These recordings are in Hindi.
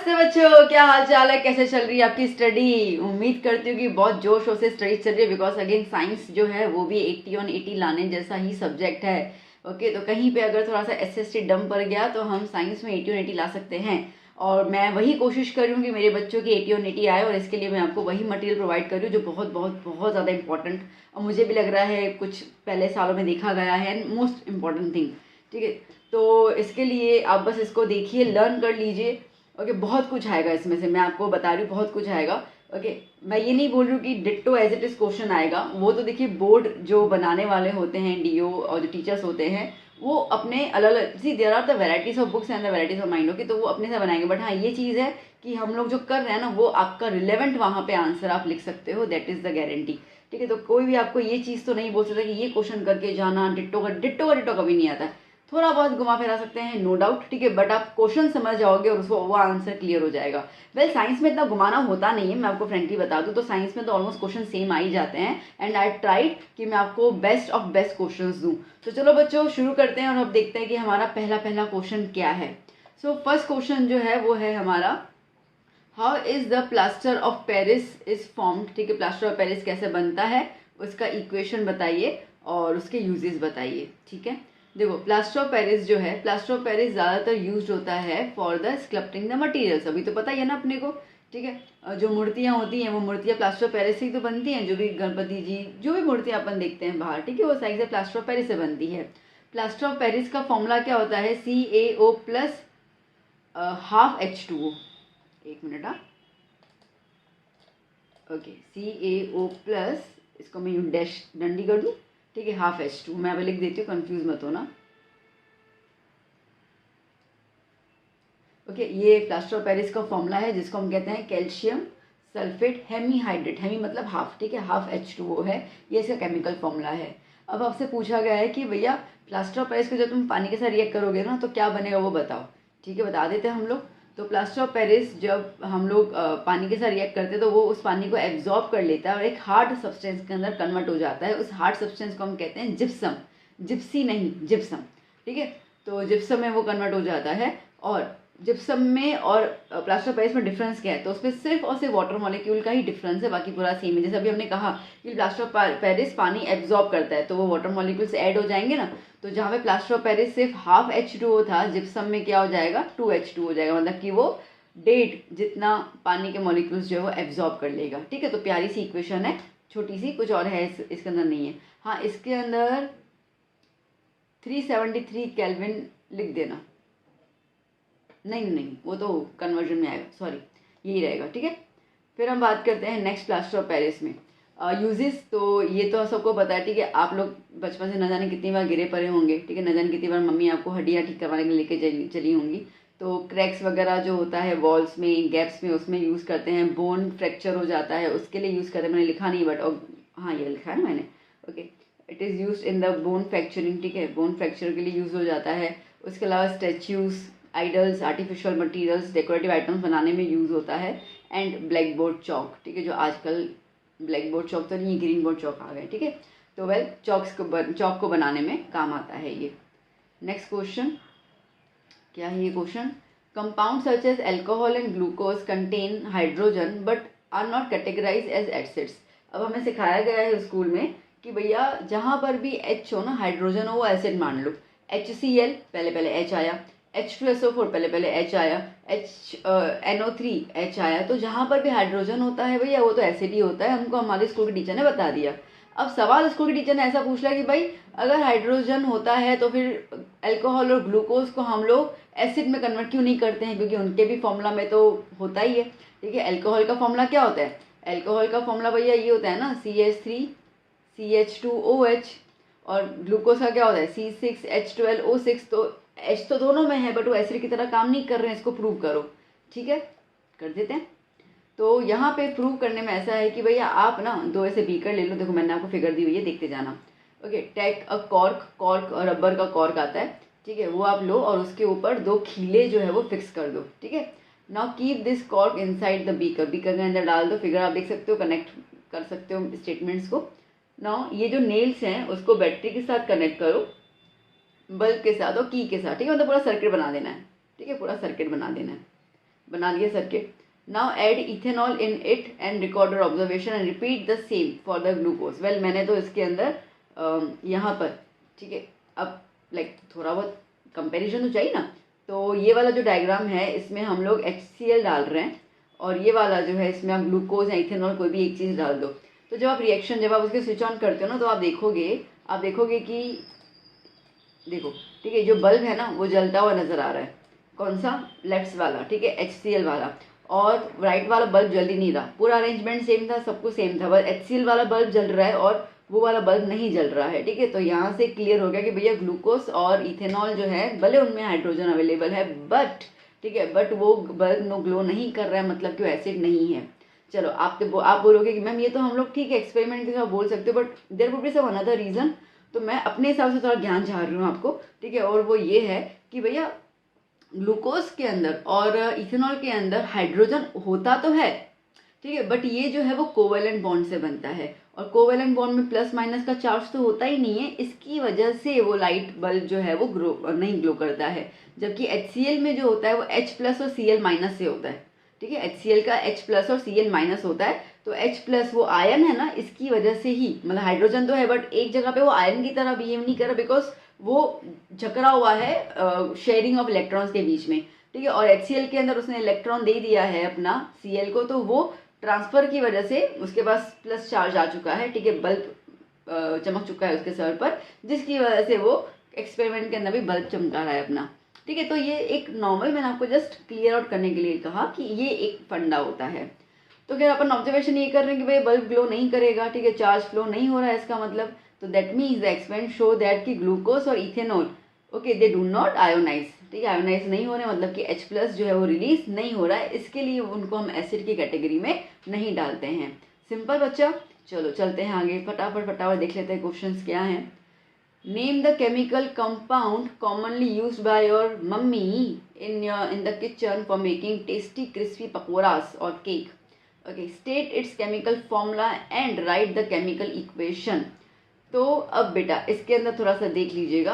नमस्ते बच्चों, क्या हाल चाल है, कैसे चल रही है आपकी स्टडी। उम्मीद करती हूँ कि बहुत जोश से स्टडी चल रही है, बिकॉज अगेन साइंस जो है वो भी 80 on 80 लाने जैसा ही सब्जेक्ट है। ओके, तो कहीं पे अगर थोड़ा सा एसएसटी डम पड़ गया तो हम साइंस में 80 on 80 ला सकते हैं। और मैं वही कोशिश कर रही हूँ कि मेरे बच्चों की 80 on 80 आए, और इसके लिए मैं आपको वही मटेरियल प्रोवाइड कर रही हूँ जो बहुत बहुत बहुत ज़्यादा इंपॉर्टेंट और मुझे भी लग रहा है कुछ पहले सालों में देखा गया है, एंड मोस्ट इम्पॉर्टेंट थिंग। ठीक है, तो इसके लिए आप बस इसको देखिए, लर्न कर लीजिए। ओके, बहुत कुछ आएगा इसमें से, मैं आपको बता रही हूँ बहुत कुछ आएगा। ओके, मैं ये नहीं बोल रही हूँ कि ditto as it is question आएगा, वो तो देखिए बोर्ड जो बनाने वाले होते हैं, डीओ और जो टीचर्स होते हैं वो अपने अलग अलग, see there are the varieties of books and the varieties of mind. Okay, तो वो अपने से बनाएंगे, बट हाँ ये चीज़ है कि हम लोग जो कर रहे हैं ना वो आपका रिलेवेंट वहाँ पे आंसर आप लिख सकते हो, दैट इज द गारंटी। ठीक है, तो कोई भी आपको ये चीज़ तो नहीं बोल सकता कि ये क्वेश्चन करके जाना, डिट्टो कभी नहीं आता है। थोड़ा बहुत घुमा फिरा सकते हैं, नो डाउट, ठीक है, बट आप क्वेश्चन समझ जाओगे और उसको वो आंसर क्लियर हो जाएगा। वेल साइंस में इतना घुमाना होता नहीं है, मैं आपको फ्रेंकली बता दूं, तो साइंस में तो ऑलमोस्ट क्वेश्चन सेम आ ही जाते हैं, एंड आई ट्राइड कि मैं आपको बेस्ट ऑफ बेस्ट क्वेश्चन दूं। तो चलो बच्चों शुरू करते हैं और अब देखते हैं कि हमारा पहला पहला क्वेश्चन क्या है। सो फर्स्ट क्वेश्चन जो है वो है हमारा, how is the plaster of Paris is formed. ठीक है, प्लास्टर ऑफ पेरिस कैसे बनता है उसका इक्वेशन बताइए और उसके यूजेस बताइए। ठीक है, देखो प्लास्टर ऑफ पेरिस जो है, प्लास्टर ऑफ पेरिस ज़्यादातर यूज होता है for the sculpting the materials, अभी तो पता ही है ना अपने को। ठीक है, जो मूर्तियाँ होती हैं वो मूर्तियाँ प्लास्टर ऑफ पेरिस से ही तो बनती हैं, जो भी गणपति जी जो भी मूर्तियाँ अपन देखते हैं बाहर, ठीक है, वो साइड से प्लास्टर ऑफ पेरिस से बनती है। प्लास्टर ऑफ पेरिस का फॉर्मूला क्या होता है, CaO प्लस हाफ H2O। एक मिनट, हाँ, ओके, CaO प्लस, इसको मैं यूँ डैश डंडी कर दूँ, ठीक है, हाफ H2। मैं अभी लिख देती हूँ, कंफ्यूज मत होना। ओके, ये प्लास्टर ऑफ पेरिस का फॉर्मूला है जिसको हम कहते हैं कैल्शियम सल्फेट हेमीहाइड्रेट, हेमी मतलब हाफ, ठीक है, हाफ H2O है, ये इसका केमिकल फॉर्मूला है। अब आपसे पूछा गया है कि भैया प्लास्टर ऑफ पेरिस को जब तुम पानी के साथ रिएक्ट करोगे ना तो क्या बनेगा वो बताओ। ठीक है, बता देते हैं हम लोग। तो प्लास्टर ऑफ पेरिस जब हम लोग पानी के साथ रिएक्ट करते हैं तो वो उस पानी को एब्जॉर्ब कर लेता है और एक हार्ड सब्सटेंस के अंदर कन्वर्ट हो जाता है। उस हार्ड सब्सटेंस को हम कहते हैं जिप्सम, जिप्सी नहीं, जिप्सम। ठीक है, तो जिप्सम में वो कन्वर्ट हो जाता है। और जिप्सम में और प्लास्टर ऑफ पेरिस में डिफरेंस क्या है, तो उसमें सिर्फ और सिर्फ वाटर मॉलिक्यूल का ही डिफरेंस है, बाकी पूरा सेम है। जैसे अभी हमने कहा कि प्लास्टर ऑफ पेरिस पानी एब्जॉर्ब करता है तो वो वाटर मॉलिक्यूल से ऐड हो जाएंगे ना, तो जहाँ पे प्लास्टर ऑफ पेरिस सिर्फ हाफ H2O था, जिप्सम में क्या हो जाएगा, 2H2 हो जाएगा, मतलब कि वो 1.5 जितना पानी के मॉलिक्यूल्स जो है वो एब्जॉर्ब कर लेगा। ठीक है, तो प्यारी सी इक्वेशन है, छोटी सी, कुछ और है इसके अंदर नहीं है। हाँ, इसके अंदर 373 केल्विन लिख देना, नहीं नहीं वो तो कन्वर्जन में आएगा, सॉरी, यही रहेगा। ठीक है, फिर हम बात करते हैं नेक्स्ट प्लास्टर ऑफ पेरिस में यूजेस। तो ये तो सबको पता है, ठीक है, आप लोग बचपन से न जाने कितनी बार गिरे पड़े होंगे, ठीक है, न जाने कितनी बार मम्मी आपको हड्डियाँ ठीक करवाने के लिए लेके चली होंगी। तो क्रैक्स वगैरह जो होता है वॉल्स में, गैप्स में, उसमें यूज़ करते हैं। बोन फ्रैक्चर हो जाता है उसके लिए यूज़ करते हैं, मैंने लिखा नहीं बट हाँ ये लिखा है ना मैंने। Okay, it is use in the bone fracturing, ठीक है, बोन फ्रैक्चर के लिए यूज़ हो जाता है। उसके अलावा statues, idols, artificial materials, decorative items बनाने में यूज़ होता है। एंड ब्लैक बोर्ड चौक, ठीक है, जो आजकल ब्लैक बोर्ड चौक तो नहीं, ग्रीन बोर्ड चौक आ गए। ठीक है, तो वेल चौक को बनाने में काम आता है ये। नेक्स्ट क्वेश्चन क्या है ये question, compound such as alcohol and glucose contain hydrogen but are not categorize as acids. अब हमें सिखाया गया है स्कूल में कि भैया जहाँ पर भी H हो ना, हाइड्रोजन हो, वो एसिड मान लो। HCl पहले पहले H आया, H2SO4 पहले पहले H आया, NO3 H आया, तो जहाँ पर भी हाइड्रोजन होता है भैया वो तो एसिड ही होता है, हमको हमारे स्कूल के टीचर ने बता दिया। अब सवाल स्कूल के टीचर ने ऐसा पूछ लिया कि भाई अगर हाइड्रोजन होता है तो फिर अल्कोहल और ग्लूकोज को हम लोग एसिड में कन्वर्ट क्यों नहीं करते हैं, क्योंकि उनके भी फॉर्मूला में तो होता ही है। ठीक है, अल्कोहल का फॉर्मूला क्या होता है, अल्कोहल का फॉर्मूला भैया ये होता है ना, CH3 CH2OH, और ग्लूकोज का क्या होता है, C6H12O6। तो H तो दोनों में है बट वो एसिड की तरह काम नहीं कर रहे हैं, इसको प्रूव करो। ठीक है, कर देते हैं। तो यहाँ पे प्रूव करने में ऐसा है कि भैया आप ना दो ऐसे बीकर ले लो, देखो मैंने आपको फिगर दी हुई है, देखते जाना। Okay, take a cork, cork और रबर का कॉर्क आता है, ठीक है, वो आप लो और उसके ऊपर 2 खीले जो है वो फिक्स कर दो। ठीक है, now keep this cork inside the beaker, beaker के अंदर डाल दो। फिगर आप देख सकते हो, कनेक्ट कर सकते हो स्टेटमेंट्स को। नाउ ये जो नेल्स हैं उसको बैटरी के साथ कनेक्ट करो, बल्ब के साथ और की के साथ। ठीक है, मतलब पूरा सर्किट बना देना है। ठीक है, पूरा सर्किट बना देना है। बना दिया circuit. Now add ethanol in it and record your observation and repeat the same for the glucose. Well मैंने तो इसके अंदर यहाँ पर, ठीक है, अब लाइक थोड़ा बहुत कंपैरिजन तो चाहिए ना। तो ये वाला जो डायग्राम है इसमें हम लोग HCl डाल रहे हैं और ये वाला जो है इसमें आप ग्लूकोज या इथेनॉल कोई भी एक चीज़ डाल दो। तो जब आप उसके स्विच ऑन करते हो ना तो आप देखोगे कि देखो, ठीक है, जो बल्ब है ना वो जलता हुआ नज़र आ रहा है। कौन सा? लेफ्ट वाला, ठीक है, HCl वाला। और राइट वाला बल्ब जल ही नहीं रहा। पूरा अरेंजमेंट सेम था, सब कुछ सेम था, बस HCl वाला बल्ब जल रहा है और वो वाला बल्ब नहीं जल रहा है, ठीक है। तो यहाँ से क्लियर हो गया कि भैया ग्लूकोज और इथेनॉल जो है भले उनमें हाइड्रोजन अवेलेबल है बट, ठीक है, बट वो बल्ब नो ग्लो नहीं कर रहा है, मतलब कि वो एसिड नहीं है। चलो आप बोलोगे कि मैम ये तो हम लोग ठीक है एक्सपेरिमेंट के साथ बोल सकते हो, but there would be some another reason. तो मैं अपने हिसाब से थोड़ा ज्ञान चाह रही हूँ आपको, ठीक है। और वो ये है कि भैया ग्लूकोज के अंदर और इथेनॉल के अंदर हाइड्रोजन होता तो है, ठीक है, बट ये जो है वो कोवेलेंट बॉन्ड से बनता है और कोवेलेंट बॉन्ड में प्लस माइनस का चार्ज तो होता ही नहीं है। इसकी वजह से वो लाइट बल्ब जो है वो नहीं ग्लो करता है। जबकि HCl में जो होता है वो H+ और Cl- से होता है, ठीक है। HCl का H+ और Cl- होता है। तो H+ वो आयन है ना, इसकी वजह से ही, मतलब हाइड्रोजन तो है बट एक जगह पे वो आयन की तरह बिहेव नहीं कर रहा बिकॉज वो झकरा हुआ है शेयरिंग ऑफ इलेक्ट्रॉन्स के बीच में, ठीक है। और HCl के अंदर उसने इलेक्ट्रॉन दे दिया है अपना Cl को, तो वो ट्रांसफर की वजह से उसके पास प्लस चार्ज आ चुका है, ठीक है, बल्ब चमक चुका है उसके सर पर, जिसकी वजह से वो एक्सपेरिमेंट के अंदर भी बल्ब चमका रहा है अपना, ठीक है। तो ये एक नॉर्मल, मैंने आपको जस्ट क्लियर आउट करने के लिए कहा कि ये एक फंडा होता है। तो खैर अपन ऑब्जर्वेशन ये कर रहे हैं कि भाई बल्ब ग्लो नहीं करेगा, ठीक है, चार्ज फ्लो नहीं हो रहा है इसका मतलब। तो that means the experiment show that कि ग्लूकोज और ethanol, okay, they do not ionise, ठीक है, आयोनाइज नहीं हो रहे, मतलब कि H+ जो है वो रिलीज नहीं हो रहा है, इसके लिए उनको हम एसिड की कैटेगरी में नहीं डालते हैं। सिंपल बच्चा। चलो चलते हैं आगे, फटाफट देख लेते हैं क्वेश्चंस क्या हैं। Name the chemical compound commonly used by your mummy in the kitchen for making tasty crispy pakoras or cake. Okay, state its chemical formula and write the chemical equation. तो अब बेटा इसके अंदर थोड़ा सा देख लीजिएगा।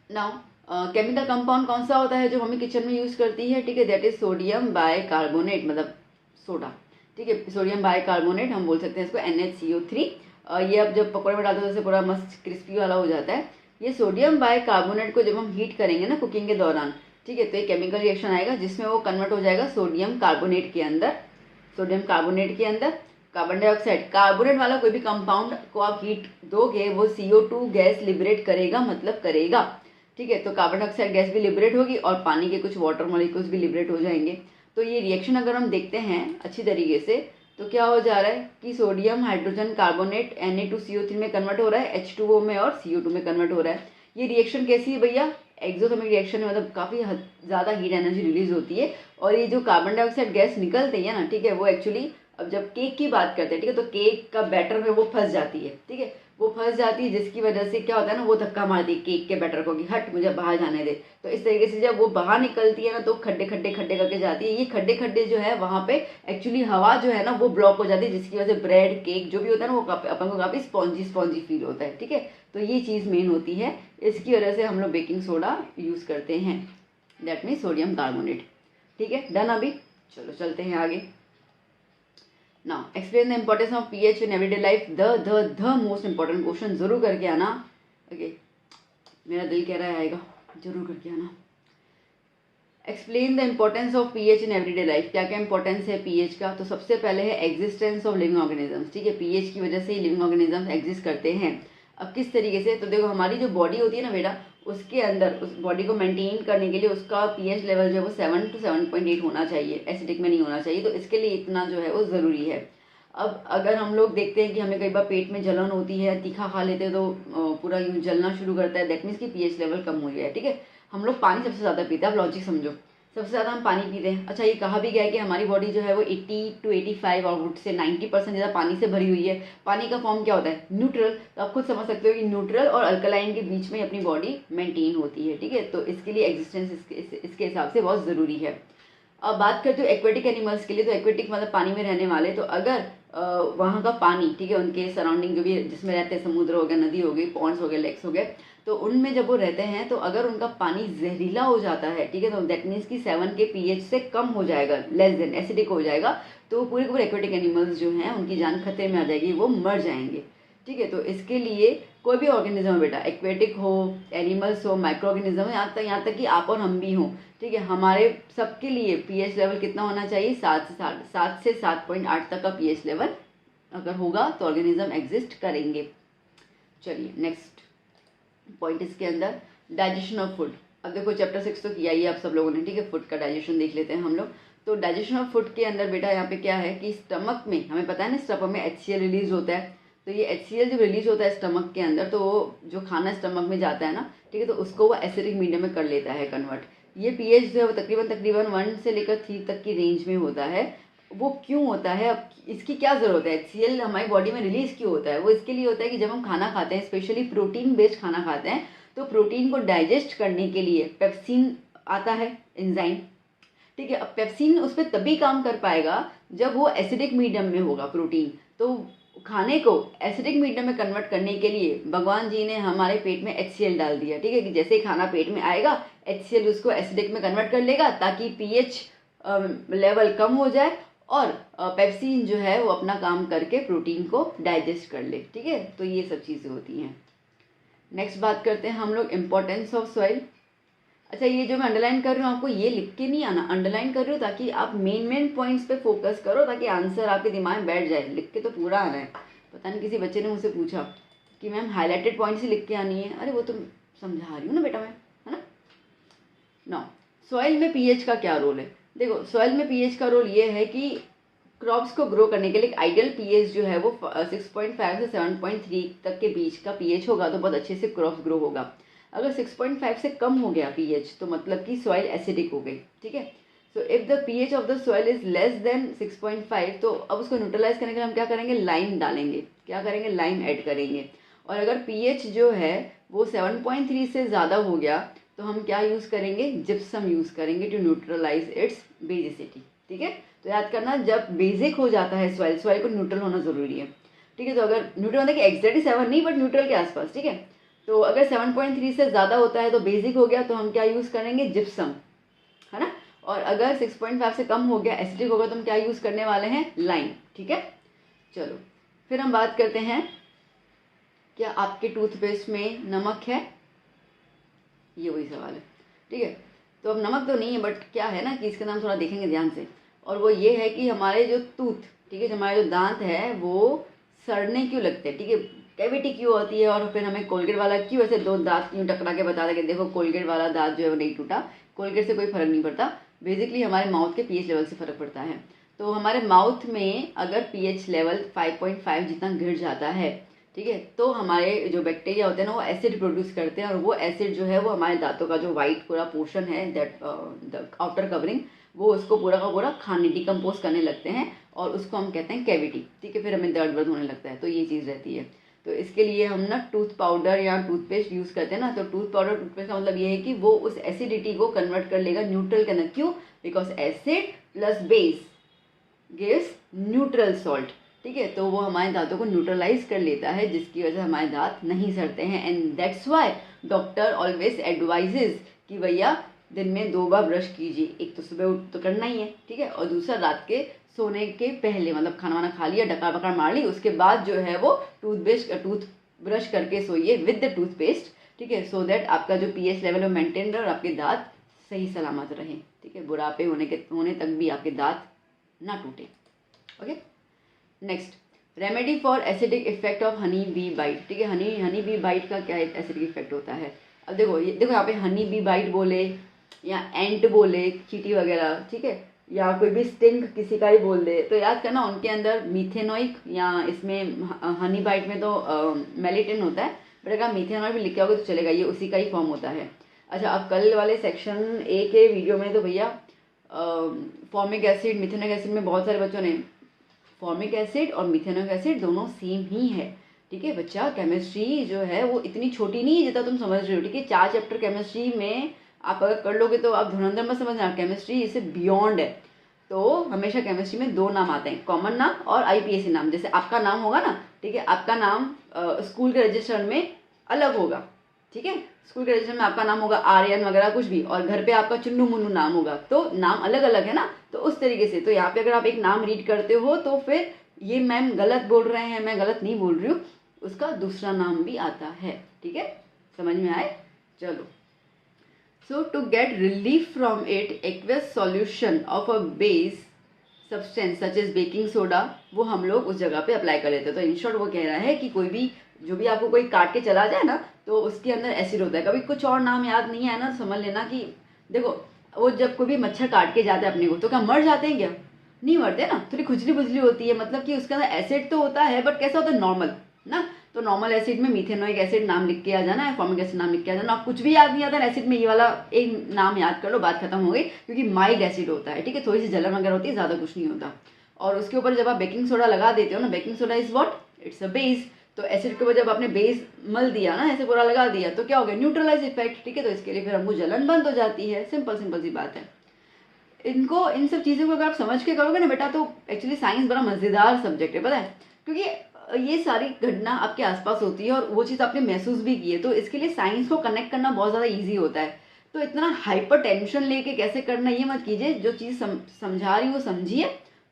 नाउ केमिकल कंपाउंड कौन सा होता है जो मम्मी किचन में यूज़ करती है, ठीक है, दैट इज सोडियम बाइकार्बोनेट, मतलब सोडा, ठीक है, सोडियम बाइकार्बोनेट हम बोल सकते हैं इसको, NaCO3। ये अब जब पकौड़े में डालते हैं तो पूरा मस्त क्रिस्पी वाला हो जाता है। ये सोडियम बाइकार्बोनेट को जब हम हीट करेंगे ना कुकिंग के दौरान, ठीक है, तो एक केमिकल रिएक्शन आएगा जिसमें वो कन्वर्ट हो जाएगा सोडियम कार्बोनेट के अंदर। सोडियम कार्बोनेट के अंदर कार्बन डाइऑक्साइड, कार्बोनेट वाला कोई भी कंपाउंड को आप हीट दोगे वो CO2 गैस लिबरेट करेगा, मतलब करेगा, ठीक है। तो कार्बन डाइऑक्साइड गैस भी लिबरेट होगी और पानी के कुछ वाटर मॉलिक्यूल्स भी लिबरेट हो जाएंगे। तो ये रिएक्शन अगर हम देखते हैं अच्छी तरीके से तो क्या हो जा रहा है कि सोडियम हाइड्रोजन कार्बोनेट Na2CO3 में कन्वर्ट हो रहा है, H2O में और CO2 में कन्वर्ट हो रहा है। ये रिएक्शन कैसी है भैया? एक्सोथर्मिक रिएक्शन में, मतलब काफ़ी ज़्यादा हीट एनर्जी रिलीज होती है। और ये जो कार्बन डाइऑक्साइड गैस निकलती है ना, ठीक है, वो एक्चुअली अब जब केक की बात करते हैं, ठीक है, तो केक का बैटर में वो फंस जाती है, ठीक है, वो फंस जाती है, जिसकी वजह से क्या होता है ना, वो धक्का मारती है केक के बैटर को कि हट मुझे बाहर जाने दे। तो इस तरीके से जब वो बाहर निकलती है ना तो खड्डे खड्डे खड्डे करके जाती है। ये खड्डे खड्डे जो है वहाँ पे एक्चुअली हवा जो है ना वो ब्लॉक हो जाती है, जिसकी वजह से ब्रेड केक जो भी होता है ना वो अपन को काफ़ी स्पॉन्जी स्पॉन्जी फील होता है, ठीक है। तो ये चीज़ मेन होती है, इसकी वजह से हम लोग बेकिंग सोडा यूज़ करते हैं, दैट मीन सोडियम कार्बोनेट, ठीक है। डन अभी, चलो चलते हैं आगे। Now explain the importance of pH in everyday life. The most important question जरूर करके आना, ओके, मेरा दिल कह रहा है आएगा, जरूर करके आना। Explain the importance of pH in everyday life. क्या क्या इंपॉर्टेंस है pH का? तो सबसे पहले है एग्जिस्टेंस ऑफ लिविंग ऑर्गेनिजम्स, ठीक है, pH की वजह से ही लिविंग ऑर्गेनिजम्स एग्जिस्ट करते हैं। अब किस तरीके से? तो देखो हमारी जो बॉडी होती है ना बेटा, उसके अंदर उस बॉडी को मेंटेन करने के लिए उसका pH लेवल जो है वो 7 to 7.8 होना चाहिए, एसिडिक में नहीं होना चाहिए। तो इसके लिए इतना जो है वो ज़रूरी है। अब अगर हम लोग देखते हैं कि हमें कई बार पेट में जलन होती है, तीखा खा लेते हैं तो पूरा यूँ जलना शुरू करता है, दैट मीन्स कि pH लेवल कम हो गया है, ठीक है। हम लोग पानी सबसे ज़्यादा पीते हैं, आप लॉजिक समझो, सबसे ज़्यादा हम पानी पीते हैं। अच्छा, ये कहा भी गया है कि हमारी बॉडी जो है वो 80 to 85 और वुड से 90% ज़्यादा पानी से भरी हुई है। पानी का फॉर्म क्या होता है? न्यूट्रल। तो आप खुद समझ सकते हो कि न्यूट्रल और अल्कलाइन के बीच में अपनी बॉडी मेंटेन होती है, ठीक है। तो इसके लिए एग्जिस्टेंस इसके हिसाब से बहुत ज़रूरी है। अब बात करते हो एक्वेटिक एनिमल्स के लिए, तो एक्वेटिक मतलब पानी में रहने वाले। तो अगर वहाँ का पानी, ठीक है, उनके सराउंडिंग जो भी जिसमें रहते हैं, समुद्र हो गया, नदी हो गई, पॉन्ड्स हो गए, लेक्स हो गए, तो उनमें जब वो रहते हैं तो अगर उनका पानी जहरीला हो जाता है, ठीक है, तो दैट मीन्स कि 7 के पीएच से कम हो जाएगा, लेस देन एसिडिक हो जाएगा, तो पूरे के पूरे एक्वेटिक एनिमल्स जो हैं उनकी जान खतरे में आ जाएगी, वो मर जाएंगे। ठीक है, तो इसके लिए कोई भी ऑर्गेनिज्म हो बेटा, एक्वेटिक हो, एनिमल्स हो, माइक्रो ऑर्गेनिज्म हो, यहाँ तक कि आप और हम भी हों, ठीक है, हमारे सबके लिए पीएच लेवल कितना होना चाहिए, 7 से 7.8 तक का पीएच लेवल अगर होगा तो ऑर्गेनिज्म एग्जिस्ट करेंगे। चलिए नेक्स्ट पॉइंट इसके अंदर, डाइजेशन ऑफ फूड। अब देखो चैप्टर 6 तो किया ही है आप सब लोगों ने, ठीक है, फूड का डाइजेशन देख लेते हैं हम लोग। तो डाइजेशन ऑफ फूड के अंदर बेटा यहाँ पे क्या है कि स्टमक में, हमें पता है ना स्टमक में HCl रिलीज होता है, तो ये HCl जब रिलीज होता है स्टमक के अंदर, तो वो जो खाना स्टमक में जाता है ना, ठीक है, तो उसको वो एसिडिक मीडियम में कर लेता है कन्वर्ट। ये पीएच जो है वो तकरीबन 1 से लेकर 3 तक की रेंज में होता है। वो क्यों होता है, अब इसकी क्या ज़रूरत है, HCl हमारी बॉडी में रिलीज क्यों होता है, वो इसके लिए होता है कि जब हम खाना खाते हैं, स्पेशली प्रोटीन बेस्ड खाना खाते हैं, तो प्रोटीन को डाइजेस्ट करने के लिए पेप्सिन आता है, एंजाइम, ठीक है। अब पेप्सिन उस पर तभी काम कर पाएगा जब वो एसिडिक मीडियम में होगा प्रोटीन। तो खाने को एसिडिक मीडियम में कन्वर्ट करने के लिए भगवान जी ने हमारे पेट में HCl डाल दिया, ठीक है, कि जैसे ही खाना पेट में आएगा HCl उसको एसिडिक में कन्वर्ट कर लेगा ताकि पीएच लेवल कम हो जाए और पेप्सिन जो है वो अपना काम करके प्रोटीन को डाइजेस्ट कर ले, ठीक है। तो ये सब चीज़ें होती हैं। नेक्स्ट बात करते हैं हम लोग इम्पोर्टेंस ऑफ सॉइल। अच्छा, ये जो मैं अंडरलाइन कर रही हूँ आपको ये लिख के नहीं आना, अंडरलाइन कर रही हूँ ताकि आप मेन पॉइंट्स पे फोकस करो, ताकि आंसर आपके दिमाग में बैठ जाए। लिख के तो पूरा आना है। पता नहीं किसी बच्चे ने मुझसे पूछा कि मैम हाईलाइटेड पॉइंट्स ही लिख के आनी है। अरे वो तो समझा रही हूँ ना बेटा मैं, है ना। नो, सॉइल में पीएच का क्या रोल है। देखो सॉइल में पीएच का रोल ये है कि क्रॉप्स को ग्रो करने के लिए आइडियल पीएच जो है वो 6.5 से 7.3 तक के बीच का पीएच होगा तो बहुत अच्छे से क्रॉप्स ग्रो होगा। अगर 6.5 से कम हो गया पीएच तो मतलब कि सॉइल एसिडिक हो गई, ठीक है। So if the pH of the soil is less than 6.5 तो अब उसको न्यूट्रलाइज करने के लिए हम क्या करेंगे, लाइम डालेंगे, क्या करेंगे, लाइम ऐड करेंगे। और अगर पीएच जो है वो 7.3 से ज़्यादा हो गया तो हम क्या यूज़ करेंगे, जिप्सम यूज़ करेंगे टू न्यूट्रलाइज इट्स बेसिसिटी, ठीक है। तो याद करना जब बेसिक हो जाता है सॉइल, सॉइल को न्यूट्रल होना जरूरी है, ठीक है। तो अगर न्यूट्रल मतलब कि एग्जैक्टली 7 नहीं बट न्यूट्रल के आसपास, ठीक है। तो अगर 7.3 से ज़्यादा होता है तो बेसिक हो गया तो हम क्या यूज़ करेंगे, जिप्सम, है ना। और अगर 6.5 से कम हो गया, एसिडिक होगा, तो हम क्या यूज़ करने वाले हैं, लाइम, ठीक है। चलो फिर हम बात करते हैं, क्या आपके टूथपेस्ट में नमक है, ये वही सवाल है, ठीक है। तो अब नमक तो नहीं है बट क्या है ना कि इसका नाम थोड़ा देखेंगे ध्यान से, और वो ये है कि हमारे जो टूथ, ठीक है, हमारे जो दांत है वो सड़ने क्यों लगते हैं, ठीक है, कैविटी क्यों होती है, और फिर हमें कोलगेट वाला क्यों ऐसे दो दांत क्यों टकरा के बता दें कि देखो कोलगेट वाला दांत जो है वो नहीं टूटा, कोलगेट से कोई फर्क नहीं पड़ता। बेसिकली हमारे माउथ के पीएच लेवल से फ़र्क पड़ता है। तो हमारे माउथ में अगर पीएच लेवल 5.5 जितना गिर जाता है, ठीक है, तो हमारे जो बैक्टीरिया होते हैं ना वो एसिड प्रोड्यूस करते हैं, और वो एसिड जो है वो हमारे दांतों का जो वाइट पूरा पोर्शन है, दैट द आउटर कवरिंग, वो उसको पूरा का पूरा खाने डिकम्पोज करने लगते हैं और उसको हम कहते हैं कैविटी, ठीक है। फिर हमें दर्द वर्द होने लगता है, तो ये चीज़ रहती है। तो इसके लिए हम ना टूथ पाउडर या टूथपेस्ट यूज़ करते हैं ना, तो टूथ पाउडर टूथपेस्ट का मतलब ये है कि वो उस एसिडिटी को कन्वर्ट कर लेगा न्यूट्रल के अंदर। क्यों, because acid plus base gives neutral salt, ठीक है। तो वो हमारे दांतों को न्यूट्रलाइज कर लेता है, जिसकी वजह से हमारे दांत नहीं सड़ते हैं। And that's why doctor always advises कि भैया दिन में 2 बार ब्रश कीजिए, एक तो सुबह उठ तो करना ही है, ठीक है, और दूसरा रात के सोने के पहले, मतलब खाना वाना खा लिया, डकार बकार मार ली, उसके बाद जो है वो टूथ ब्रश करके सोइए विद द टूथपेस्ट, ठीक है, सो दैट आपका जो पीएच लेवल है मेंटेन रहे और आपके दांत सही सलामत रहे, ठीक है, बुढ़ापे होने तक भी आपके दांत ना टूटे। Okay, next, remedy for acidic effect of honey bee bite, ठीक है। हनी बी बाइट का क्या एसिडिक इफेक्ट होता है। अब देखो यहाँ पे हनी बी बाइट बोले या एंट बोले, चींटी वगैरह, ठीक है, या कोई भी स्टिंग किसी का ही बोल दे, तो याद करना उनके अंदर मीथेनोइक, या इसमें हनी बाइट में तो मेलिटिन होता है, बट अगर मीथेनोइक भी लिखा होगा तो चलेगा, ये उसी का ही फॉर्म होता है। अच्छा, अब कल वाले सेक्शन ए के वीडियो में तो भैया फॉर्मिक एसिड, मिथेनोइक एसिड में बहुत सारे बच्चों ने, फॉर्मिक एसिड और मिथेनोइक एसिड दोनों सेम ही है, ठीक है। बच्चा केमिस्ट्री जो है वो इतनी छोटी नहीं है जितना तुम समझ रहे हो, ठीक है। 4 चैप्टर केमिस्ट्री में आप अगर कर लोगे तो आप धुरंधर मत समझना, केमिस्ट्री इससे बियॉन्ड है। तो हमेशा केमिस्ट्री में 2 नाम आते हैं, कॉमन नाम और आईपीएससी नाम। जैसे आपका नाम होगा ना, ठीक है, आपका नाम स्कूल के रजिस्टर में अलग होगा, ठीक है। स्कूल के रजिस्टर में आपका नाम होगा आर्यन वगैरह कुछ भी, और घर पे आपका चुन्नू मुन्नू नाम होगा, तो नाम अलग अलग है ना, तो उस तरीके से। तो यहाँ पे अगर आप एक नाम रीड करते हो तो फिर ये मैम गलत बोल रहे हैं, मैं गलत नहीं बोल रही हूँ, उसका दूसरा नाम भी आता है। ठीक है, समझ में आए? चलो, so to get relief from it, aqueous solution of a base substance such as baking soda, वो हम लोग उस जगह पे अप्लाई कर लेते हैं। तो इन शॉर्ट वो कह रहा है कि कोई भी जो भी आपको कोई काट के चला जाए ना, तो उसके अंदर एसिड होता है। कभी कुछ और नाम याद नहीं है ना, तो समझ लेना कि देखो, वो जब कोई भी मच्छर काट के जाता है अपने को, तो क्या मर जाते हैं क्या? नहीं मरते ना, थोड़ी खुजली बुजली होती है, मतलब कि उसके अंदर एसिड तो होता है, बट कैसा होता है, नॉर्मल ना। तो नॉर्मल एसिड में मिथेनोइक एसिड नाम लिख के आ जाना है, फॉर्मिक एसिड नाम लिख के आ जाना। आप कुछ भी याद नहीं आता एसिड में, ये वाला एक नाम याद कर लो, बात खत्म हो गई, क्योंकि माइल्ड एसिड होता है। ठीक है, थोड़ी सी जलन वगैरह होती है, ज़्यादा कुछ नहीं होता। और उसके ऊपर जब आप बेकिंग सोडा लगा देते हो ना, baking soda is what, it's a base. तो एसिड के ऊपर जब आपने बेस मल दिया ना, ऐसे पूरा लगा दिया, तो क्या हो गया, न्यूट्रलाइज इफेक्ट। ठीक है, तो इसके लिए फिर हमको जलन बंद हो जाती है। सिंपल सिंपल सी बात है। इनको, इन सब चीज़ों को अगर आप समझ के करोगे ना बेटा, तो एक्चुअली साइंस बड़ा मज़ेदार सब्जेक्ट है, पता है, क्योंकि ये सारी घटना आपके आसपास होती है और वो चीज़ आपने महसूस भी की है, तो इसके लिए साइंस को कनेक्ट करना बहुत ज़्यादा ईजी होता है। तो इतना हाइपर टेंशन लेके कैसे करना, ये मत कीजिए। जो चीज़ समझा रही हूँ समझिए,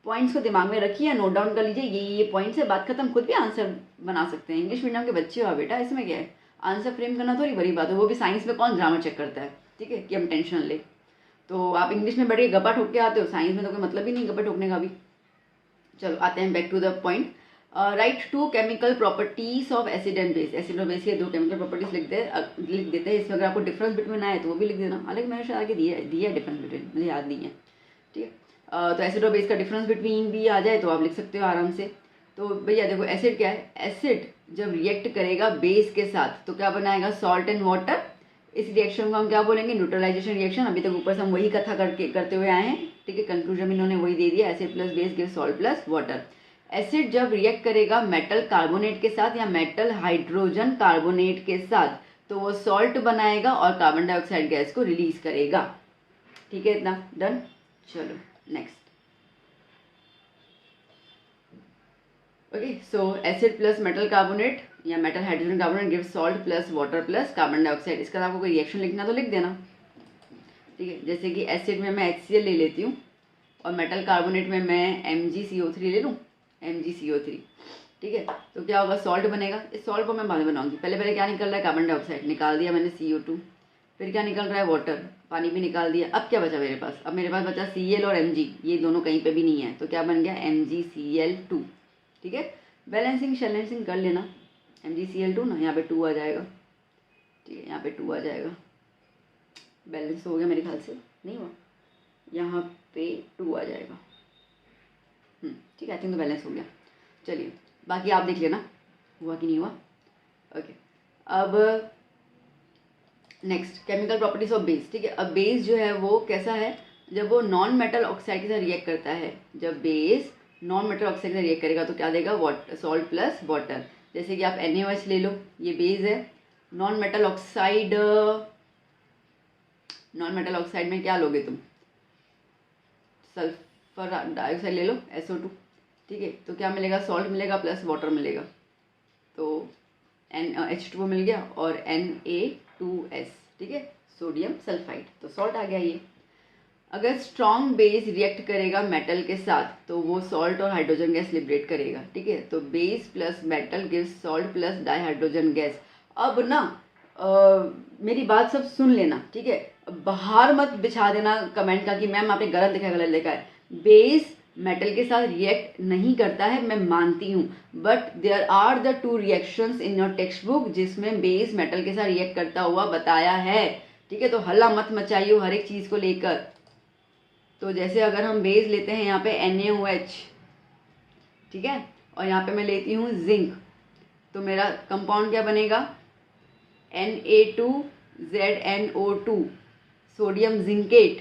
पॉइंट्स को दिमाग में रखिए, नोट डाउन कर लीजिए, ये पॉइंट्स है, बात खत्म। खुद भी आंसर बना सकते हैं। इंग्लिश मीडियम के बच्चे हो बेटा, इसमें क्या है, आंसर फ्रेम करना थोड़ी बड़ी बात है। वो भी साइंस में कौन ग्रामर चेक करता है, ठीक है, कि हम टेंशन ले। तो आप इंग्लिश में बैठे गप्पा ठोक के आते हो, साइंस में तो कोई मतलब ही नहीं गप्पा ठोकने का भी। चलो आते हैं back to the point. Right to chemical properties of acid and base. Acid और बेस के दो केमिकल प्रॉपर्टीज लिख देते हैं। इसमें अगर आपको डिफरेंस बिटवीन आए तो वो भी लिख देना। हालांकि मैंने शायद आगे दिया है डिफरेंस बिटवीन, मुझे याद नहीं है। ठीक है, तो एसिड और बेस का डिफरेंस बिटवीन भी आ जाए तो आप लिख सकते हो आराम से। तो भैया देखो, एसिड क्या है, एसिड जब रिएक्ट करेगा बेस के साथ तो क्या बनाएगा, सॉल्ट एंड वाटर। इस रिएक्शन को हम क्या बोलेंगे, न्यूट्रलाइजेशन रिएक्शन। अभी तक ऊपर से हम वही कथा करते हुए आए हैं। ठीक है, कंक्लूजन इन्होंने वही दे दिया, acid plus base give salt plus water. Acid जब रिएक्ट करेगा मेटल कार्बोनेट के साथ या मेटल हाइड्रोजन कार्बोनेट के साथ, तो वो सॉल्ट बनाएगा और कार्बन डाइऑक्साइड गैस को रिलीज करेगा। ठीक है, इतना डन। चलो next. Okay, so acid plus metal carbonate या metal hydrogen carbonate give salt plus water plus carbon dioxide. इसका आपको कोई रिएक्शन लिखना तो लिख देना। ठीक है, जैसे कि एसिड में मैं HCl ले लेती हूँ और मेटल कार्बोनेट में मैं MgCO3 ले लूँ, MgCO3। ठीक है, तो क्या होगा, सॉल्ट बनेगा। इस सॉल्ट को मैं बाद में बनाऊंगी। पहले क्या निकल रहा है, कार्बन डाइऑक्साइड निकाल दिया मैंने, CO2। फिर क्या निकल रहा है, वाटर, पानी भी निकाल दिया। अब क्या बचा मेरे पास, अब मेरे पास बचा Cl और Mg, ये दोनों कहीं पे भी नहीं है, तो क्या बन गया, MgCl2। ठीक है, बैलेंसिंग शैलेंसिंग कर लेना, MgCl2 ना, यहाँ पे 2 आ जाएगा। ठीक है, यहाँ पे 2 आ जाएगा, बैलेंस हो गया मेरे ख्याल से, नहीं हुआ, यहाँ पे 2 आ जाएगा। ठीक है, आई थिंक तो बैलेंस हो गया। चलिए बाकी आप देख लेना हुआ कि नहीं हुआ। ओके, अब next chemical properties of base. ठीक है, अब बेस जो है वो कैसा है, जब वो नॉन मेटल ऑक्साइड के साथ रिएक्ट करता है, जब बेस नॉन मेटल ऑक्साइड के साथ रिएक्ट करेगा तो क्या देगा, वाटर, सॉल्ट प्लस वाटर। जैसे कि आप NaOH ले लो, ये बेस है। Non metal oxide, non metal oxide में क्या लोगे तुम, सल्फर डाइऑक्साइड ले लो, SO2। ठीक है, तो क्या मिलेगा, सॉल्ट मिलेगा प्लस वाटर मिलेगा, तो H2O मिल गया और Na2S। ठीक है, सोडियम सल्फाइड, तो सॉल्ट आ गया ये। अगर स्ट्रॉन्ग बेस रिएक्ट करेगा मेटल के साथ तो वो सॉल्ट और हाइड्रोजन गैस लिबरेट करेगा। ठीक है, तो base plus metal gives salt plus dihydrogen gas. अब ना मेरी बात सब सुन लेना, ठीक है, बाहर मत बिछा देना कमेंट का कि मैम आपने गलत लिखा है, गलत लिखा है। बेस मेटल के साथ रिएक्ट नहीं करता है, मैं मानती हूँ, but there are the 2 reactions in your textbook जिसमें बेस मेटल के साथ रिएक्ट करता हुआ बताया है। ठीक है, तो हल्ला मत मचाइए हर एक चीज़ को लेकर। तो जैसे अगर हम बेस लेते हैं यहाँ पे NaOH, ठीक है, और यहाँ पे मैं लेती हूँ जिंक, तो मेरा कंपाउंड क्या बनेगा, Na2ZNO2, sodium zincate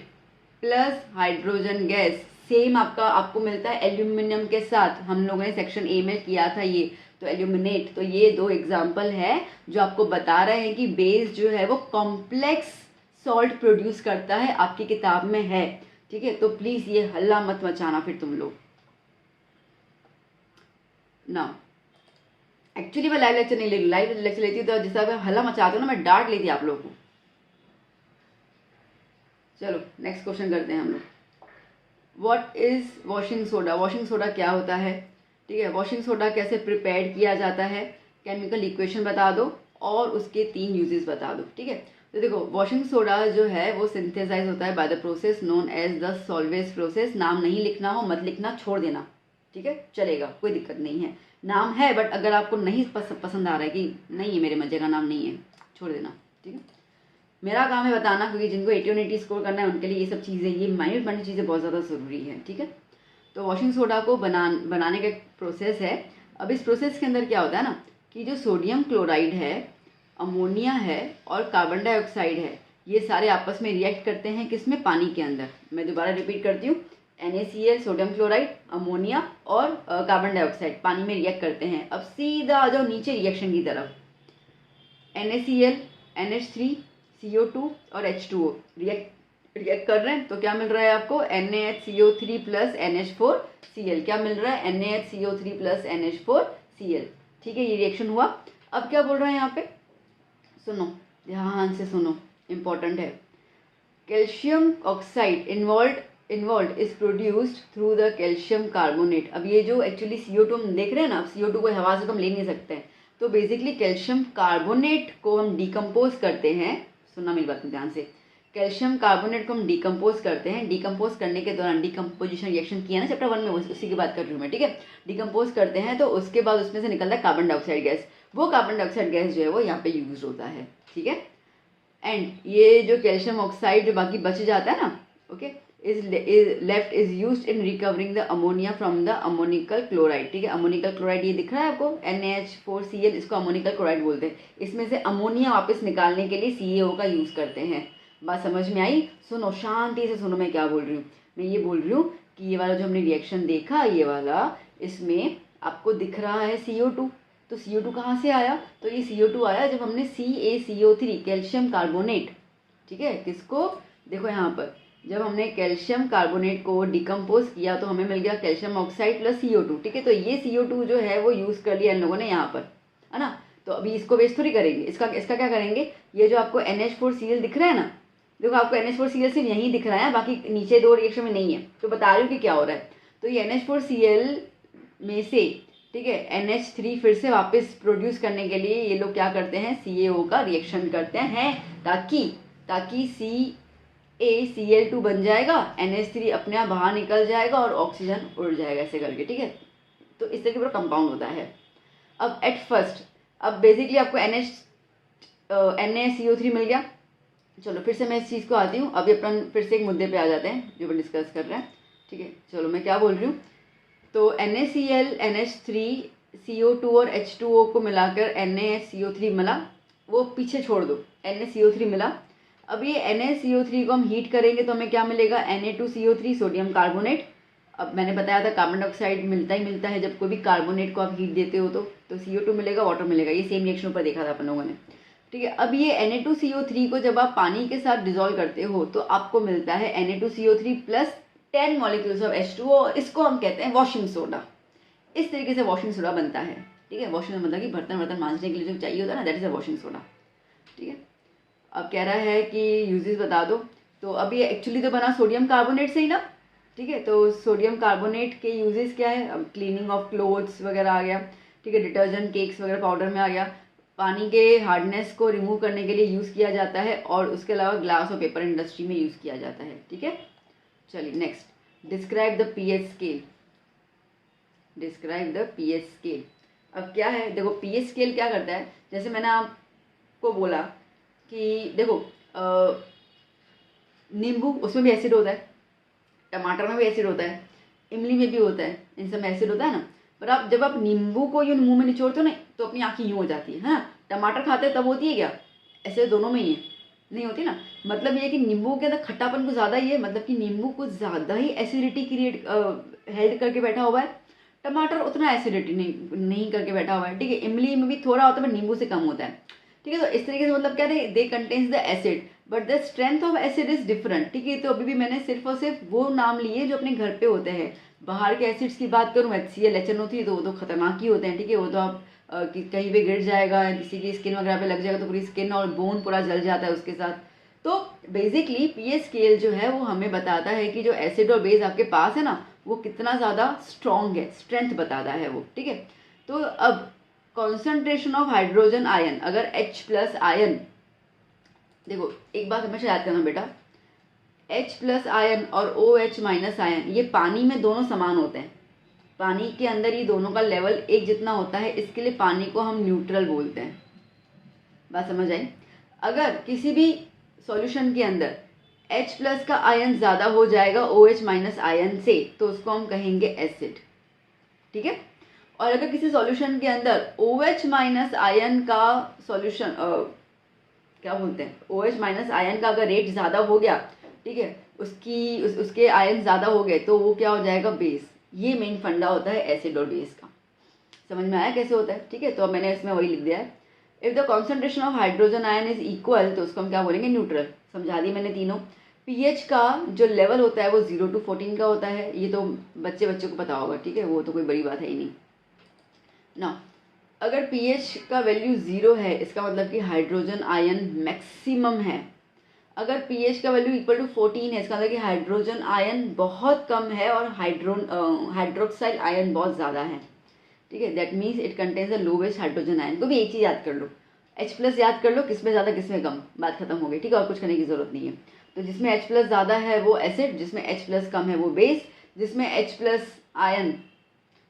plus hydrogen gas. Same आपको मिलता है एल्यूमिनियम के साथ, हम लोगों ने सेक्शन A में किया था ये, तो एल्यूमिनेट। तो ये 2 एग्जाम्पल है जो आपको बता रहे हैं कि बेस जो है वो कॉम्प्लेक्स सॉल्ट प्रोड्यूस करता है, आपकी किताब में है। ठीक है, तो प्लीज़ ये हल्ला मत मचाना फिर तुम लोग ना। एक्चुअली मैं लाइव लेक्चर नहीं ले रही, लाइव लेक्चर लेती हूँ तो जिस तरह हल्ला मचाते हो ना, मैं डांट लेती आप लोगों को। चलो नेक्स्ट क्वेश्चन करते हैं हम लोग। What is washing soda? Washing soda क्या होता है? ठीक है, वॉशिंग सोडा कैसे प्रिपेयर किया जाता है, केमिकल इक्वेशन बता दो और उसके 3 यूजेस बता दो। ठीक है, तो देखो वॉशिंग सोडा जो है वो सिंथेसाइज होता है by the process known as the Solvay process. नाम नहीं लिखना हो मत लिखना, छोड़ देना, ठीक है, चलेगा, कोई दिक्कत नहीं है। नाम है बट अगर आपको नहीं पसंद आ रहा है कि नहीं है मेरे मजे का नाम नहीं है, छोड़ देना, ठीक है। मेरा काम है बताना, क्योंकि जिनको 80 और 80 स्कोर करना है उनके लिए ये सब चीज़ें, ये माइन्यूट माइन्यूट चीज़ें बहुत ज़्यादा ज़रूरी है, ठीक है। तो वॉशिंग सोडा को बनाने का एक प्रोसेस है। अब इस प्रोसेस के अंदर क्या होता है ना कि जो सोडियम क्लोराइड है, अमोनिया है और कार्बन डाइऑक्साइड है, ये सारे आपस में रिएक्ट करते हैं किसमें? पानी के अंदर। मैं दोबारा रिपीट करती हूँ, NaCl सोडियम क्लोराइड, अमोनिया और कार्बन डाइऑक्साइड पानी में रिएक्ट करते हैं। अब सीधा आ जाओ नीचे रिएक्शन की तरफ। NaCl, NH3, CO2 और H2O रिएक्ट कर रहे हैं, तो क्या मिल रहा है आपको? NaHCO3 plus NH4Cl। क्या मिल रहा है? NaHCO3 plus NH4Cl। ठीक है, ये रिएक्शन हुआ। अब क्या बोल रहे हैं यहाँ पे? सुनो, ध्यान से सुनो, इम्पोर्टेंट है। Calcium oxide involve is produced through the calcium carbonate. अब ये जो एक्चुअली CO2 हम देख रहे हैं ना, अब CO2 को हवा से तो हम ले नहीं सकते हैं, तो बेसिकली कैल्शियम कार्बोनेट को हम डिकम्पोज करते हैं। सुनना मेरी बात में ध्यान से, कैल्शियम कार्बोनेट को हम डिकम्पोज करते हैं। डिकम्पोज करने के दौरान डिकम्पोजिशन रिएक्शन किया ना चैप्टर 1 में, उसी की बात कर रही हूँ मैं, ठीक है। डिकम्पोज करते हैं तो उसके बाद उसमें से निकलता है कार्बन डाइऑक्साइड गैस। वो कार्बन डाइऑक्साइड गैस जो है वो यहाँ पे यूज होता है, ठीक है। एंड ये जो कैल्शियम ऑक्साइड जो बाकी बच जाता है ना, okay, is used in recovering the ammonia from the ammoniacal chloride. ठीक है, अमोनिकल क्लोराइड ये दिख रहा है आपको, NaH4Cl, इसको अमोनिकल क्लोराइड बोलते हैं। इसमें से अमोनिया वापस निकालने के लिए CaO का यूज करते हैं। बात समझ में आई? सुनो, शांति से सुनो मैं क्या बोल रही हूँ। मैं ये बोल रही हूँ कि ये वाला जो हमने रिएक्शन देखा, ये वाला, इसमें आपको दिख रहा है CO2, तो CO2 कहाँ से आया? तो ये CO2 आया जब हमने CaCO3 कैल्शियम कार्बोनेट, ठीक है, किसको? देखो यहाँ पर, जब हमने कैल्शियम कार्बोनेट को डिकम्पोज किया तो हमें मिल गया कैल्शियम ऑक्साइड प्लस CO2, ठीक है। तो ये CO2 जो है वो यूज़ कर लिया इन लोगों ने यहाँ पर, है ना। तो अभी इसको वेस्ट थोड़ी करेंगे, इसका क्या करेंगे? ये जो आपको NH4Cl दिख रहा है ना, देखो आपको NH4Cl सिर्फ यहीं दिख रहा है, बाकी नीचे 2 रिएक्शन में नहीं है, तो बता रही हूँ कि क्या हो रहा है। तो ये NH4Cl में से, ठीक है, NH3 फिर से वापस प्रोड्यूस करने के लिए ये लोग क्या करते हैं? CaO का रिएक्शन करते हैं, ताकि CaCl2 बन जाएगा, NH3 अपने आप बाहर निकल जाएगा और ऑक्सीजन उड़ जाएगा, ऐसे करके, ठीक है। तो इस तरीके पर कंपाउंड होता है। अब एट फर्स्ट, अब बेसिकली आपको NaCO3 मिल गया। चलो फिर से मैं इस चीज़ को आती हूँ, अभी अपन फिर से एक मुद्दे पे आ जाते हैं जो अपन डिस्कस कर रहे हैं, ठीक है। चलो मैं क्या बोल रही हूँ, तो NaCl, NH3, CO2 और H2O को मिलाकर NaCO3 मिला, वो पीछे छोड़ दो, NaCO3 मिला। अब ये NaCO3 को हम हीट करेंगे तो हमें क्या मिलेगा? Na2CO3 sodium carbonate. अब मैंने बताया था कार्बन डाइऑक्साइड मिलता ही मिलता है जब कोई भी कार्बोनेट को आप हीट देते हो, तो CO2 मिलेगा, वाटर मिलेगा। ये सेम रिएक्शन ऊपर देखा था अपन लोगों ने, ठीक है। अब ये Na2CO3 को जब आप पानी के साथ डिजोल्व करते हो तो आपको मिलता है Na2CO3 plus 10 molecules of H2O। इसको हम कहते हैं वॉशिंग सोडा। इस तरीके से वॉशिंग सोडा बनता है, ठीक है। वॉशिंग मतलब कि बर्तन मांजने के लिए जो चाहिए होता है ना, that is a washing soda, ठीक है। अब कह रहा है कि यूजेस बता दो, तो अब ये एक्चुअली तो बना सोडियम कार्बोनेट से ही ना, ठीक है। तो सोडियम कार्बोनेट के यूजेस क्या है? अब क्लीनिंग ऑफ क्लोथ्स वगैरह आ गया, ठीक है, डिटर्जेंट, केक्स वगैरह पाउडर में आ गया। पानी के हार्डनेस को रिमूव करने के लिए यूज़ किया जाता है, और उसके अलावा ग्लास और पेपर इंडस्ट्री में यूज़ किया जाता है, ठीक है। चलिए next, describe the pH scale. Describe the pH scale. अब क्या है, देखो pH स्केल क्या करता है, जैसे मैंने आपको बोला कि देखो नींबू, उसमें भी एसिड होता है, टमाटर में भी एसिड होता है, इमली में भी होता है, इन सब में एसिड होता है ना। पर आप जब आप नींबू को यूँ मुंह में निचोड़ते हो ना, तो अपनी आँखें यूँ हो जाती है ना। टमाटर खाते हैं तब होती है क्या? ऐसे दोनों में ही है, नहीं होती ना। मतलब ये है कि नींबू के अंदर खट्टापन कुछ ज़्यादा ही है, मतलब कि नींबू कुछ ज़्यादा ही एसिडिटी क्रिएट हेल्ड करके बैठा हुआ है। टमाटर उतना एसिडिटी नहीं करके बैठा हुआ है, ठीक है। इमली में भी थोड़ा होता है पर नींबू से कम होता है, ठीक है। तो इस तरीके से मतलब क्या है, they contains the acid but the strength of acid is different, ठीक है। तो अभी भी मैंने सिर्फ और सिर्फ वो नाम लिए जो अपने घर पे होते हैं। बाहर के एसिड्स की बात करूँ, HCl HNO3, तो वो तो खतरनाक ही होते हैं, ठीक है। वो तो आप कहीं पे गिर जाएगा, किसी की स्किन वगैरह पे लग जाएगा तो पूरी स्किन और बोन पूरा जल जाता है उसके साथ। तो बेसिकली पीएच स्केल जो है वो हमें बताता है कि जो एसिड और बेस आपके पास है ना, वो कितना ज़्यादा स्ट्रॉन्ग है, स्ट्रेंथ बताता है वो, ठीक है। तो अब कॉन्सेंट्रेशन ऑफ हाइड्रोजन आयन, अगर H+ आयन, देखो एक बात हमेशा याद करना बेटा, H+ आयन और OH- आयन ये पानी में दोनों समान होते हैं। पानी के अंदर ये दोनों का लेवल एक जितना होता है, इसके लिए पानी को हम न्यूट्रल बोलते हैं। बात समझ आई? अगर किसी भी सॉल्यूशन के अंदर H+ का आयन ज़्यादा हो जाएगा OH- आयन से, तो उसको हम कहेंगे एसिड, ठीक है। और अगर किसी सॉल्यूशन के अंदर OH- आयन का सॉल्यूशन क्या बोलते हैं, OH- आयन का अगर रेट ज़्यादा हो गया, ठीक है, उसके आयन ज़्यादा हो गए, तो वो क्या हो जाएगा, बेस। ये मेन फंडा होता है एसिड और बेस का। समझ में आया कैसे होता है, ठीक है। तो अब मैंने इसमें वही लिख दिया है, if the concentration of hydrogen ion is equal, तो उसको हम क्या बोलेंगे, न्यूट्रल। समझा दी मैंने तीनों। पीएच का जो लेवल होता है वो 0 to 14 का होता है, ये तो बच्चे को पता होगा, ठीक है, वो तो कोई बड़ी बात है ही नहीं ना। अगर पीएच का वैल्यू 0 है, इसका मतलब कि हाइड्रोजन आयन मैक्सिमम है। अगर पीएच का वैल्यू इक्वल टू 14 है, इसका मतलब कि हाइड्रोजन आयन बहुत कम है और हाइड्रोक्साइड आयन बहुत ज़्यादा है, ठीक है। That means it contains the lowest hydrogen ion. तो भी एक चीज़ याद कर लो, H+ याद कर लो, किसमें ज़्यादा किसमें कम, बात खत्म हो गई, ठीक है। और कुछ करने की ज़रूरत नहीं है। तो जिसमें H+ ज़्यादा है वो एसिड, जिसमें H+ कम है वो बेस, जिसमें H+ आयन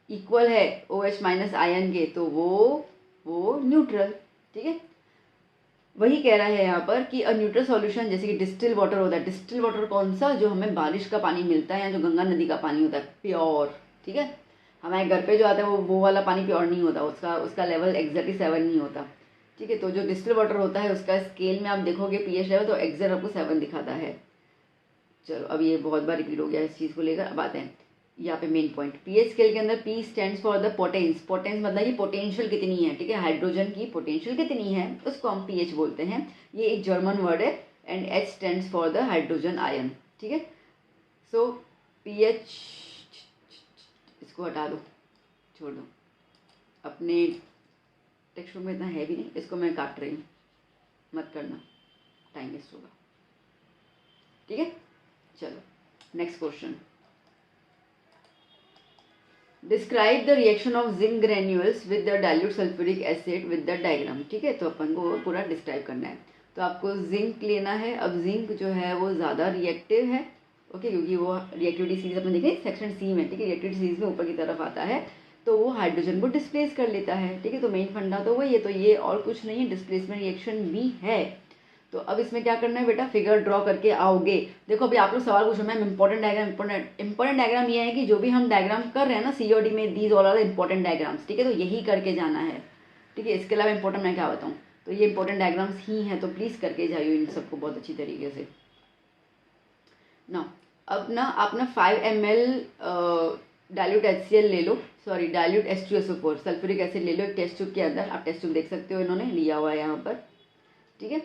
इक्वल है OH- आयन के, तो वो न्यूट्रल, ठीक है। वही कह रहा है यहाँ पर कि अ न्यूट्रल सॉल्यूशन, जैसे कि डिस्टिल वाटर होता है। डिस्टिल वाटर कौन सा, जो हमें बारिश का पानी मिलता है या जो गंगा नदी का पानी होता है, प्योर, ठीक है। हमारे घर पे जो आता है वो वाला पानी प्योर नहीं होता, उसका लेवल एग्जैक्टली 7 नहीं होता, ठीक है। तो जो डिस्टिल वाटर होता है उसका स्केल में आप देखोगे पीएच लेवल, तो एग्जैक्ट आपको 7 दिखाता है। चलो अब ये बहुत बार रिपीट हो गया इस चीज़ को लेकर। अब आते हैं यहाँ पे मेन पॉइंट। पीएच स्केल के अंदर P stands for the potence. Potence मतलब कि पोटेंशियल कितनी है, ठीक है, हाइड्रोजन की पोटेंशियल कितनी है, उसको हम पीएच बोलते हैं। ये एक जर्मन वर्ड है। And H stands for the hydrogen ion, ठीक है। सो पीएच, इसको हटा दो, छोड़ दो, अपने टेक्स्ट बुक में इतना है भी नहीं, इसको मैं काट रही हूँ, मत करना, टाइम वेस्ट होगा, ठीक है। चलो next question, describe the reaction of zinc granules with the dilute sulphuric acid with the diagram, ठीक है। तो अपन को पूरा डिस्क्राइब करना है। तो आपको जिंक लेना है। अब जिंक जो है वो ज़्यादा रिएक्टिव है, ओके, क्योंकि वो रिएक्टिविटी सीरीज अपन देखें सेक्शन सी में, ठीक है, रिएक्टिविटी सीरीज में ऊपर की तरफ आता है, तो वो हाइड्रोजन को डिस्प्लेस कर लेता है, ठीक है। तो मेन फंडा तो वही है, तो ये और कुछ नहीं है, डिस्प्लेसमेंट रिएक्शन भी है। तो अब इसमें क्या करना है बेटा, फिगर ड्रॉ करके आओगे। देखो अभी आप लोग सवाल पूछो, ma'am important diagram, important diagram ये है कि जो भी हम डायग्राम कर रहे हैं ना COD में, these all are important diagrams, ठीक है। तो यही करके जाना है, ठीक है। इसके अलावा इंपॉर्टेंट मैं क्या बताऊँ, तो ये इंपॉर्टेंट डायग्राम्स ही हैं, तो प्लीज़ करके जाइए इन सबको बहुत अच्छी तरीके से ना। अब ना आप ना 5 ml डाइल्यूट HCl ले लो, sorry dilute H2SO4 sulphuric acid ले लो एक टेस्ट ट्यूब के अंदर। आप टेस्ट ट्यूब देख सकते हो, इन्होंने लिया हुआ है यहाँ पर, ठीक है।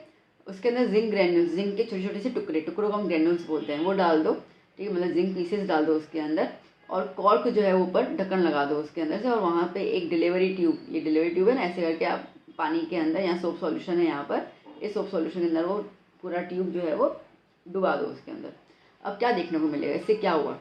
उसके अंदर जिंक ग्रेन्यूल्स, जिंक के छोटे छोटे से टुकड़ों को हम ग्रेन्यूल्स बोलते हैं, वो डाल दो, ठीक है, मतलब जिंक पीसेस डाल दो उसके अंदर। और कॉर्क जो है वो ऊपर ढक्कन लगा दो उसके अंदर से, और वहाँ पे एक डिलीवरी ट्यूब, ये डिलीवरी ट्यूब है ना, ऐसे करके आप पानी के अंदर, यहाँ सोप सॉल्यूशन है यहाँ पर, इस सोप सॉल्यूशन के अंदर वो पूरा ट्यूब जो है वो डुबा दो उसके अंदर। अब क्या देखने को मिलेगा, इससे क्या हुआ,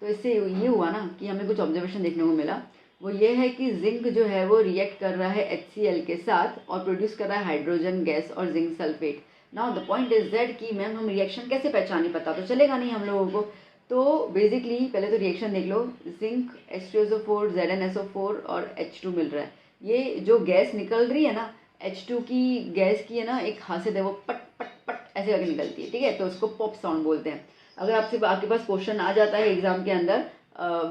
तो इससे ये हुआ ना कि हमें कुछ ऑब्जर्वेशन देखने को मिला। वो ये है कि जिंक जो है वो रिएक्ट कर रहा है HCl के साथ और प्रोड्यूस कर रहा है हाइड्रोजन गैस और zinc sulphate. Now the point is that कि मैम हम रिएक्शन कैसे पहचाने, पता तो चलेगा नहीं हम लोगों को। तो बेसिकली पहले तो रिएक्शन देख लो, जिंक H2SO4 ZnSO4 और H2 मिल रहा है। ये जो गैस निकल रही है ना, H2 की गैस की है ना एक खासियत है, वो पट पट पट ऐसे करके निकलती है, ठीक है। तो उसको पॉप साउंड बोलते हैं। अगर आपके पास क्वेश्चन आ जाता है एग्जाम के अंदर,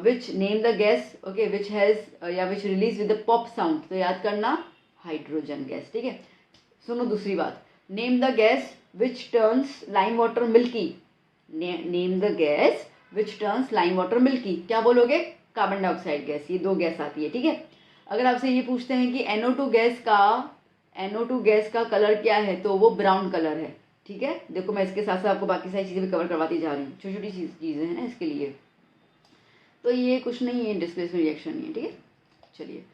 which name the gas, okay, which has या which release with the pop sound, तो याद करना हाइड्रोजन गैस, ठीक है। सुनो दूसरी बात, name the gas which turns lime water milky, name the gas which turns lime water milky, क्या बोलोगे, कार्बन डाइऑक्साइड गैस। ये 2 गैस आती है, ठीक है। अगर आपसे ये पूछते हैं कि NO2 गैस का कलर क्या है, तो वो ब्राउन कलर है, ठीक है। देखो मैं इसके साथ साथ आपको बाकी सारी चीज़ें भी कवर करवाती जा रही हूँ, छोटी छोटी चीज़ें हैं ना इसके लिए। तो ये कुछ नहीं है, डिस्प्लेसमेंट रिएक्शन नहीं है, ठीक है। चलिए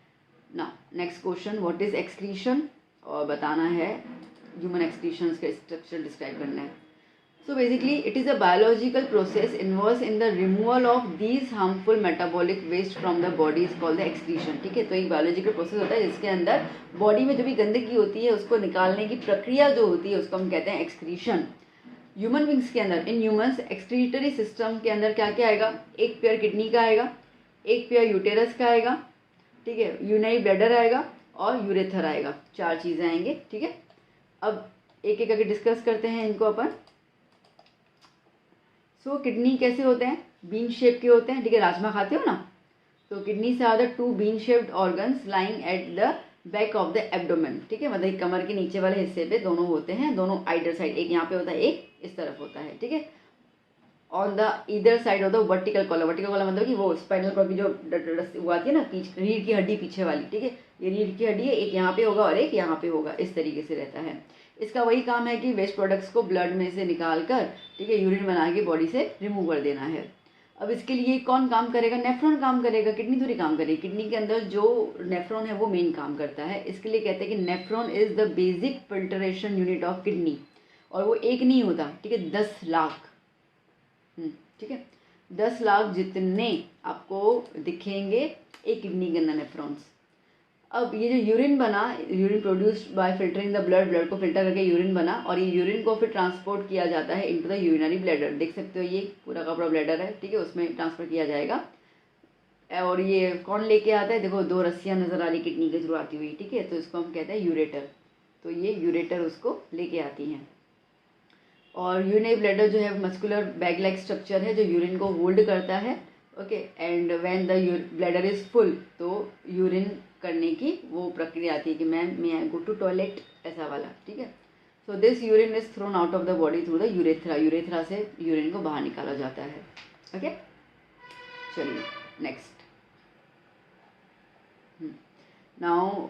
ना next question, what is excretion, और बताना है ह्यूमन एक्सक्रीशंस का स्ट्रक्चर डिस्क्राइब करना है। So basically it is a biological process involves in the removal of these harmful metabolic waste from the body is called the excretion, ठीक है। तो एक बायोलॉजिकल प्रोसेस होता है जिसके अंदर बॉडी में जो भी गंदगी होती है उसको निकालने की प्रक्रिया जो होती है उसको हम कहते हैं एक्सक्रीशन। ह्यूमन बींग्स के अंदर, इन ह्यूमंस एक्सक्रीटरी सिस्टम के अंदर क्या क्या आएगा, एक पेयर किडनी का आएगा, एक पेयर यूटेरस का आएगा, ठीक है, यूरिनरी ब्लैडर आएगा और यूरेथर आएगा, 4 चीज़ें आएंगे, ठीक है। अब एक एक करके डिस्कस करते हैं इनको अपन। सो किडनी कैसे होते हैं, बीन शेप के होते हैं, ठीक है, राजमा खाते हो ना, तो किडनी से are the 2 bean shaped organs lying at the back of the abdomen, ठीक है, मतलब कमर के नीचे वाले हिस्से पे दोनों होते हैं, दोनों आइडर साइड, एक यहाँ पे होता है एक इस तरफ होता है, ठीक है। On the either side of the vertical column, vertical column मतलब कि वो स्पाइनल कॉर्ड की जो वो आती है ना रीढ़ की हड्डी पीछे वाली, ठीक है, ये रीढ़ की हड्डी है, एक यहाँ पे होगा और एक यहाँ पे होगा, इस तरीके से रहता है। इसका वही काम है कि वेस्ट प्रोडक्ट्स को ब्लड में से निकाल कर, ठीक है, यूरिन बना के बॉडी से रिमूव कर देना है। अब इसके लिए कौन काम करेगा, नेफ्रॉन काम करेगा, किडनी थोड़ी काम करेगी। किडनी के अंदर जो नेफ्रॉन है वो मेन काम करता है। इसके लिए कहते हैं कि nephron is the basic filtration unit of kidney, और वो एक नहीं होता, ठीक है, 10 लाख, ठीक है, 10 लाख जितने आपको दिखेंगे एक किडनी के अंदर नेफ्रॉन्स। अब ये जो यूरिन बना, urine produced by filtering the blood, blood को फिल्टर करके यूरिन बना, और ये यूरिन को फिर ट्रांसपोर्ट किया जाता है इनटू द यूरिनरी ब्लैडर, देख सकते हो ये पूरा का पूरा ब्लैडर है, ठीक है, उसमें ट्रांसफर किया जाएगा। और ये कौन लेके आता है, देखो 2 रस्सियाँ नजर आ रही किडनी के थ्रू आती हुई, ठीक है, तो इसको हम कहते हैं यूरेटर। तो ये यूरेटर उसको लेके आती हैं। और यूरिनरी ब्लैडर जो है मस्कुलर बैग लाइक स्ट्रक्चर है जो यूरिन को होल्ड करता है, okay. And when the bladder is full, तो यूरिन करने की वो प्रक्रिया आती है कि ma'am may I go to toilet, ऐसा वाला, ठीक है। So this urine is thrown out of the body through the urethra, urethra से यूरिन को बाहर निकाला जाता है, ओके। चलिए next, now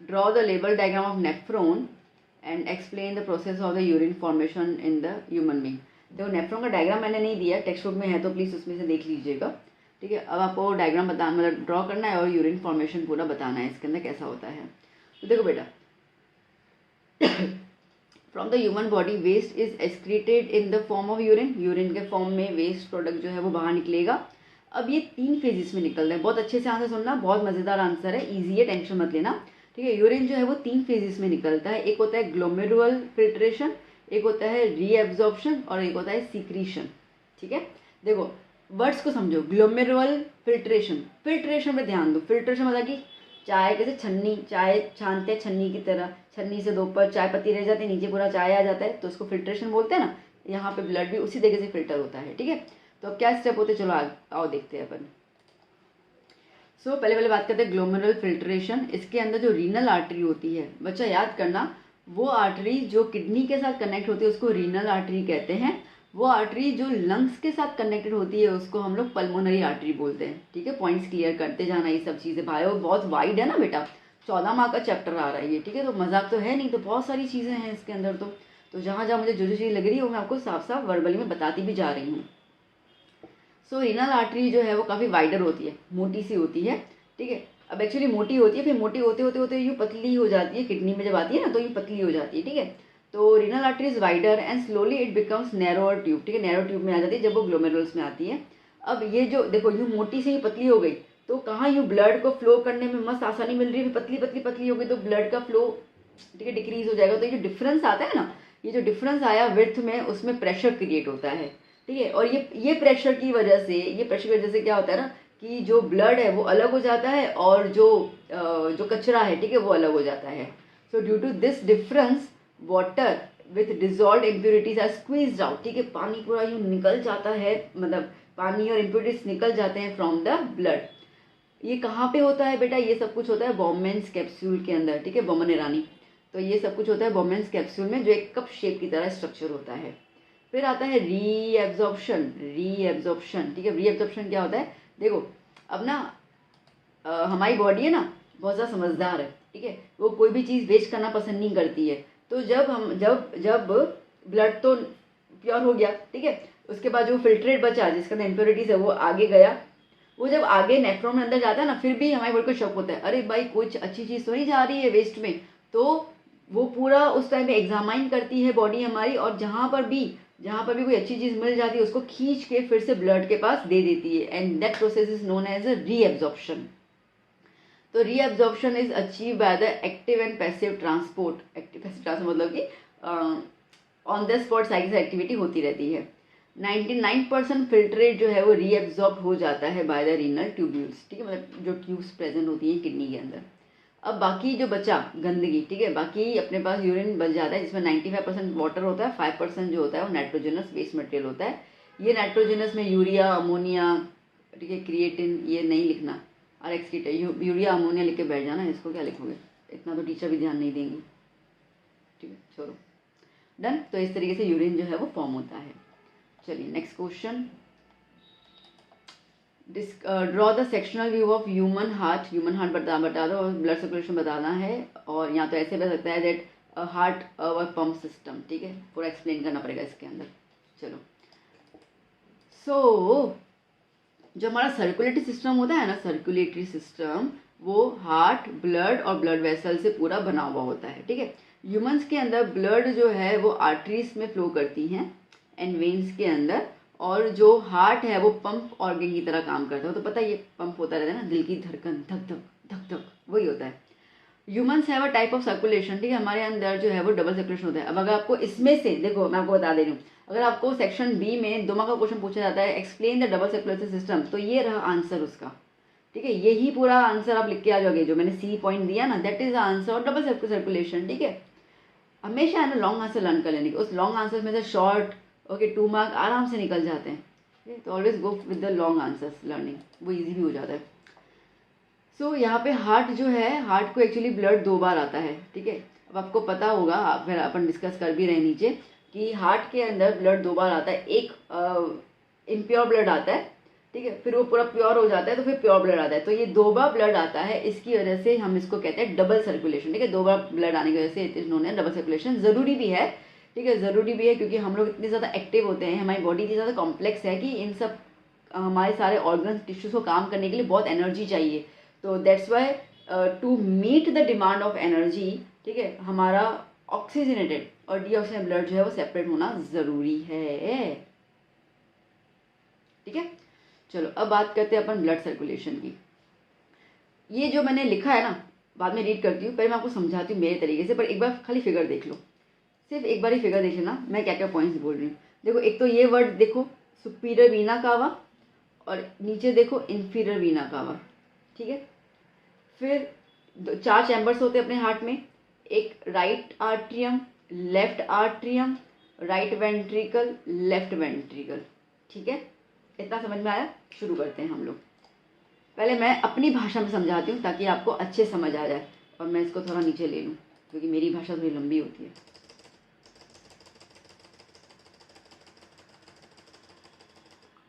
draw the label diagram of nephron and explain the process of the urine formation in the human being. देखो नेफ्रॉन का डायग्राम मैंने नहीं दिया, टेक्स्ट बुक में है तो प्लीज़ उसमें से देख लीजिएगा, ठीक है। अब आपको डायग्राम बताना, मतलब ड्रॉ करना है और यूरिन फॉर्मेशन पूरा बताना है इसके अंदर कैसा होता है। तो देखो बेटा, from the human body waste is excreted in the form of urine, urine के फॉर्म में वेस्ट प्रोडक्ट जो है वो बाहर निकलेगा। अब ये 3 फेजेस में निकल रहे हैं, बहुत अच्छे से आंसर सुनना, बहुत मज़ेदार आंसर है, ईजी है, टेंशन मत लेना, ठीक है। यूरिन जो है वो 3 फेजेस में निकलता है, एक होता है ग्लोमेरुलर फिल्ट्रेशन, एक होता है रीएब्जॉर्प्शन और एक होता है सीक्रीशन, ठीक है। देखो वर्ड्स को समझो, ग्लोमेरुलर फिल्ट्रेशन, फिल्ट्रेशन पे ध्यान दो, फिल्ट्रेशन मतलब कि चाय कैसे छन्नी, चाय छानते हैं छन्नी की तरह, छन्नी से 2 पर चाय पत्ती रह जाती है, नीचे पूरा चाय आ जाता है, तो उसको फिल्ट्रेशन बोलते हैं ना। यहाँ पे ब्लड भी उसी तरीके से फिल्टर होता है, ठीक है। तो अब क्या स्टेप होते हैं, चलो आओ देखते हैं अपन। सो पहले बात करते हैं ग्लोमेरुलर फिल्ट्रेशन। इसके अंदर जो रीनल आर्टरी होती है, बच्चा याद करना, वो आर्टरी जो किडनी के साथ कनेक्ट होती है उसको रीनल आर्टरी कहते हैं। वो आर्टरी जो लंग्स के साथ कनेक्टेड होती है उसको हम लोग पल्मोनरी आर्टरी बोलते हैं, ठीक है। पॉइंट्स क्लियर करते जाना, ये सब चीज़ें भाई बहुत वाइड है ना बेटा, 14 मार्क का चैप्टर आ रहा है ये, ठीक है। तो मजाक तो है नहीं, तो बहुत सारी चीज़ें हैं इसके अंदर। तो जहाँ जहाँ मुझे जो चीज़ लग रही है वो मैं आपको साफ साफ वर्बली में बताती भी जा रही हूँ। सो रीनल आर्टरी जो है वो काफ़ी वाइडर होती है, मोटी सी होती है, ठीक है। अब एक्चुअली मोटी होती है, फिर मोटी होते होते होते यूँ पतली हो जाती है, किडनी में जब आती है ना तो यूँ पतली हो जाती है, ठीक है। तो renal artery is wider and slowly it becomes narrower tube, ठीक है, नैरो ट्यूब में आ जाती है जब वो ग्लोमेरुल्स में आती है। अब ये जो देखो यूँ मोटी से ही पतली हो गई, तो कहाँ यूँ ब्लड को फ्लो करने में मस्त आसानी मिल रही है, पतली पतली पतली हो गई तो ब्लड का फ्लो, ठीक है, डिक्रीज हो जाएगा। तो ये जो डिफरेंस आता है ना, ये जो डिफरेंस आया विड्थ में, उसमें प्रेशर क्रिएट होता है, ठीक है। और ये प्रेशर की वजह से, ये प्रेशर की वजह से क्या होता है ना कि जो ब्लड है वो अलग हो जाता है और जो कचरा है, ठीक है, वो अलग हो जाता है। So due to this difference water with dissolve impurities are squeezed out, ठीक है, पानी पूरा यूँ निकल जाता है, मतलब पानी और इम्प्योरिटीज निकल जाते हैं फ्रॉम द ब्लड। ये कहाँ पे होता है बेटा, ये सब कुछ होता है बॉम्बेन्स कैप्सूल के अंदर, ठीक है, बोमन ईरानी। तो ये सब कुछ होता है बॉम्बेन्स कैप्सूल में, जो एक कप शेप की तरह स्ट्रक्चर होता है। फिर आता है रीएब्जॉर्प्शन, रीएब्जॉर्प्शन, ठीक है। रीएब्जॉर्प्शन क्या होता है, देखो अब ना हमारी बॉडी है ना बहुत ज़्यादा समझदार है, ठीक है, वो कोई भी चीज़ वेस्ट करना पसंद नहीं करती है। तो जब ब्लड तो प्योर हो गया, ठीक है, उसके बाद जो फिल्ट्रेट बचा जिसके अंदर इम्प्योरिटीज है वो आगे गया, वो जब आगे नेफ्रॉन में अंदर जाता है ना, फिर भी हमारे बॉडी को शक होता है, अरे भाई कुछ अच्छी चीज़ तो नहीं जा रही है वेस्ट में, तो वो पूरा उस टाइम में एग्जामाइन करती है बॉडी हमारी, और जहाँ पर भी कोई अच्छी चीज़ मिल जाती है उसको खींच के फिर से ब्लड के पास दे देती है, and that process is known as a reabsorption. तो reabsorption is achieve by the active and passive transport. Active passive transport मतलब कि on the spot cycle activity होती रहती है। 99% फिल्ट्रेट जो है वो रीएब्जॉर्ब हो जाता है बाय द रीनल ट्यूब्यूल्स, ठीक है, मतलब जो ट्यूब्स प्रेजेंट होती हैं किडनी के अंदर। अब बाकी जो बचा गंदगी, ठीक है, बाकी अपने पास यूरिन बच जाता है जिसमें 95% वाटर होता है, 5% जो होता है वो नाइट्रोजनस वेस्ट मटेरियल होता है। ये नाइट्रोजनस में यूरिया, अमोनिया, ठीक है, क्रिएटिन, ये नहीं लिखना, RX किट है, यूरिया अमोनिया लिख के बैठ जाना, इसको क्या लिखोगे, इतना तो टीचर भी ध्यान नहीं देंगे, ठीक है, छोड़ो, डन। तो इस तरीके से यूरिन जो है वो फॉर्म होता है। चलिए next question, draw the sectional view of human heart बता दो और ब्लड सर्कुलेशन बताना है, और यहाँ तो ऐसे बता सकता है दैट हार्ट और पंप सिस्टम, ठीक है, पूरा एक्सप्लेन करना पड़ेगा इसके अंदर। चलो, सो जो हमारा सर्कुलेटरी सिस्टम होता है ना, सर्कुलेटरी सिस्टम वो हार्ट, ब्लड और ब्लड वेसल से पूरा बना हुआ होता है, ठीक है। ह्यूमंस के अंदर ब्लड जो है वो आर्टरीज में फ्लो करती हैं एंड वेन्स के अंदर, और जो हार्ट है वो पंप ऑर्गन की तरह काम करता है, तो पता है ये पंप होता रहता है ना, दिल की धड़कन, धक धक धक धक, वही होता है। Humans have a type of circulation, ठीक है, हमारे अंदर जो है वो डबल सर्कुलेशन होता है। अब अगर आपको इसमें से, देखो मैं आपको बता दे रही हूँ, अगर आपको सेक्शन बी में 2 मार्क का क्वेश्चन पूछा जाता है explain the double circulatory system, तो ये रहा आंसर उसका, ठीक है, यही पूरा आंसर आप लिख के आ जाओगे, जो मैंने सी पॉइंट दिया ना, that is answer of double circulation, ठीक है। हमेशा है ना लॉन्ग आंसर लर्न कर लेने के, उस लॉन्ग आंसर में से शॉर्ट, ओके, 2 मार्क आराम से निकल जाते हैं, ठीक है, तो always go with the long answers learning, वो ईजी भी हो जाता है। सो यहाँ पे हार्ट जो है, हार्ट को एक्चुअली ब्लड 2 बार आता है, ठीक है। अब आपको पता होगा, फिर अपन डिस्कस कर भी रहे नीचे, कि हार्ट के अंदर ब्लड 2 बार आता है, एक इम्प्योर ब्लड आता है, ठीक है, फिर वो पूरा प्योर हो जाता है तो फिर प्योर ब्लड आता है, तो ये 2 बार ब्लड आता है, इसकी वजह से हम इसको कहते हैं डबल सर्कुलेशन, ठीक है, 2 बार ब्लड आने की वजह से it is known as double circulation. ज़रूरी भी है, ठीक है, ज़रूरी भी है, क्योंकि हम लोग इतने ज़्यादा एक्टिव होते हैं, हमारी बॉडी इतनी ज़्यादा कॉम्प्लेक्स है कि इन सब हमारे सारे ऑर्गन्स टिश्यूज को काम करने के लिए बहुत एनर्जी चाहिए, तो that's why to meet the demand of energy, ठीक है, हमारा ऑक्सीजनेटेड और डीऑक्सीजनेटेड ब्लड जो है वो सेपरेट होना ज़रूरी है, ठीक है। चलो अब बात करते हैं अपन ब्लड सर्कुलेशन की। ये जो मैंने लिखा है ना, बाद में रीड करती हूँ, पहले मैं आपको समझाती हूँ मेरे तरीके से, पर एक बार खाली फिगर देख लो, सिर्फ एक बार ही फिगर देख लेना मैं क्या क्या पॉइंट्स बोल रही हूँ। देखो, एक तो ये वर्ड देखो, सुपीरियर वीना कावा, और नीचे देखो इंफीरियर वीना कावा, ठीक है। फिर 4 चैम्बर्स होते हैं अपने हार्ट में, एक right atrium, left atrium, right ventricle, left ventricle, ठीक है, इतना समझ में आया। शुरू करते हैं हम लोग। पहले मैं अपनी भाषा में समझाती हूँ ताकि आपको अच्छे समझ आ जाए, और मैं इसको थोड़ा नीचे ले लूँ क्योंकि मेरी भाषा थोड़ी लंबी होती है।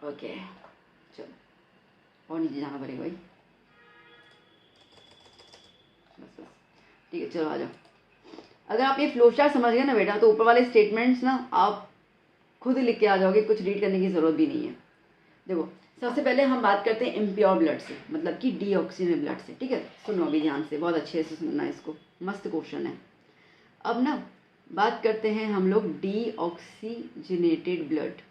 ओके, चलो और नीचे जाना पड़ेगा भाई, बस बस, ठीक है, चलो आ जाओ। अगर आप ये फ्लो चार्ट समझ गए ना बेटा, तो ऊपर वाले स्टेटमेंट्स ना आप खुद लिख के आ जाओगे, कुछ रीड करने की ज़रूरत भी नहीं है। देखो, सबसे पहले हम बात करते हैं इम्प्योर ब्लड से, मतलब कि डीऑक्सीजनेटेड ब्लड से, ठीक है। सुनो अभी ध्यान से, बहुत अच्छे से सुनना इसको, मस्त क्वेश्चन है। अब ना बात करते हैं हम लोग डीऑक्सीजनेटेड ब्लड।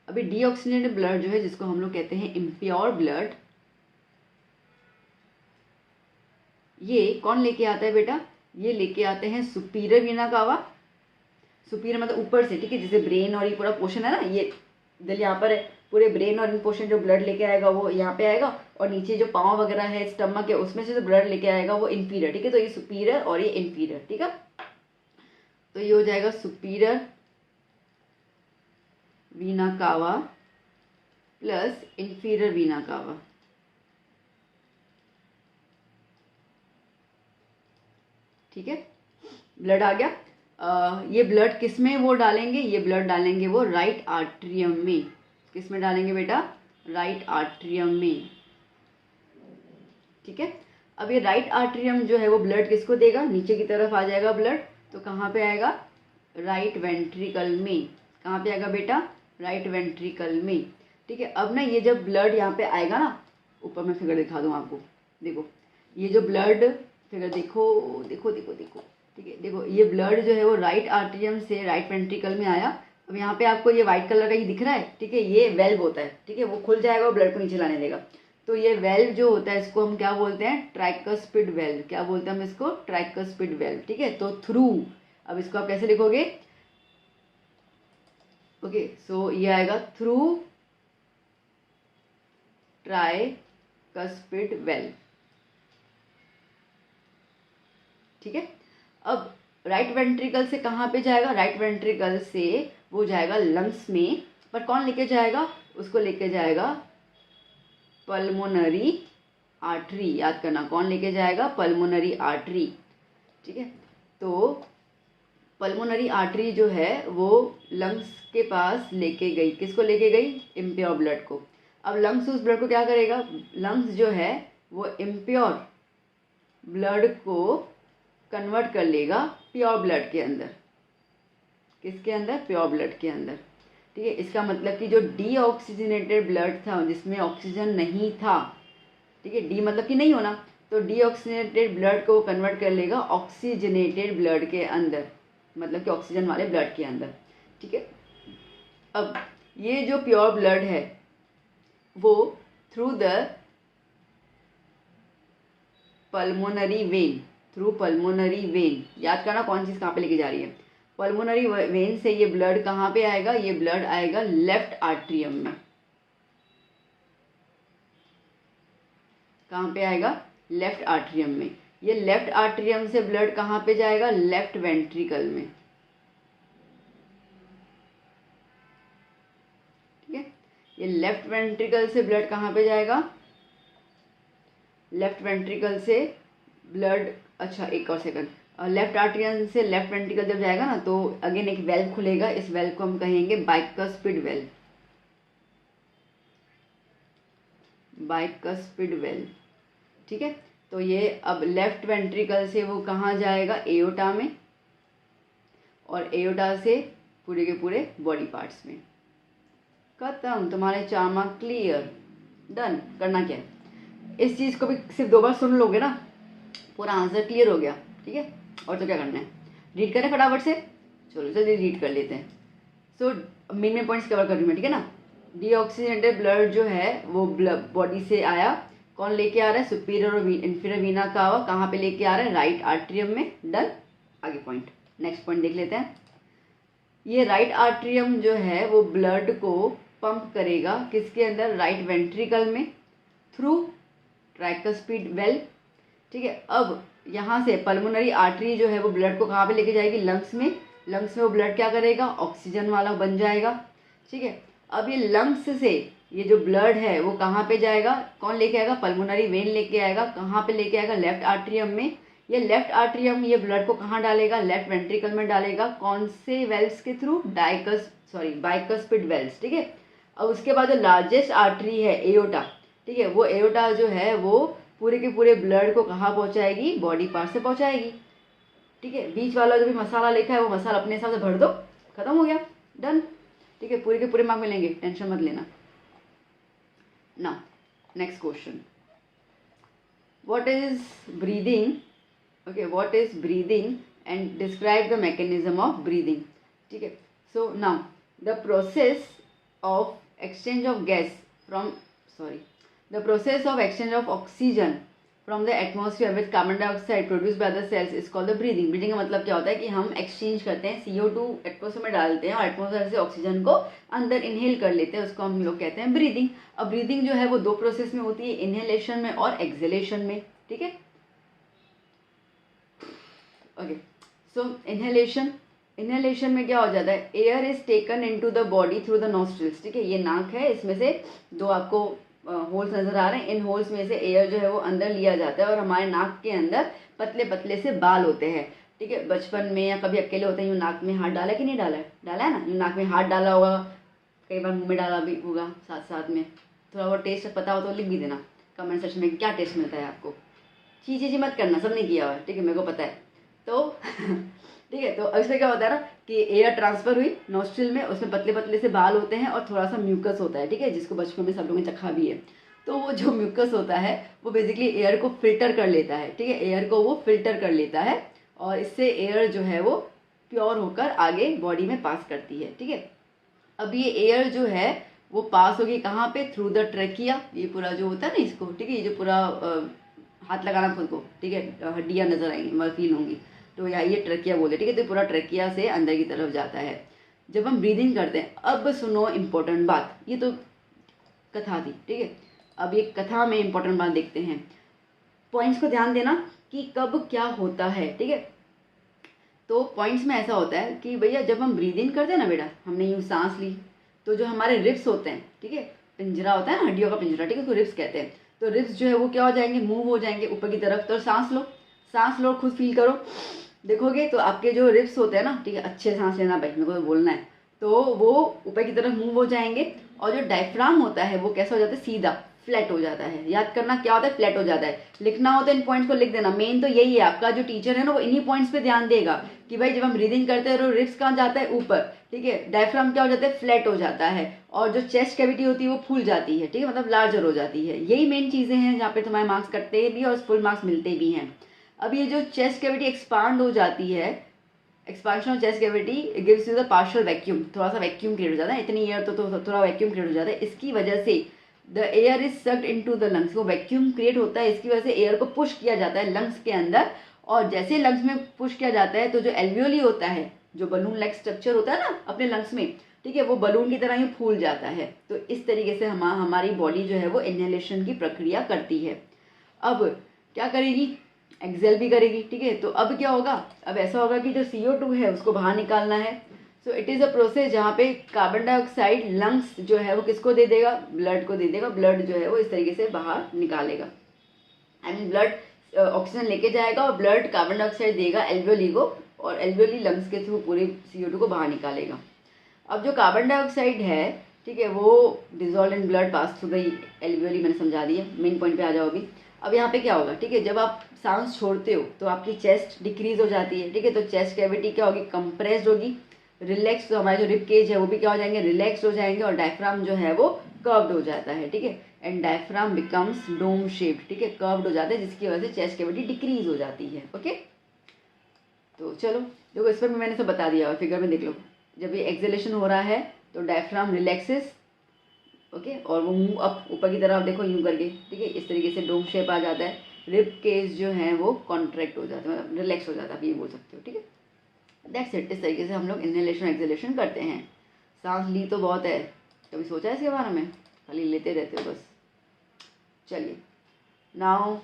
अभी डीऑक्सीजनेटेड ब्लड जो है, जिसको हम लोग कहते हैं इम्प्योर ब्लड, ये कौन लेके आता है बेटा? ये लेके आते हैं सुपीरियर वीना कावा। सुपीरियर मतलब ऊपर से, ठीक है, जैसे ब्रेन और ये पूरा पोर्शन है ना, ये दिल यहाँ पर है, पूरे ब्रेन और इन पोर्शन जो ब्लड लेके आएगा वो यहाँ पे आएगा, और नीचे जो पाँव वगैरह है, स्टमक है, उसमें से जो ब्लड लेके आएगा वो इन्फीरियर, ठीक है। तो ये सुपीरियर और ये इन्फीरियर, ठीक है। तो ये हो जाएगा सुपीरियर वीना कावा प्लस इन्फीरियर वीना कावा, ठीक है। ब्लड आ गया। ये ब्लड किस में वो डालेंगे? ये ब्लड डालेंगे वो राइट आर्ट्रियम में। किस में डालेंगे बेटा? राइट आर्ट्रियम में, ठीक है। अब ये राइट आर्टरियम जो है वो ब्लड किसको देगा, नीचे की तरफ आ जाएगा ब्लड, तो कहाँ पे आएगा, राइट वेंट्रिकल में। कहाँ पे आएगा बेटा, राइट वेंट्रिकल में। ठीक है, अब ना ये जब ब्लड यहाँ पे आएगा ना, ऊपर मैं फिगर दिखा दूँ आपको, देखो ये जो ब्लड फिगर देखो देखो देखो देखो, ठीक है, देखो ये ब्लड जो है वो राइट आर्टरियम से राइट वेंट्रिकल में आया। अब यहाँ पे आपको ये वाइट कलर का ये दिख रहा है, ठीक है, ये वेल्व होता है, ठीक है, वो खुल जाएगा और ब्लड को नीचे लाने देगा। तो ये वेल्व जो होता है इसको हम क्या बोलते हैं, ट्राइकस्पिड वेल्व। क्या बोलते हैं हम इसको, ट्राइकस्पिड वेल्व। ठीक है, तो थ्रू, अब इसको आप कैसे लिखोगे, ओके, सो ये आएगा थ्रू ट्राइकस्पिड वेल्व। ठीक है, अब राइट वेंट्रिकल से कहाँ पे जाएगा, राइट वेंट्रिकल से वो जाएगा लंग्स में, पर कौन लेके जाएगा, उसको लेके जाएगा पल्मोनरी आर्टरी। याद करना, कौन लेके जाएगा, पल्मोनरी आर्टरी। ठीक है, तो पल्मोनरी आर्टरी जो है वो लंग्स के पास लेके गई, किसको लेके गई, इम्प्योर ब्लड को। अब लंग्स उस ब्लड को क्या करेगा, लंग्स जो है वो इम्प्योर ब्लड को कन्वर्ट कर लेगा प्योर ब्लड के अंदर। किसके अंदर, प्योर ब्लड के अंदर। ठीक है, इसका मतलब कि जो डीऑक्सीजनेटेड ब्लड था जिसमें ऑक्सीजन नहीं था, ठीक है, डी मतलब कि नहीं होना, तो डीऑक्सीजनेटेड ब्लड को कन्वर्ट कर लेगा ऑक्सीजनेटेड ब्लड के अंदर, मतलब कि ऑक्सीजन वाले ब्लड के अंदर। ठीक है, अब ये जो प्योर ब्लड है वो through the pulmonary vein, through pulmonary vein, याद करना कौन चीज़ कहाँ पे लेके जा रही है, पल्मोनरी वेन से ये ब्लड कहाँ पे आएगा, ये ब्लड आएगा लेफ्ट आर्ट्रियम में। कहाँ पे आएगा, लेफ्ट आर्ट्रियम में। ये लेफ्ट आर्ट्रियम से ब्लड कहाँ पे जाएगा, लेफ्ट वेंट्रिकल में। ठीक है, ये लेफ्ट वेंट्रिकल से ब्लड कहाँ पे जाएगा, लेफ्ट वेंट्रिकल से ब्लड, अच्छा एक और सेकंड, लेफ्ट आर्टरियम से लेफ्ट वेंट्रिकल जब जाएगा ना तो अगेन एक वेल्व खुलेगा, इस वेल्व को हम कहेंगे बाइकस्पिड वेल्व, बाइकस्पिड वेल्व। ठीक है, तो ये अब लेफ्ट वेंट्रिकल से वो कहाँ जाएगा, एओर्टा में, और एओर्टा से पूरे के पूरे बॉडी पार्ट्स में। खत्म, तुम्हारे 4 मार्क क्लियर, डन। करना क्या है, इस चीज़ को भी सिर्फ 2 बार सुन लोगे ना, पूरा आंसर क्लियर हो गया। ठीक है, और तो क्या करना है, रीड करें फटाफट से, चलो जल्दी रीड कर लेते हैं। सो मेन पॉइंट्स कवर कर रही हूँ मैं, ठीक है ना। डीऑक्सीजनेटेड ब्लड जो है वो ब्लड बॉडी से आया, कौन लेके आ रहा है, सुपीरियर और इंफीरियर वीना कावा, कहाँ पे लेके आ रहा है, राइट आर्ट्रियम में। डन, आगे पॉइंट, नेक्स्ट पॉइंट देख लेते हैं। ये राइट आर्ट्रियम जो है वो ब्लड को पंप करेगा किसके अंदर, राइट वेंट्रिकल में, थ्रू ट्राइकस्पिड वेल्व। ठीक है, अब यहाँ से पल्मोनरी आर्टरी जो है वो ब्लड को कहाँ पे लेके जाएगी, लंग्स में। लंग्स में वो ब्लड क्या करेगा, ऑक्सीजन वाला बन जाएगा। ठीक है, अब ये लंग्स से ये जो ब्लड है वो कहाँ पे जाएगा, कौन लेके आएगा, पल्मोनरी वेन लेके आएगा, कहाँ पे लेके आएगा, लेफ्ट आर्ट्रियम में। ये लेफ्ट आर्ट्रियम ये ब्लड को कहाँ डालेगा, लेफ्ट वेंट्रिकल में डालेगा, कौन से वेल्व्स के थ्रू, बाइकस्पिड वेल्व्स। ठीक है, अब उसके बाद जो लार्जेस्ट आर्टरी है एओर्टा, ठीक है, वो एओर्टा जो है वो पूरे के पूरे ब्लड को कहाँ पहुँचाएगी, बॉडी पार्ट से पहुँचाएगी। ठीक है, बीच वाला जो भी मसाला लिखा है वो मसाला अपने हिसाब से भर दो, खत्म हो गया, डन। ठीक है, पूरे के पूरे मार्क मिलेंगे, टेंशन मत लेना। Now next question, what is breathing, okay, what is breathing and describe the mechanism of breathing. ठीक है, so now the process of exchange of gas from the process of exchange of oxygen from the atmosphere with carbon dioxide produced by the cells is called the breathing। Breathing का मतलब क्या होता है कि हम एक्सचेंज करते हैं, CO2 एटमोसफेयर में डालते हैं और एटमोसफेयर से ऑक्सीजन को अंदर इनहेल कर लेते हैं, उसको हम लोग कहते हैं ब्रीदिंग। अब ब्रीदिंग जो है वो 2 प्रोसेस में होती है, इनहेलेशन में और एक्सहेलेशन में। ठीक है, ओके, सो इनहेलेशन में क्या हो जाता है, air is taken into the body through the nostrils. ठीक है, ये नाक है, इसमें से 2 आपको होल्स नजर आ रहे हैं, इन होल्स में से एयर जो है वो अंदर लिया जाता है और हमारे नाक के अंदर पतले पतले से बाल होते हैं। ठीक है, बचपन में या कभी अकेले होते हैं, यूँ नाक में हाथ डाला कि नहीं डाला है, डाला है ना, यूँ नाक में हाथ डाला होगा, कई बार मुंह में डाला भी होगा साथ साथ में। थोड़ा बहुत टेस्ट पता हो तो लिख भी देना कमेंट सेक्शन में क्या टेस्ट मिलता है आपको। चीज़ मत करना, सबने किया हुआ है, ठीक है, मेरे को पता है। तो ठीक है, तो इसमें क्या होता है ना कि एयर ट्रांसफ़र हुई नोस्ट्रिल में, उसमें पतले पतले से बाल होते हैं और थोड़ा सा म्यूकस होता है, ठीक है, जिसको बचपन में सब लोगों ने चखा भी है। तो वो जो म्यूकस होता है वो बेसिकली एयर को फिल्टर कर लेता है, ठीक है, एयर को वो फिल्टर कर लेता है और इससे एयर जो है वो प्योर होकर आगे बॉडी में पास करती है, ठीक है। अब ये एयर जो है वो पास होगी कहाँ पे, थ्रू द ट्रेकिया, ये पूरा जो होता है ना इसको, ठीक है, ये जो पूरा हाथ लगाना खुद को, ठीक है, हड्डियाँ नजर आएंगी, मतलब फील होंगी, तो यहाँ ये ट्रेकिया बोले, ठीक है, तो पूरा ट्रेकिया से अंदर की तरफ जाता है जब हम ब्रीदिंग करते हैं। अब सुनो इम्पोर्टेंट बात, ये तो कथा थी, ठीक है, अब ये कथा में इम्पोर्टेंट बात देखते हैं, पॉइंट्स को ध्यान देना कि कब क्या होता है, ठीक है। तो पॉइंट्स में ऐसा होता है कि भैया जब हम ब्रीद इन करते हैं ना बेटा, हमने यूँ सांस ली, तो जो हमारे रिब्स होते हैं, ठीक है, पिंजरा होता है ना, हड्डियों का पिंजरा, ठीक है, उसको रिब्स कहते हैं। तो रिब्स जो है वो क्या हो जाएंगे, मूव हो जाएंगे ऊपर की तरफ। तो सांस लो, खुद फील करो, देखोगे तो आपके जो रिब्स होते हैं ना, ठीक है, अच्छे सांस लेना भाई, मेरे को तो बोलना है, तो वो ऊपर की तरफ मूव हो जाएंगे। और जो डायफ्राम होता है वो कैसा हो जाता है, सीधा फ्लैट हो जाता है। याद करना क्या होता है, फ्लैट हो जाता है। लिखना हो तो इन पॉइंट्स को लिख देना, मेन तो यही है, आपका जो टीचर है ना वो इन्हीं पॉइंट्स पे ध्यान देगा कि भाई जब हम ब्रीदिंग करते हैं तो रिब्स कहाँ जाता है, ऊपर, ठीक है, डायफ्राम क्या हो जाता है, फ्लैट हो जाता है, और जो चेस्ट कैविटी होती है वो फूल जाती है, ठीक है, मतलब लार्जर हो जाती है। यही मेन चीज़ें हैं जहाँ पे तुम्हारे मार्क्स कटते भी और फुल मार्क्स मिलते भी हैं। अब ये जो चेस्ट कैविटी एक्सपांड हो जाती है, expansion of chest cavity gives you the partial vacuum, थोड़ा सा वैक्यूम क्रिएट हो जाता है, इतनी एयर तो थोड़ा वैक्यूम क्रिएट हो जाता है। इसकी वजह से the air is sucked into the lungs, वो वैक्यूम क्रिएट होता है, इसकी वजह से एयर को पुश किया जाता है लंग्स के अंदर। और जैसे लंग्स में पुश किया जाता है तो जो एल्वियोली होता है, जो बलून लाइक स्ट्रक्चर होता है ना अपने लंग्स में, ठीक है, वो बलून की तरह ही फूल जाता है। तो इस तरीके से हमारी बॉडी जो है वो इनहेलेशन की प्रक्रिया करती है। अब क्या करेगी, एक्सेल भी करेगी, ठीक है। तो अब क्या होगा, अब ऐसा होगा कि जो CO2 है उसको बाहर निकालना है। So it is a process जहाँ पे कार्बन डाइऑक्साइड लंग्स जो है वो किसको दे देगा, ब्लड को दे देगा। ब्लड जो है वो इस तरीके से बाहर निकालेगा, आई मीन ब्लड ऑक्सीजन लेके जाएगा और ब्लड कार्बन डाइऑक्साइड देगा एल्वियोली को, और एल्वियोली लंग्स के थ्रू पूरे CO2 को बाहर निकालेगा। अब जो कार्बन डाइऑक्साइड है, ठीक है, वो dissolve in blood pass through the alveoli, मैंने समझा दिया, मेन पॉइंट पे आ जाओ अभी। अब यहाँ पे क्या होगा, ठीक है, जब आप सांस छोड़ते हो तो आपकी चेस्ट डिक्रीज हो जाती है, ठीक है, तो चेस्ट कैविटी क्या होगी, कंप्रेस्ड होगी, रिलैक्स, तो हमारे जो रिब केज है वो भी क्या हो जाएंगे, रिलैक्स हो जाएंगे, और डायफ्राम जो है वो कर्व्ड हो जाता है, ठीक है, and diaphragm becomes dome shaped, ठीक है, कर्व्ड हो जाता है, जिसकी वजह से चेस्ट कैविटी डिक्रीज हो जाती है। ओके, तो चलो देखो, इस पर भी मैंने सब बता दिया, फिगर में देख लो, जब ये एक्सेलेशन हो रहा है तो डायफ्राम रिलैक्सेस, ओके, और वो मूव अप ऊपर की तरफ, देखो यूं करके, ठीक है, इस तरीके से डोम शेप आ जाता है। रिब केस जो है वो कॉन्ट्रैक्ट हो जाता है, मतलब रिलैक्स हो जाता है, आप ये बोल सकते हो, ठीक है। दैट्स इट, इस तरीके से हम लोग इनहेलेशन एक्सेलेशन करते हैं। सांस ली तो बहुत है, कभी सोचा है इसके बारे में, खाली लेते रहते हो बस। चलिए, now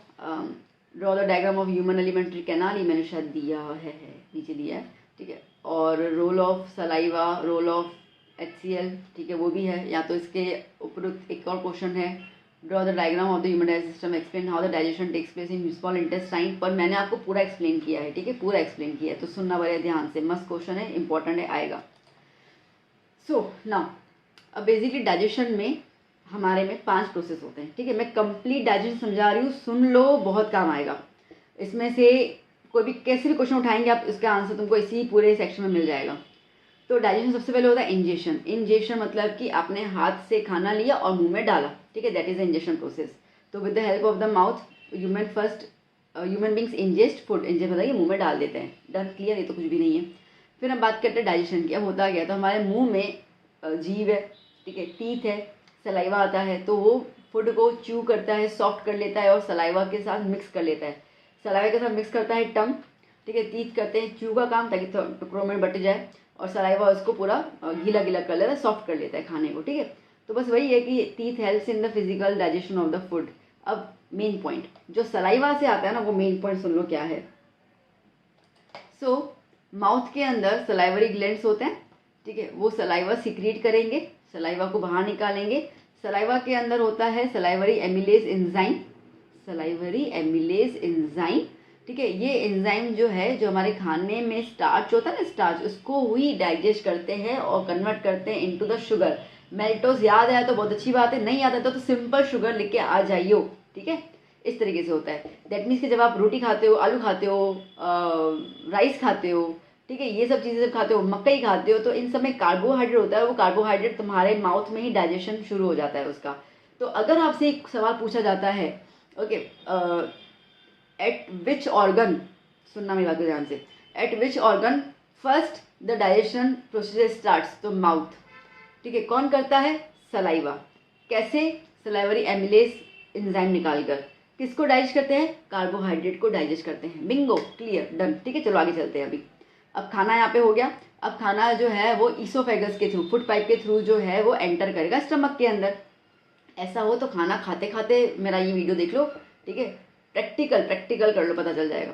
draw the diagram of human alimentary canal, ये मैंने शायद दिया है नीचे दिया है, ठीक है, और role of saliva, role of HCl, ठीक है, वो भी है। या तो इसके उपयुक्त एक और क्वेश्चन है, draw the diagram of the human digestion system, explain how the digestion takes place in small intestine, पर मैंने आपको पूरा एक्सप्लेन किया है, ठीक है, पूरा एक्सप्लेन किया है, तो सुनना बड़े ध्यान से, मस्त क्वेश्चन है, इंपॉर्टेंट है, आएगा। सो नाउ अब बेसिकली डाइजेशन में हमारे में 5 प्रोसेस होते हैं, ठीक है, मैं कंप्लीट डाइजेशन समझा रही हूँ, सुन लो, बहुत काम आएगा। इसमें से कोई भी कैसे भी क्वेश्चन उठाएंगे आप, इसका आंसर तुमको इसी पूरे सेक्शन में मिल जाएगा। तो डाइजेशन सबसे पहले होता है इंजेशन। इंजेशन मतलब कि आपने हाथ से खाना लिया और मुंह में डाला, ठीक है, that is the ingestion process. तो with the help of the mouth human beings ingest food, ingest मतलब कि मुंह में डाल देते हैं, डन, क्लियर, ये तो कुछ भी नहीं है। फिर हम बात करते हैं डाइजेशन की। अब होता गया, तो हमारे मुंह में जीभ है, ठीक है, टीथ है, सलाइवा आता है, तो वो फूड को च्यू करता है, सॉफ्ट कर लेता है और सलाइवा के साथ मिक्स कर लेता है। सलाइवा के साथ मिक्स करता है टंग, ठीक है, टीथ करते हैं च्यू का काम ताकि टुकड़ों में बट जाए, और सलाइवा उसको पूरा गीला गीला कर लेता है, सॉफ्ट कर लेता है खाने को, ठीक है। तो बस वही है कि teeth helps in the physical digestion of the food. अब मेन पॉइंट जो सलाइवा से आता है ना, वो मेन पॉइंट सुन लो क्या है। सो माउथ के अंदर सलाइवरी ग्लैंड्स होते हैं, ठीक है, वो सलाइवा सिक्रीट करेंगे, सलाइवा को बाहर निकालेंगे। सलाइवा के अंदर होता है salivary amylase enzyme, salivary amylase enzyme, ठीक है, ये एंजाइम जो है, जो हमारे खाने में स्टार्च होता है ना, स्टार्च, उसको ही डाइजेस्ट करते हैं और कन्वर्ट करते हैं इनटू द शुगर। मेल्टोज याद आया तो बहुत अच्छी बात है, नहीं याद आता तो सिंपल शुगर लिख के आ जाइयो, ठीक है। इस तरीके से होता है। दैट मीन्स कि जब आप रोटी खाते हो, आलू खाते हो, राइस खाते हो, ठीक है, ये सब चीज़ें जब खाते हो, मकई खाते हो, तो इन सब में कार्बोहाइड्रेट होता है। वो कार्बोहाइड्रेट तुम्हारे माउथ में ही डाइजेशन शुरू हो जाता है उसका। तो अगर आपसे एक सवाल पूछा जाता है, ओके, एट विच ऑर्गन, सुनना मेरी बात को ध्यान से, eight which organ first the digestion procedure starts, तो माउथ, ठीक है। कौन करता है? सलाइवा। कैसे? सलाइवरी एमिलेज एंजाइम निकालकर। किसको डाइजेस्ट करते हैं? कार्बोहाइड्रेट को डाइजेस्ट करते हैं। बिंगो, क्लियर, डन, ठीक है। चलो आगे चलते हैं। अभी अब खाना यहाँ पे हो गया। अब खाना जो है वो ईसोफेगस के थ्रू, फूड पाइप के थ्रू जो है वो एंटर करेगा स्टमक के अंदर। ऐसा हो तो खाना खाते खाते मेरा ये वीडियो देख लो, ठीक है, प्रैक्टिकल कर लो, पता चल जाएगा,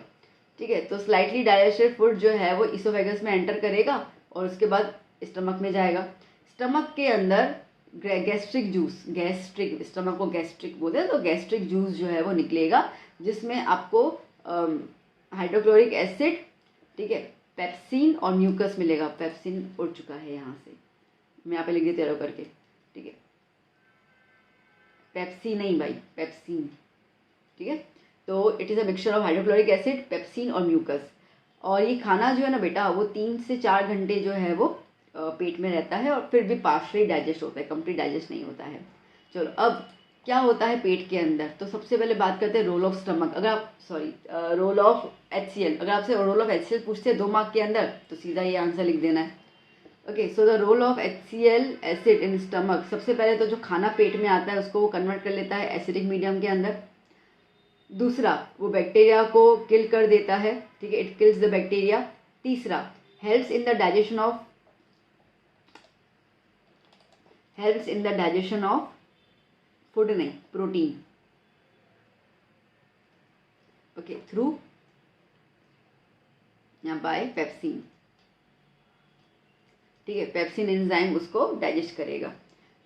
ठीक है। तो स्लाइटली डाइजेस्टेड फूड जो है वो ईसोफेगस में एंटर करेगा और उसके बाद स्टमक में जाएगा। स्टमक के अंदर गैस्ट्रिक जूस, गैस्ट्रिक, स्टमक को गैस्ट्रिक बोलते हैं, तो गैस्ट्रिक जूस जो है वो निकलेगा, जिसमें आपको हाइड्रोक्लोरिक एसिड, ठीक है, पेप्सिन और म्यूकस मिलेगा। पेप्सिन उड़ चुका है यहाँ से, मैं यहाँ पे लिख देती हूँ करके, ठीक है, पेप्सी नहीं भाई, पेप्सिन, ठीक है। तो it is a mixture of hydrochloric acid, pepsin और म्यूकस। और ये खाना जो है ना बेटा, वो 3 से 4 घंटे जो है वो पेट में रहता है और फिर भी पार्शली डाइजेस्ट होता है, कंप्लीट डाइजेस्ट नहीं होता है। चलो अब क्या होता है पेट के अंदर, तो सबसे पहले बात करते हैं रोल ऑफ स्टमक। अगर आप रोल ऑफ HCl, अगर आपसे रोल ऑफ HCl पूछते हैं 2 मार्क के अंदर, तो सीधा ये आंसर लिख देना है। Okay, so the role of HCl acid in stomach. सबसे पहले तो जो खाना पेट में आता है उसको वो कन्वर्ट कर लेता है एसिडिक मीडियम के अंदर। दूसरा, वो बैक्टीरिया को किल कर देता है, ठीक है, इट किल्स द बैक्टीरिया। तीसरा, helps in the digestion of food, नहीं, प्रोटीन, ओके, थ्रू या बाय पेप्सिन, ठीक है। पेप्सिन एंजाइम उसको डाइजेस्ट करेगा,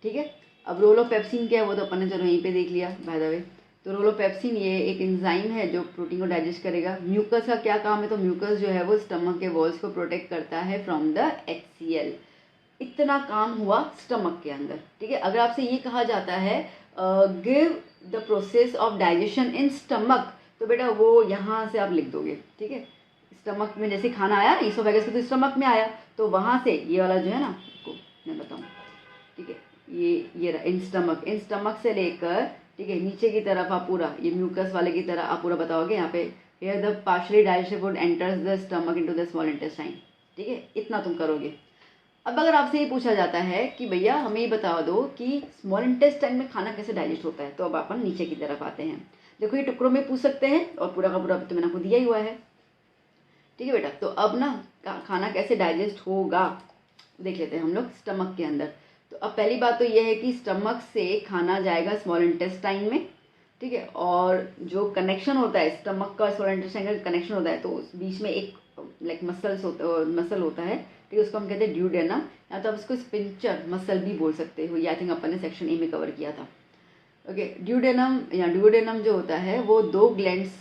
ठीक है। अब रोल ऑफ पेप्सिन क्या है वो तो अपन ने चलो यहीं पे देख लिया बाय द वे। तो रोल ऑफ पेप्सिन ये एक एंजाइम है जो प्रोटीन को डाइजेस्ट करेगा। म्यूकस का क्या काम है, तो म्यूकस जो है वो स्टमक के वॉल्स को प्रोटेक्ट करता है फ्रॉम द HCl। इतना काम हुआ स्टमक के अंदर, ठीक है। अगर आपसे ये कहा जाता है give the process of digestion in stomach, तो बेटा वो यहाँ से आप लिख दोगे, ठीक है। स्टमक में जैसे खाना आया, ईसोफेगस से तो स्टमक में आया, तो वहाँ से ये वाला जो है ना, को मैं बताऊँ, ठीक है, ये इन स्टमक से लेकर, ठीक है, नीचे की तरफ आप पूरा ये म्यूकस वाले की तरह आप पूरा बताओगे यहाँ पे, here the partially digested food enters the stomach into the small intestine, ठीक है, इतना तुम करोगे। अब अगर आपसे ये पूछा जाता है कि भैया हमें ये बता दो कि स्मॉल इंटेस्टाइन में खाना कैसे डाइजेस्ट होता है, तो अब अपन नीचे की तरफ आते हैं। देखो ये टुकड़ों में पूछ सकते हैं और पूरा का पूरा तो मैंने आपको दिया ही हुआ है, ठीक है बेटा। तो अब ना खाना कैसे डाइजेस्ट होगा देख लेते हैं हम लोग स्टमक के अंदर। तो अब पहली बात तो ये है कि स्टमक से खाना जाएगा स्मॉल इंटेस्टाइन में, ठीक है, और जो कनेक्शन होता है स्टमक का स्मॉल इंटेस्टाइन का कनेक्शन होता है, तो उस बीच में एक लाइक मसल होता है, ठीक है, उसको हम कहते हैं ड्यूडेनम, या तो आप उसको स्पिंचर मसल भी बोल सकते हो। ये आई थिंक अपन ने सेक्शन ए में कवर किया था। ओके, ड्यूडेनम या ड्यूडेनम जो होता है वो 2 ग्लैंड्स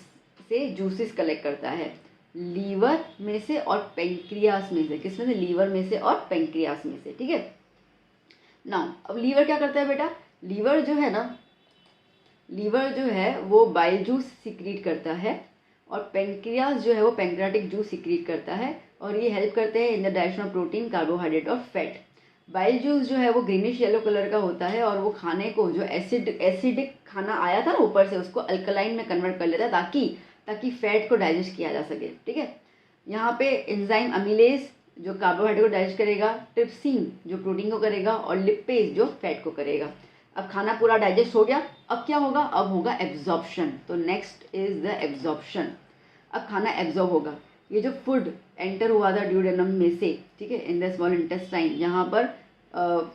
से जूसेस कलेक्ट करता है, लीवर में से और पेंक्रियास में से। किसमें से? लीवर में से और पेंक्रियास में से, ठीक है। नाउ अब लीवर क्या करता है बेटा, लीवर जो है वो बाइल जूस सिक्रीट करता है, और पेंक्रियास जो है वो पेंक्रियाटिक जूस सिक्रीट करता है, और ये हेल्प करते हैं in the digestion of protein, carbohydrate और फैट। बाइल जूस जो है वो ग्रीनिश येलो कलर का होता है, और वो खाने को जो एसिडिक खाना आया था ना ऊपर से, उसको अल्कलाइन में कन्वर्ट कर लेता है ताकि फैट को डाइजेस्ट किया जा सके, ठीक है। यहाँ पे एंजाइम अमीलेज जो कार्बोहाइड्रेट को डाइजेस्ट करेगा, ट्रिप्सिन जो प्रोटीन को करेगा, और लिपेज जो फैट को करेगा। अब खाना पूरा डाइजेस्ट हो गया, अब क्या होगा, अब होगा एब्जॉर्प्शन। तो नेक्स्ट इज द एब्जॉर्प्शन। अब खाना एब्जॉर्ब होगा, ये जो फूड एंटर हुआ था ड्यूडेनम में से, ठीक है, इन द स्मॉल इंटेस्टाइन, यहाँ पर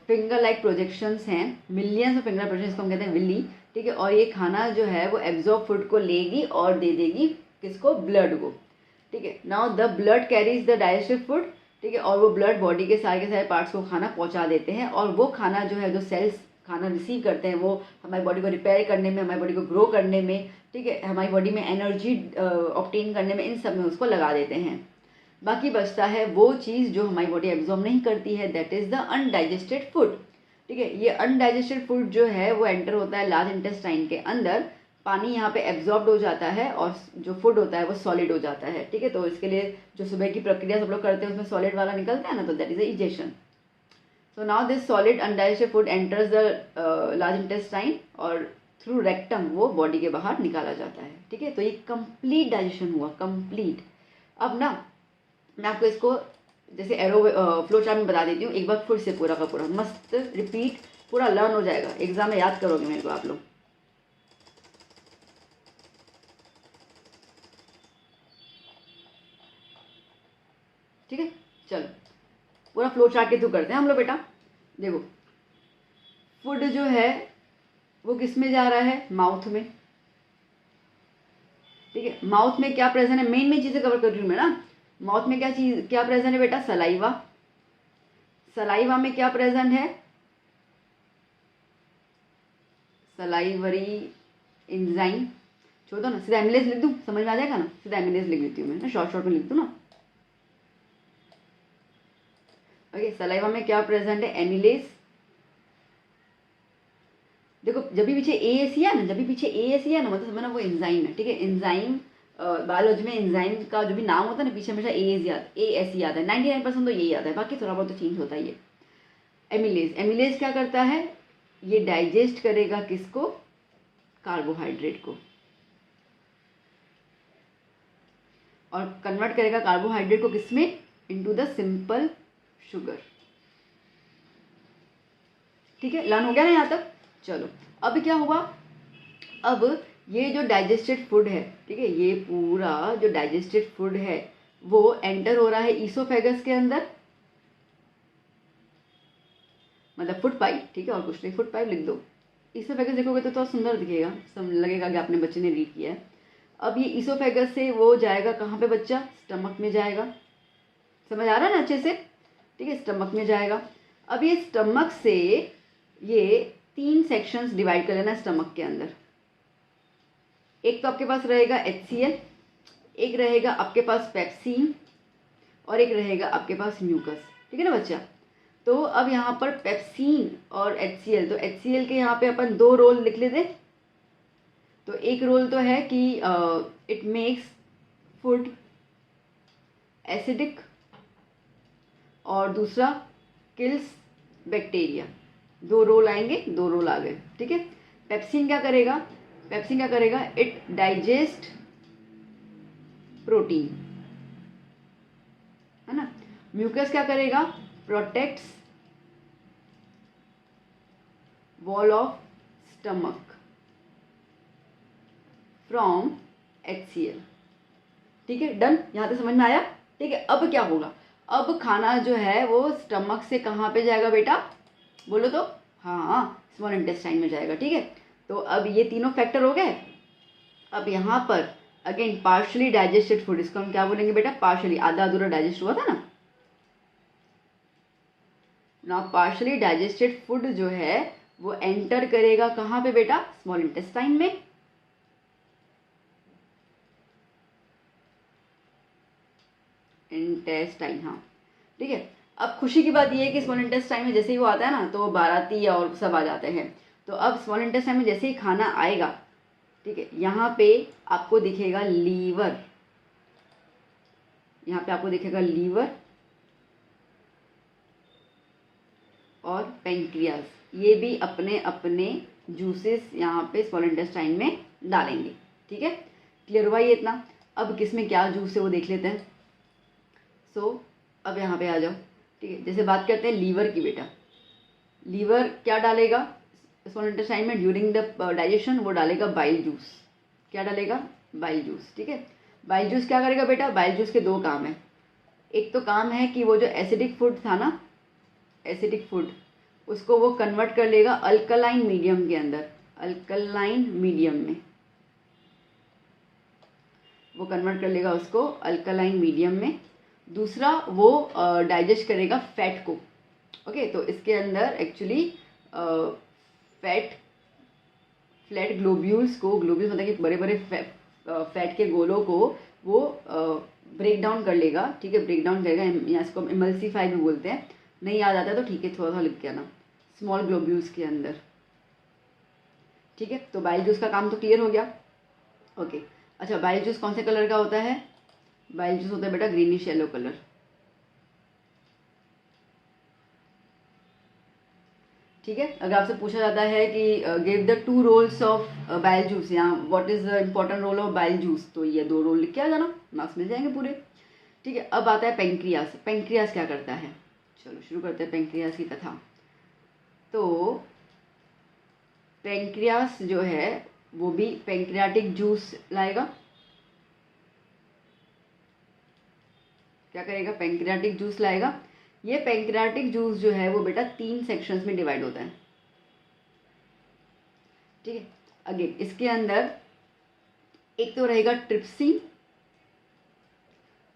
फिंगर लाइक प्रोजेक्शंस हैं, मिलियंस ऑफ फिंगर प्रोजेक्शंस को हम कहते हैं विली, ठीक है। और ये खाना जो है वो एब्जॉर्ब फूड को लेगी और दे देगी किसको, ब्लड को, ठीक है। Now the blood carries the digestive food, ठीक है, और वो ब्लड बॉडी के सारे पार्ट्स को खाना पहुंचा देते हैं, और वो खाना जो है जो सेल्स खाना रिसीव करते हैं वो हमारी बॉडी को रिपेयर करने में, हमारी बॉडी को ग्रो करने में, ठीक है, हमारी बॉडी में एनर्जी ऑब्टेन करने में, इन सब में उसको लगा देते हैं। बाकी बचता है वो चीज़ जो हमारी बॉडी एब्जॉर्ब नहीं करती है, that is the undigested food, ठीक है। ये अनडाइजेस्टेड फूड जो है वो एंटर होता है लार्ज इंटेस्टाइन के अंदर, पानी यहाँ पे एब्जॉर्ब्ड हो जाता है और जो फूड होता है वो सॉलिड हो जाता है, ठीक है। तो इसके लिए जो सुबह की प्रक्रिया सब लोग करते हैं उसमें सॉलिड वाला निकलता है ना, तो that is egestion. So now this solid undigested food enters the large intestine और थ्रू रेक्टम वो बॉडी के बाहर निकाला जाता है, ठीक है। तो ये कंप्लीट डाइजेशन हुआ, कंप्लीट। अब ना मैं आपको इसको जैसे एरो फ्लो चार्ट में बता देती हूँ, एक बार फिर से पूरा का पूरा मस्त रिपीट पूरा लर्न हो जाएगा, एग्जाम में याद करोगे मेरे को आप लोग। ठीक है, चलो पूरा फ्लो चार्ट के थ्रू करते हैं हम लोग बेटा। देखो फूड जो है वो किस में जा रहा है, माउथ में, ठीक है। माउथ में क्या प्रेजेंट है, मेन चीजें कवर कर रही हूँ मैं ना। माउथ में क्या प्रेजेंट है बेटा, सलाइवा। सलाइवा में क्या प्रेजेंट है, सलाइवरी एंजाइम। छोड़ दो ना, सीधा एमिलेज लिख दूँ, समझ में आ जाएगा ना, सीधा एमिलेज लिख देती हूँ मैं ना, शॉर्ट में लिख दूँ ना। ओके, सलाइवा में क्या प्रेजेंट है, एमिलेज। देखो जब भी पीछे ASE है ना, जब भी पीछे ASE है ना, मतलब समझना वो एंजाइम है, ठीक है। एंजाइम बायोलॉजी में एंजाइम का जो भी नाम होता है ना, पीछे हमेशा ASE याद है, 99% तो यही याद है, बाकी थोड़ा बहुत तो चेंज होता ही है। एमिलेज, एमिलेज क्या करता है, ये डाइजेस्ट करेगा किसको, कार्बोहाइड्रेट को, और कन्वर्ट करेगा कार्बोहाइड्रेट को किसमें, इनटू द सिंपल शुगर, ठीक है। लर्न हो गया ना यहाँ तक। चलो अब क्या हुआ, अब ये जो डाइजेस्टेड फूड है, ठीक है, ये पूरा जो डाइजेस्टेड फूड है वो एंटर हो रहा है ईसोफेगस के अंदर, मतलब फूड पाइप, ठीक है, और कुछ नहीं, फूड पाइप लिख दो। ईसोफेगस देखोगे तो थोड़ा सुंदर दिखेगा, सब लगेगा कि आपने बच्चे ने रीड किया है। अब ये ईसोफेगस से वो जाएगा कहाँ पे बच्चा, स्टमक में जाएगा, समझ आ रहा है ना अच्छे से, ठीक है, स्टमक में जाएगा। अब ये स्टमक से ये 3 सेक्शंस डिवाइड कर लेना स्टमक के अंदर। एक तो आपके पास रहेगा HCl, एक रहेगा आपके पास पेप्सिन, और एक रहेगा आपके पास म्यूकस, ठीक है ना बच्चा। तो अब यहाँ पर पेप्सिन और HCl, तो HCl के यहाँ पे अपन 2 रोल लिख लेते। तो एक रोल तो है कि इट मेक्स फूड एसिडिक, और दूसरा किल्स बैक्टीरिया। 2 रोल आएंगे, 2 रोल आ गए, ठीक है। पेप्सिन क्या करेगा, पेप्सिन क्या करेगा, इट डाइजेस्ट प्रोटीन, है ना। म्यूकस क्या करेगा, protects wall of stomach from HCl, ठीक है, डन, यहां तक समझ में आया, ठीक है। अब क्या होगा, अब खाना जो है वो स्टमक से कहाँ पे जाएगा बेटा, बोलो तो, हाँ स्मॉल इंटेस्टाइन में जाएगा, ठीक है। तो अब ये तीनों फैक्टर हो गए। अब यहाँ पर अगेन पार्शली डाइजेस्टेड फूड, इसको हम क्या बोलेंगे बेटा, पार्शली, आधा अधूरा डाइजेस्ट हुआ था ना। ना पार्शली डाइजेस्टेड फूड जो है वो एंटर करेगा कहाँ पे बेटा, स्मॉल इंटेस्टाइन में। इंटेस्टाइन, हाँ ठीक है। अब खुशी की बात यह है कि स्मॉल इंटेस्टाइन में जैसे ही वो आता है ना, तो बाराती और सब आ जाते हैं। तो अब स्मॉल इंटेस्टाइन में जैसे ही खाना आएगा, ठीक है, यहाँ पे आपको दिखेगा लीवर, यहाँ पे आपको दिखेगा लीवर और पेंक्रियाज, ये भी अपने अपने जूसेस यहाँ पे स्मॉल इंटेस्टाइन में डालेंगे, ठीक है। क्लियर हुआ ये इतना। अब किसमें क्या जूस है वो देख लेते हैं। सो अब यहाँ पे आ जाओ, ठीक है। जैसे बात करते हैं लीवर की बेटा, लीवर क्या डालेगा स्मॉल इंटेस्टाइन में ड्यूरिंग द डाइजेशन, वो डालेगा बाइल जूस। क्या डालेगा, बाइल जूस, ठीक है। बाइल जूस क्या करेगा बेटा, बाइल जूस के 2 काम है। एक तो काम है कि वो जो एसिडिक फूड था ना, एसिडिक फूड, उसको वो कन्वर्ट कर लेगा अल्कलाइन मीडियम के अंदर, अल्कलाइन मीडियम में वो कन्वर्ट कर लेगा उसको अल्कलाइन मीडियम में। दूसरा वो डाइजेस्ट करेगा फैट को, ओके। तो इसके अंदर एक्चुअली फ्लैट ग्लोब्यूल्स को, ग्लोब्यूल्स मतलब कि बड़े बड़े फैट के गोलों को वो ब्रेक डाउन कर लेगा, ठीक है, ब्रेक डाउन करेगा, या इसको इमल्सीफाई भी बोलते हैं। नहीं याद आता है तो ठीक है, थोड़ा थोड़ा लिख के आना, स्मॉल ग्लोब्यूल्स के अंदर। ठीक है, तो बाइल जूस का काम तो क्लियर हो गया। ओके, अच्छा बाइल जूस कौन से कलर का होता है? बाइल जूस होता है बेटा ग्रीनिश येलो कलर। ठीक है, अगर आपसे पूछा जाता है कि give the 2 roles of bile juice या what is the important role of bile juice, तो ये 2 रोल लिख के आ जाना, मार्क्स मिल जाएंगे पूरे। ठीक है, अब आता है पेंक्रियास। पेंक्रियास क्या करता है? चलो शुरू करते हैं पेंक्रियास की कथा। तो पेंक्रियास जो है वो भी पेंक्रियाटिक जूस लाएगा। क्या करेगा? पेंक्रियाटिक जूस लाएगा। ये पेंक्रियाटिक जूस जो है वो बेटा 3 सेक्शंस में डिवाइड होता है। ठीक है, अगेन इसके अंदर एक तो रहेगा ट्रिप्सिन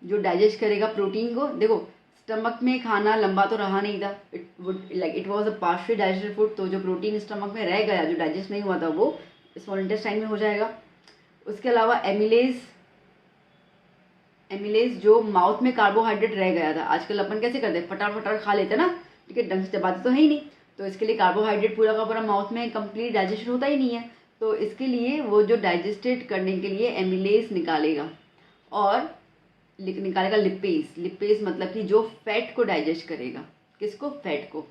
जो डाइजेस्ट करेगा प्रोटीन को। देखो स्टमक में खाना लंबा तो रहा नहीं था, it was a partial digested food, तो जो प्रोटीन स्टमक में रह गया जो डाइजेस्ट नहीं हुआ था वो स्मॉल इंटेस्टाइन में हो जाएगा। उसके अलावा एमिलेज, एमिलेज जो माउथ में कार्बोहाइड्रेट रह गया था, आजकल अपन कैसे करते हैं फटाफट फटाफट खा लेते हैं ना, ठीक है, ढंग से चबाते तो है ही नहीं, तो इसके लिए कार्बोहाइड्रेट पूरा का पूरा माउथ में कंप्लीट डाइजेशन होता ही नहीं है, तो इसके लिए वो जो डाइजेस्टेड करने के लिए एमिलेज निकालेगा और निकालेगा लिपेज। लिपेज मतलब कि जो फैट को डाइजेस्ट करेगा। किसको? फैट को।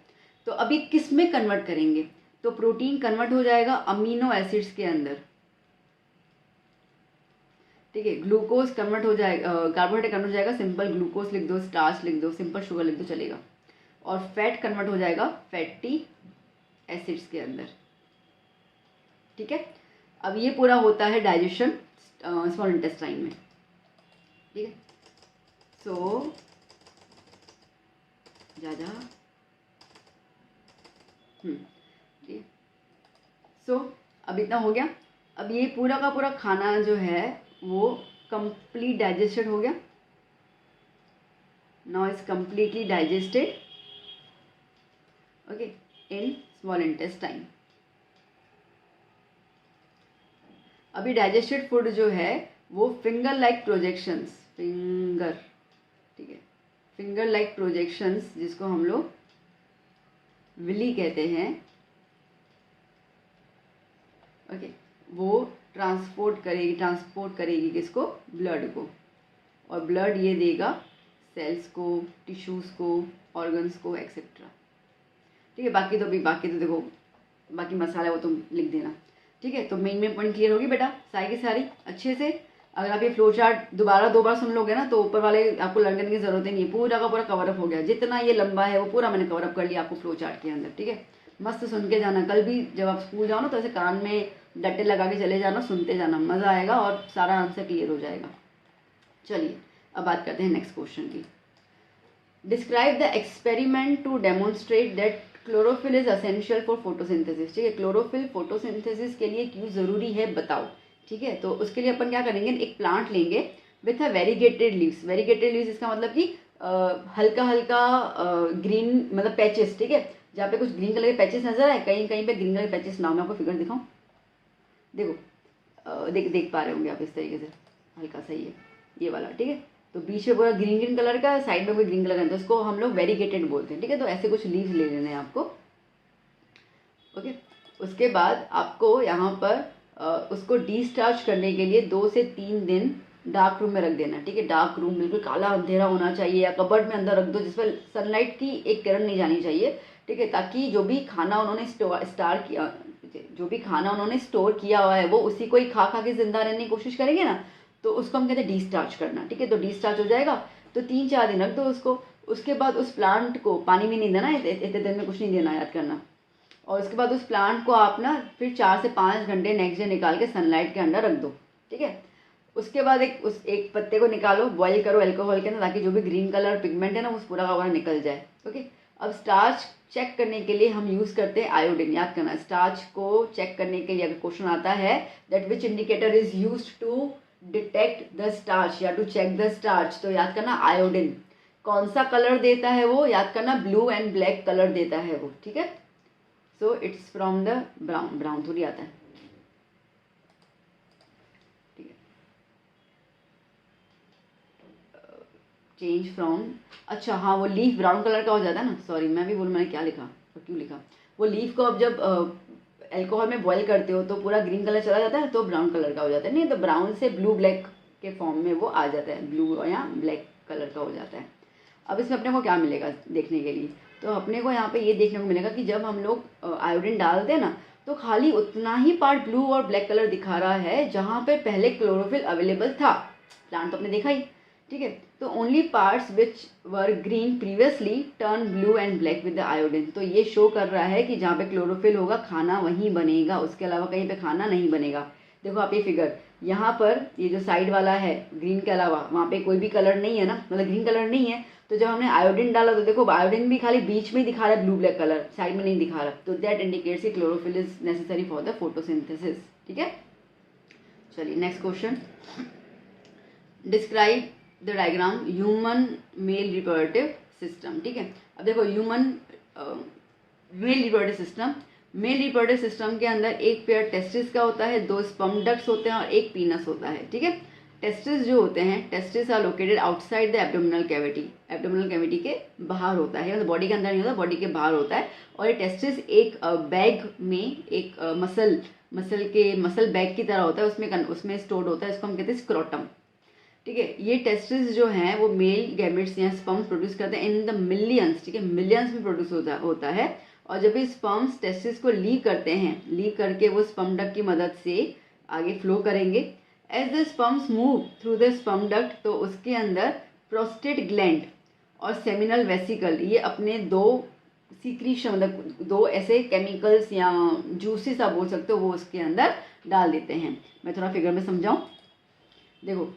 तो अभी किस में कन्वर्ट करेंगे? तो प्रोटीन कन्वर्ट हो जाएगा अमीनो एसिड्स के अंदर। ठीक है, ग्लूकोज कन्वर्ट हो जाएगा, कार्बोहाइड्रेट कन्वर्ट हो जाएगा, सिंपल ग्लूकोज लिख दो, स्टार्च लिख दो, सिंपल शुगर लिख दो चलेगा। और फैट कन्वर्ट हो जाएगा फैटी एसिड्स के अंदर। ठीक है, अब ये पूरा होता है डाइजेशन स्मॉल इंटेस्टाइन में। ठीक है, सो जा ठीक है, सो अब इतना हो गया। अब ये पूरा का पूरा खाना जो है वो कंप्लीट डाइजेस्टेड हो गया। Now is completely digested okay in small intestine. अभी डाइजेस्टेड फूड जो है वो फिंगर लाइक प्रोजेक्शंस, फिंगर, ठीक है, फिंगर लाइक प्रोजेक्शंस जिसको हम लोग विली कहते हैं, ओके, वो ट्रांसपोर्ट करेगी किसको? ब्लड को, और ब्लड ये देगा सेल्स को, टिश्यूज़ को, ऑर्गन्स को एक्सेट्रा। ठीक है, बाकी तो देखो बाकी मसाला वो तुम लिख देना। ठीक है, तो मेन पॉइंट क्लियर होगी बेटा सारी की सारी अच्छे से। अगर आप ये फ्लो चार्ट दोबारा 2 बार सुन लोगे ना तो ऊपर वाले आपको लर्न करने की जरूरत ही नहीं है, पूरा का पूरा कवरअप हो गया। जितना ये लंबा है वो पूरा मैंने कवरअप कर लिया आपको फ्लो चार्ट के अंदर। ठीक है, मस्त सुन के जाना, कल भी जब आप स्कूल जाओ ना तो ऐसे कान में डट्टे लगा के चले जाना, सुनते जाना, मज़ा आएगा और सारा आंसर क्लियर हो जाएगा। चलिए अब बात करते हैं नेक्स्ट क्वेश्चन की। Describe the experiment to demonstrate that chlorophyll is essential for photosynthesis. ठीक है, क्लोरोफिल फोटोसिंथेसिस के लिए क्यों ज़रूरी है बताओ। ठीक है, तो उसके लिए अपन क्या करेंगे, एक प्लांट लेंगे with a variegated leaves. Variegated leaves इसका मतलब कि हल्का हल्का ग्रीन मतलब पैचेस। ठीक है, जहाँ पे कुछ ग्रीन कलर के पैचेस नजर आए, कहीं कहीं पे ग्रीन कलर के पैचेस ना हो। मैं आपको फिगर दिखाऊं, देखो देख पा रहे होंगे आप, इस तरीके से हल्का सा ही है ये वाला। ठीक है, तो बीच में पूरा ग्रीन ग्रीन कलर का, साइड में कोई ग्रीन कलर का, तो इसको हम लोग वेरीगेटेड बोलते हैं। ठीक है, तो ऐसे कुछ लीव्स ले लेने हैं आपको। ओके, उसके बाद आपको यहाँ पर उसको डिस्चार्ज करने के लिए 2 से 3 दिन डार्क रूम में रख देना। ठीक है, डार्क रूम बिल्कुल काला अंधेरा होना चाहिए, या कबर्ड में अंदर रख दो जिसमें सनलाइट की एक किरण नहीं जानी चाहिए। ठीक है, ताकि जो भी खाना उन्होंने स्टोर किया हुआ है वो उसी को ही खा खा के जिंदा रहने की कोशिश करेंगे ना, तो उसको हम कहते हैं डिस्चार्ज करना। ठीक है, तो डिस्चार्ज हो जाएगा तो 3-4 दिन रख दो उसको। उसके बाद उस प्लांट को पानी भी नहीं देना, इतने दिन में कुछ नहीं देना, याद करना। और उसके बाद उस प्लांट को आप ना फिर 4 से 5 घंटे नेक्स्ट डे निकाल के सनलाइट के अंदर रख दो। ठीक है, उसके बाद एक पत्ते को निकालो, बॉईल करो अल्कोहल के अंदर, ताकि जो भी ग्रीन कलर पिगमेंट है ना उस पूरा का पूरा निकल जाए। ओके, अब स्टार्च चेक करने के लिए हम यूज़ करते हैं आयोडीन। याद करना, स्टार्च को चेक करने के लिए अगर क्वेश्चन आता है that which indicator is used to detect the starch या टू चेक द स्टार्च, तो याद करना आयोडीन। कौन सा कलर देता है वो? याद करना ब्लू एंड ब्लैक कलर देता है वो। ठीक है, so it's from the brown थोड़ी आता है। ठीक है, चेंज फ्रॉम, अच्छा हाँ, वो लीफ ब्राउन कलर का हो जाता है ना, सॉरी मैं भी बोलूँ मैंने क्या लिखा और क्यों लिखा। वो लीफ को अब जब अल्कोहल में बॉईल करते हो तो पूरा ग्रीन कलर चला जाता है तो ब्राउन कलर का हो जाता है, नहीं तो ब्राउन से ब्लू ब्लैक के फॉर्म में वो आ जाता है, ब्लू या ब्लैक कलर का हो जाता है। अब इसमें अपने को क्या मिलेगा देखने के लिए, तो अपने को यहाँ पे ये देखने को मिलेगा कि जब हम लोग आयोडीन डालते हैं ना तो खाली उतना ही पार्ट ब्लू और ब्लैक कलर दिखा रहा है जहाँ पे पहले क्लोरोफिल अवेलेबल था। प्लांट तो आपने देखा ही, ठीक है। तो only parts which were green previously turn blue and black with the iodine. तो ये शो कर रहा है कि जहाँ पे क्लोरोफिल होगा खाना वहीं बनेगा, उसके अलावा कहीं पे खाना नहीं बनेगा। देखो आप ये फिगर, यहाँ पर ये जो साइड वाला है ग्रीन के अलावा वहाँ पे कोई भी कलर नहीं है ना, मतलब ग्रीन कलर नहीं है। तो जब हमने आयोडीन डाला तो देखो आयोडीन भी खाली बीच में ही दिखा रहा है ब्लू ब्लैक कलर, साइड में नहीं दिखा रहा। तो दैट इंडिकेट्स कि chlorophyll is necessary for the photosynthesis, ठीक है। चलिए next question, describe the diagram human male reproductive system, ठीक है। अब देखो human male reproductive system, male reproductive system के अंदर एक पेयर टेस्टिस का होता है, 2 स्पर्म डक्ट्स होते हैं और एक पीनस होता है, ठीक है। टेस्टिस जो होते हैं, testis are located outside the abdominal cavity, abdominal cavity के बाहर होता है, मतलब बॉडी के अंदर नहीं होता, बॉडी के बाहर होता है। और ये टेस्टिस एक बैग में एक मसल बैग की तरह होता है, उसमें स्टोर्ड होता है, इसको हम कहते हैं स्क्रोटम, ठीक है। ये टेस्टिस जो हैं वो मेल गैमेट्स या स्पर्म्स प्रोड्यूस करते हैं इन द मिलियंस, ठीक है, मिलियंस में प्रोड्यूस होता है। और जब ये स्पर्म्स टेस्टिस को लीव करते हैं, लीव करके वो स्पर्म डक्ट की मदद से आगे फ्लो करेंगे। As the sperms move through the sperm duct, तो उसके अंदर प्रोस्टेट ग्लैंड और सेमिनल वेसिकल ये अपने 2 सीक्रीशन, मतलब 2 ऐसे केमिकल्स या जूसेस आप बोल सकते हो, वो उसके अंदर डाल देते हैं। मैं थोड़ा फिगर में समझाऊं, देखो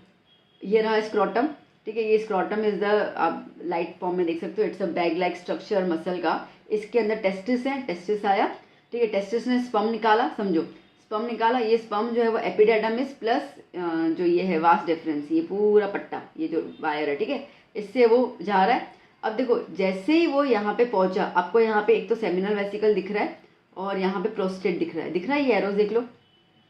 ये रहा स्क्रोटम, ठीक है। ये स्क्रोटम इज द, आप लाइट फॉर्म में देख सकते हो, it's a bag like structure muscle का। इसके अंदर टेस्टिस है, टेस्टिस आया, ठीक है। टेस्टिस ने स्पर्म निकाला, समझो स्पर्म निकाला, ये स्पर्म जो है वो एपिडेडमिस प्लस जो ये है वास डिफरेंस, ये पूरा पट्टा, ये जो वायर है, ठीक है, इससे वो जा रहा है। अब देखो जैसे ही वो यहाँ पे पहुंचा, आपको यहाँ पे एक तो सेमिनल वेसिकल दिख रहा है और यहाँ पे प्रोस्टेट दिख रहा है, ये एरोज देख लो,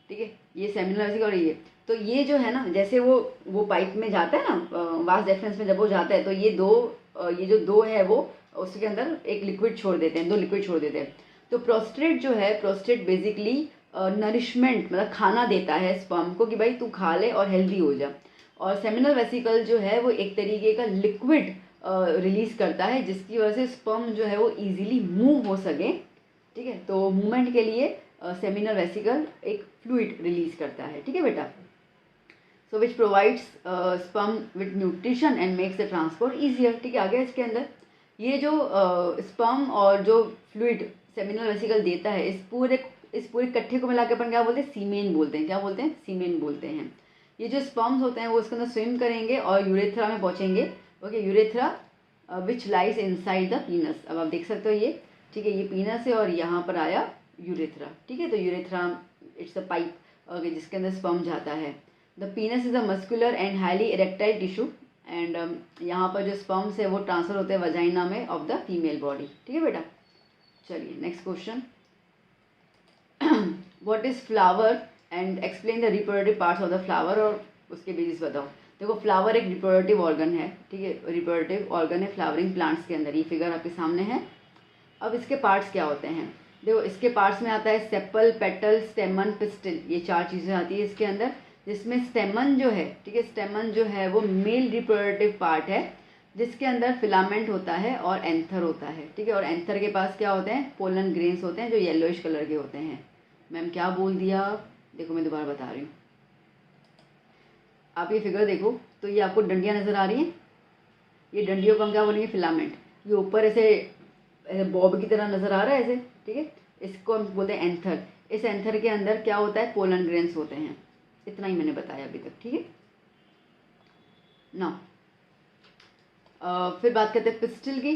ठीक है। ये सेमिनल वेसिकल और ये, तो ये जो है ना, जैसे वो पाइप में जाता है ना, वास डिफरेंस में जब वो जाता है तो ये जो दो है वो उसके अंदर एक लिक्विड छोड़ देते हैं, 2 लिक्विड छोड़ देते हैं। तो प्रोस्टेट जो है, प्रोस्टेट बेसिकली नरिशमेंट, मतलब खाना देता है स्पर्म को कि भाई तू खा ले और हेल्दी हो जा। और सेमिनल वेसिकल जो है वो एक तरीके का लिक्विड रिलीज करता है जिसकी वजह से स्पर्म जो है वो इजीली मूव हो सके, ठीक है। तो मूवमेंट के लिए सेमिनल वेसिकल एक फ्लूइड रिलीज करता है, ठीक है बेटा। So which provides sperm with nutrition and makes the transport easier, ठीक है। आगे इसके अंदर ये जो स्पर्म और जो फ्लूइड सेमिनल वेसिकल देता है, इस पूरे कट्ठे को मिला के अपन क्या बोलते हैं, सीमेन बोलते हैं। क्या बोलते हैं, सीमेन बोलते हैं। ये जो स्पर्म्स होते हैं वो इसके अंदर स्विम करेंगे और यूरेथ्रा में पहुंचेंगे, okay. Urethra which lies inside the पीनस, अब आप देख सकते हो ये, ठीक है, ये पीनस है और यहाँ पर आया यूरेथ्रा, ठीक है। तो urethra it's a pipe, okay, जिसके अंदर स्पर्म जाता है। The पीनस is a muscular and highly erectile tissue and यहाँ पर जो स्पर्म्स है वो ट्रांसफर होते हैं वजाइना में ऑफ द फीमेल बॉडी, ठीक है बेटा। चलिए next question, what is flower and explain the reproductive parts of the flower, और उसके बेसिस बताओ। देखो फ्लावर एक रिप्रोडक्टिव ऑर्गन है, ठीक है, रिप्रोडक्टिव ऑर्गन है फ्लावरिंग प्लांट्स के अंदर। ये फिगर आपके सामने है। अब इसके पार्ट्स क्या होते हैं, देखो इसके पार्ट्स में आता है सेपल, पेटल, स्टेमन, पिस्टिल, ये 4 चीज़ें आती है इसके अंदर। जिसमें स्टेमन जो है, ठीक है, स्टेमन जो है वो मेल रिप्रोडक्टिव पार्ट है जिसके अंदर फिलामेंट होता है और एंथर होता है, ठीक है। और एंथर के पास क्या होते हैं, पोलन ग्रेन्स होते हैं जो येलोइश कलर के होते हैं। मैम क्या बोल दिया, देखो मैं दोबारा बता रही हूँ। आप ये फिगर देखो तो ये आपको डंडियाँ नज़र आ रही हैं, ये डंडियों को हम क्या बोलेंगे, फिलामेंट। ये ऊपर ऐसे बॉब की तरह नज़र आ रहा है ऐसे, ठीक है, इसको हम बोलते हैं एंथर। इस एंथर के अंदर क्या होता है, पोलन ग्रेन्स होते हैं। इतना ही मैंने बताया अभी तक, ठीक है ना। फिर बात करते हैं पिस्टिल की,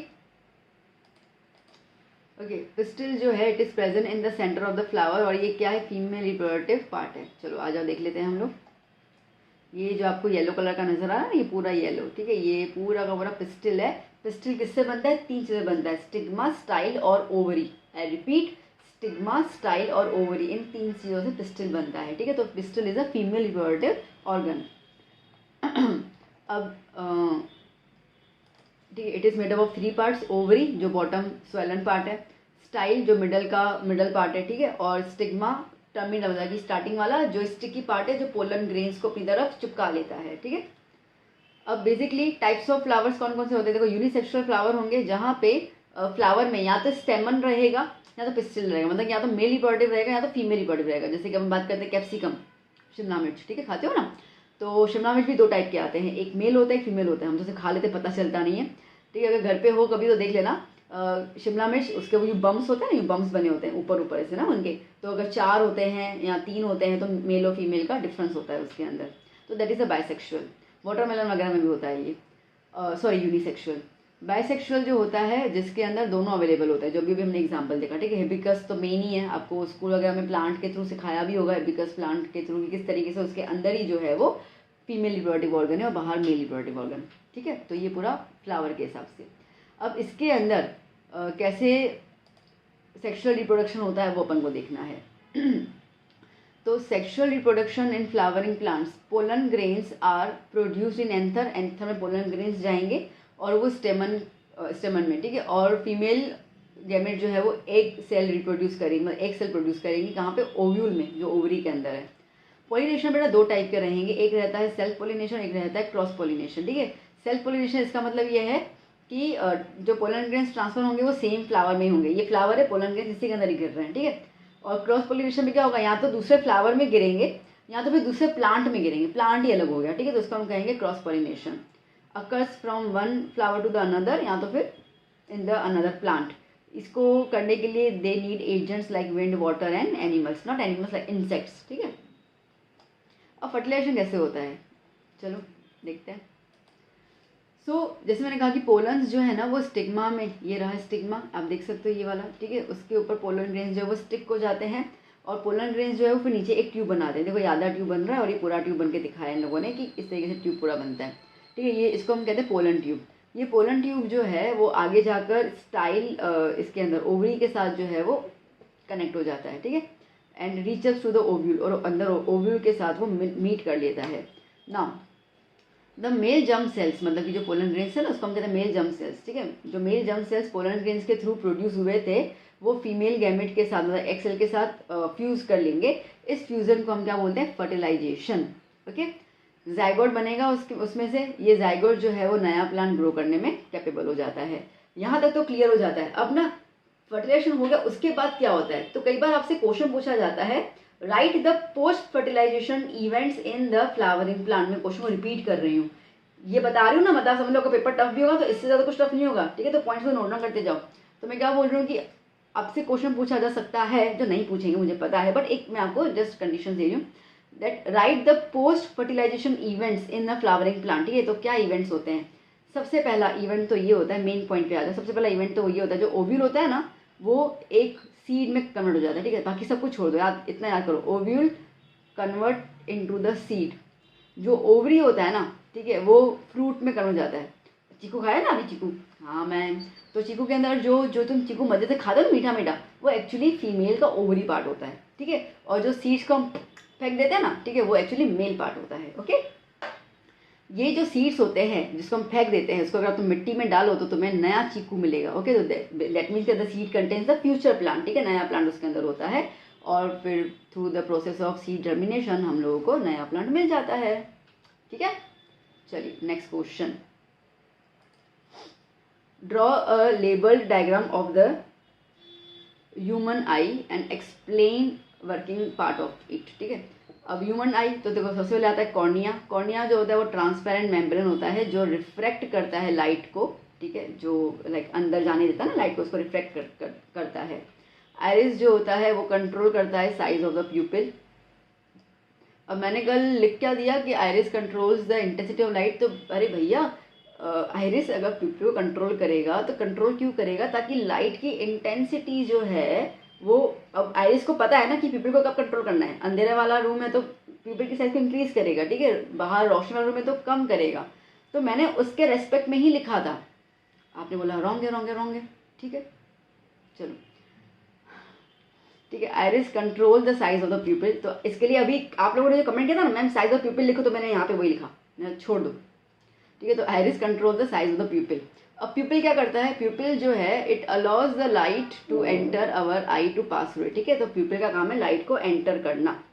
ओके। पिस्टिल जो है it is present in the centre of the flower, और ये क्या है, फीमेल रिप्रोडक्टिव पार्ट है। चलो आ जाओ देख लेते हैं हम लोग। ये जो आपको येलो कलर का नजर आ रहा है ना, ये पूरा येलो, ठीक है, ये पूरा का पूरा पिस्टिल है। पिस्टिल किससे बनता है, 3 चीज़ें बनता है, स्टिग्मा, स्टाइल और ovary. I repeat, stigma, style और ओवरी, इन 3 चीज़ों से पिस्टिल बनता है, ठीक है। तो pistil is a female reproductive organ. अब ठीक है, it is made up of 3 parts, ovary जो बॉटम स्वेलन पार्ट है, स्टाइल जो मिडल पार्ट है, ठीक है, और स्टिग्मा टर्मिनल मतलब कि स्टार्टिंग वाला जो स्टिकी पार्ट है जो पोलन ग्रेन्स को अपनी तरफ चिपका लेता है, ठीक है। अब बेसिकली टाइप्स ऑफ फ्लावर्स कौन कौन से होते हैं, देखो यूनिसेक्सुअल फ्लावर होंगे जहाँ पे फ्लावर में या तो स्टेमन रहेगा या तो पिस्टिल रहेगा, मतलब या तो मेल रिप्रोडक्टिव रहेगा या तो फीमेल रिप्रोडक्टिव रहेगा। जैसे कि हम बात करते हैं कैप्सिकम, शिमला मिर्च, ठीक है, खाते हो ना, तो शिमला मिर्च भी दो टाइप के आते हैं, एक मेल होता है एक फीमेल होता है। हम तो उसे खा लेते पता चलता नहीं है, ठीक है। अगर घर पे हो कभी तो देख लेना शिमला मिर्च, उसके वो जो बम्स होते हैं ना, बम्स बने होते हैं ऊपर ऊपर ऐसे ना उनके, तो अगर 4 होते हैं या 3 होते हैं तो मेल और फीमेल का डिफरेंस होता है उसके अंदर, तो that is a bisexual. Watermelon वगैरह में भी होता है ये, सॉरी यूनिसेक्सुअल। बाइसेक्सुअल जो होता है जिसके अंदर दोनों अवेलेबल होता है, जो भी हमने एग्जांपल देखा, ठीक है। हिबिकस तो मेन ही है, आपको स्कूल वगैरह में प्लांट के थ्रू सिखाया भी होगा, हिबिकस प्लांट के थ्रू किस तरीके से उसके अंदर ही जो है वो फीमेल रिप्रोडक्टिव ऑर्गन है और बाहर मेल रिप्रोडक्टिव ऑर्गन, ठीक है। तो ये पूरा फ्लावर के हिसाब से। अब इसके अंदर कैसे सेक्सुअल रिप्रोडक्शन होता है वो अपन को देखना है। तो sexual reproduction in flowering plants, pollen grains are produced in anther, anther में पोलन ग्रेन्स जाएंगे और वो स्टेमन में, ठीक है। और फीमेल गैमेट जो है वो एक सेल रिप्रोड्यूस करेंगी, मतलब एक सेल प्रोड्यूस करेंगी, कहाँ पे, ओव्यूल में, जो ओवरी के अंदर है। पॉलिनेशन बेटा दो टाइप के रहेंगे, एक रहता है सेल्फ पॉलिनेशन, एक रहता है क्रॉस पॉलिनेशन, ठीक है। सेल्फ पॉलिनेशन इसका मतलब ये है कि जो पोलन ग्रेन्स ट्रांसफर होंगे वो सेम फ्लावर में ही होंगे, ये फ्लावर है, पोलन ग्रेन्स इसी के अंदर ही गिर रहे हैं, ठीक है। और क्रॉस पॉलिनेशन में क्या होगा, या तो दूसरे फ्लावर में गिरेंगे या तो फिर दूसरे प्लांट में गिरेंगे, प्लांट ही अलग हो गया, ठीक है, तो उसको हम कहेंगे cross pollination. Occurs from one flower to the another, या तो फिर इन द अनदर प्लांट। इसको करने के लिए they need agents like wind, water and animals, not animals like insects, ठीक है। अब फर्टिलाइजेशन कैसे होता है, चलो देखते हैं। जैसे मैंने कहा कि पोलन्स जो है ना वो स्टिग्मा में, ये रहा स्टिग्मा, आप देख सकते हो ये वाला, ठीक है, उसके ऊपर पोलन ग्रेन्स जो है वो स्टिक हो जाते हैं और पोलन ग्रेन्स जो है वो फिर नीचे एक ट्यूब बनाते हैं। देखो ये आधा ट्यूब बन रहा है और ये पूरा ट्यूब बन के दिखाया इन लोगों ने कि इस तरीके से ट्यूब पूरा बनता है, ठीक है। ये इसको हम कहते हैं पोलन ट्यूब। ये पोलन ट्यूब जो है वो आगे जाकर स्टाइल इसके अंदर ओवरी के साथ जो है वो कनेक्ट हो जाता है, ठीक है, and reaches to the ovule, और अंदर ओव्यूल के साथ वो मीट कर लेता है ना। द मेल जर्म सेल्स, मतलब कि जो पोलन ग्रेन्स है ना उसको हम कहते हैं मेल जर्म सेल्स, ठीक है। जो male germ cells pollen grains के थ्रू प्रोड्यूस हुए थे वो फीमेल गैमेट के साथ, मतलब एक्स सेल के साथ फ्यूज कर लेंगे। इस फ्यूजन को हम क्या बोलते हैं, फर्टिलाइजेशन, ओके। जाइगोट बनेगा उसमें से, ये जाइगोट जो है वो नया प्लांट ग्रो करने में कैपेबल हो जाता है। यहाँ तक तो क्लियर हो जाता है। अब ना फर्टिलाइजेशन हो गया, उसके बाद क्या होता है, तो कई बार आपसे क्वेश्चन पूछा जाता है, write the post fertilisation events in the flowering plant. मैं क्वेश्चन को रिपीट कर रही हूँ, ये बता रही हूँ ना, मतलब समझ लो कि पेपर टफ भी होगा तो इससे ज़्यादा कुछ टफ नहीं होगा, ठीक है। तो पॉइंट्स को नोट डाउन करते जाओ। तो मैं क्या बोल रही हूँ कि आपसे क्वेश्चन पूछा जा सकता है, जो नहीं पूछेंगे मुझे पता है, बट एक मैं आपको जस्ट कंडीशन दे रही हूँ, that write the post fertilisation events in the flowering plant, ठीक है। तो क्या इवेंट्स होते हैं, सबसे पहला इवेंट तो ये होता है, मेन पॉइंट पे आता है, सबसे पहला इवेंट तो ये होता है, जो ओव्यूल होता है ना वो एक सीड में कन्वर्ट हो जाता है, ठीक है। बाकी सब कुछ छोड़ दो, याद इतना याद करो, ovule convert into the seed. जो ओवरी होता है ना, ठीक है, वो फ्रूट में कन्वर्ट हो जाता है। चीकू खाया ना अभी, चीकू, हाँ मैम, तो चीकू के अंदर जो तुम चीकू मजे से खाते हो मीठा मीठा, वो एक्चुअली फीमेल का ओवरी पार्ट होता है, ठीक है। और जो सीड्स को हम फेंक देते हैं ना, ठीक है, वो एक्चुअली मेल पार्ट होता है, ओके। ये जो सीड्स होते हैं जिसको हम फेंक देते हैं, उसको अगर तुम मिट्टी में डालो तो तुम्हें नया चीकू मिलेगा, ओके। तो that means the seed contains the future plant, ठीक है, नया प्लांट उसके अंदर होता है और फिर through the process of seed germination हम लोगों को नया प्लांट मिल जाता है, ठीक है। चलिए next question, draw a labelled diagram of the human I and explain working part of it, ठीक है। अब ह्यूमन आई तो देखो सबसे पहले आता है कॉर्निया। कॉर्निया जो होता है वो ट्रांसपेरेंट मेम्ब्रेन होता है जो रिफ्रेक्ट करता है लाइट को, ठीक है, जो लाइक अंदर जाने देता है ना लाइट को, उसको रिफ्रेक्ट करता है। आइरिस जो होता है वो कंट्रोल करता है साइज ऑफ द प्यूपिल। अब मैंने कल लिख क्या दिया कि iris controls the intensity of light, तो अरे भैया आइरिस अगर प्यूपिल को कंट्रोल करेगा तो कंट्रोल क्यों करेगा, ताकि लाइट की इंटेंसिटी जो है वो, अब आइरिस को पता है ना कि प्यूपिल को कब कंट्रोल करना है, अंधेरे वाला रूम है तो प्यूपिल की साइज को इंक्रीज करेगा, ठीक है, बाहर रोशनी वाला रूम है तो कम करेगा। तो मैंने उसके रेस्पेक्ट में ही लिखा था, आपने बोला रॉन्ग है रॉन्ग है रॉन्ग है, ठीक है, चलो ठीक है। Iris control the size of the प्यूपिल, तो इसके लिए अभी आप लोगों ने जो कमेंट किया था ना मैम साइज ऑफ प्यूपिल लिखो, तो मैंने यहाँ पे वही लिखा, छोड़ दो, ठीक है। तो iris control the size of the pupil. अब प्यूपिल क्या करता है, प्यूपिल जो है it allows the light to enter our eye to pass through, ठीक है। तो प्यूपिल का काम है लाइट को एंटर करना।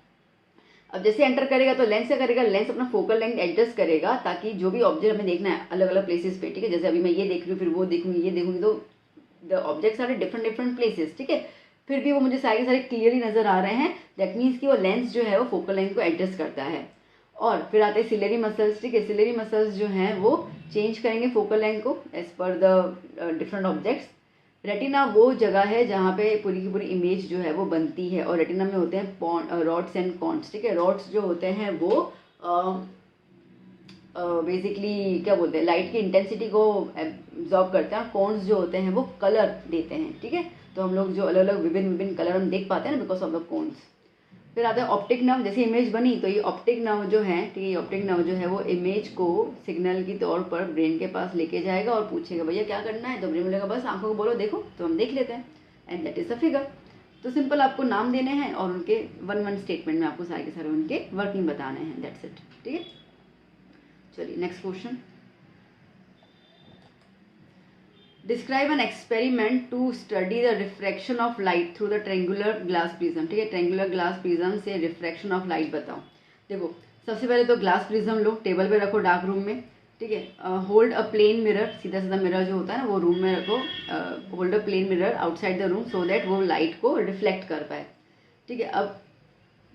अब जैसे एंटर करेगा तो लेंस क्या करेगा, लेंस अपना फोकल लेंथ एडजस्ट करेगा ताकि जो भी ऑब्जेक्ट हमें देखना है अलग अलग प्लेसेस पे, ठीक है। जैसे अभी मैं ये देख रही हूँ, फिर वो देखूंगी, ये देखूंगी, तो the objects are different different places, ठीक है। फिर भी वो मुझे सारे के सारे क्लियरली नजर आ रहे हैं। दैट मीन्स कि वो लेंस जो है वो फोकल लेंथ को एडजस्ट करता है। और फिर आते हैं सिलेरी मसल्स, ठीक है। सिलेरी मसल्स जो हैं वो चेंज करेंगे फोकल लेंथ को as per the different objects. Retina वो जगह है जहाँ पे पूरी की पूरी इमेज जो है वो बनती है, और रेटिना में होते हैं रॉड्स एंड कॉन्स, ठीक है। रॉड्स जो होते हैं वो बेसिकली क्या बोलते हैं, लाइट की इंटेंसिटी को एब्जॉर्ब करते हैं। कॉन्स जो होते हैं वो कलर देते हैं, ठीक है। तो हम लोग जो अलग अलग विभिन्न विभिन्न कलर हम देख पाते हैं ना, बिकॉज ऑफ द कॉन्स। फिर आता है ऑप्टिक नर्व। जैसे इमेज बनी तो ये ऑप्टिक नर्व जो है, ठीक है, ये ऑप्टिक नर्व जो है वो इमेज को सिग्नल की तौर पर ब्रेन के पास लेके जाएगा और पूछेगा भैया क्या करना है, तो ब्रेन बोलेगा बस आंखों को बोलो देखो, तो हम देख लेते हैं, and that is the figure. तो सिंपल आपको नाम देने हैं और उनके वन स्टेटमेंट में आपको सारे के सारे उनके वर्किंग बताने हैं, दैट्स इट, ठीक है। चलिए next question. Describe an experiment to study the refraction of light through the triangular glass prism, ठीक है। ट्रेंगुलर ग्लास प्रिज्म से रिफ्रैक्शन ऑफ लाइट बताओ। देखो सबसे पहले तो ग्लास प्रिज्म लो, टेबल पे रखो डार्क रूम में, ठीक है। होल्ड अ प्लेन मिरर, सीधा सीधा मिरर जो होता है ना वो रूम में रखो। Hold a plane mirror outside the room so that वो लाइट को रिफ्लेक्ट कर पाए, ठीक है। अब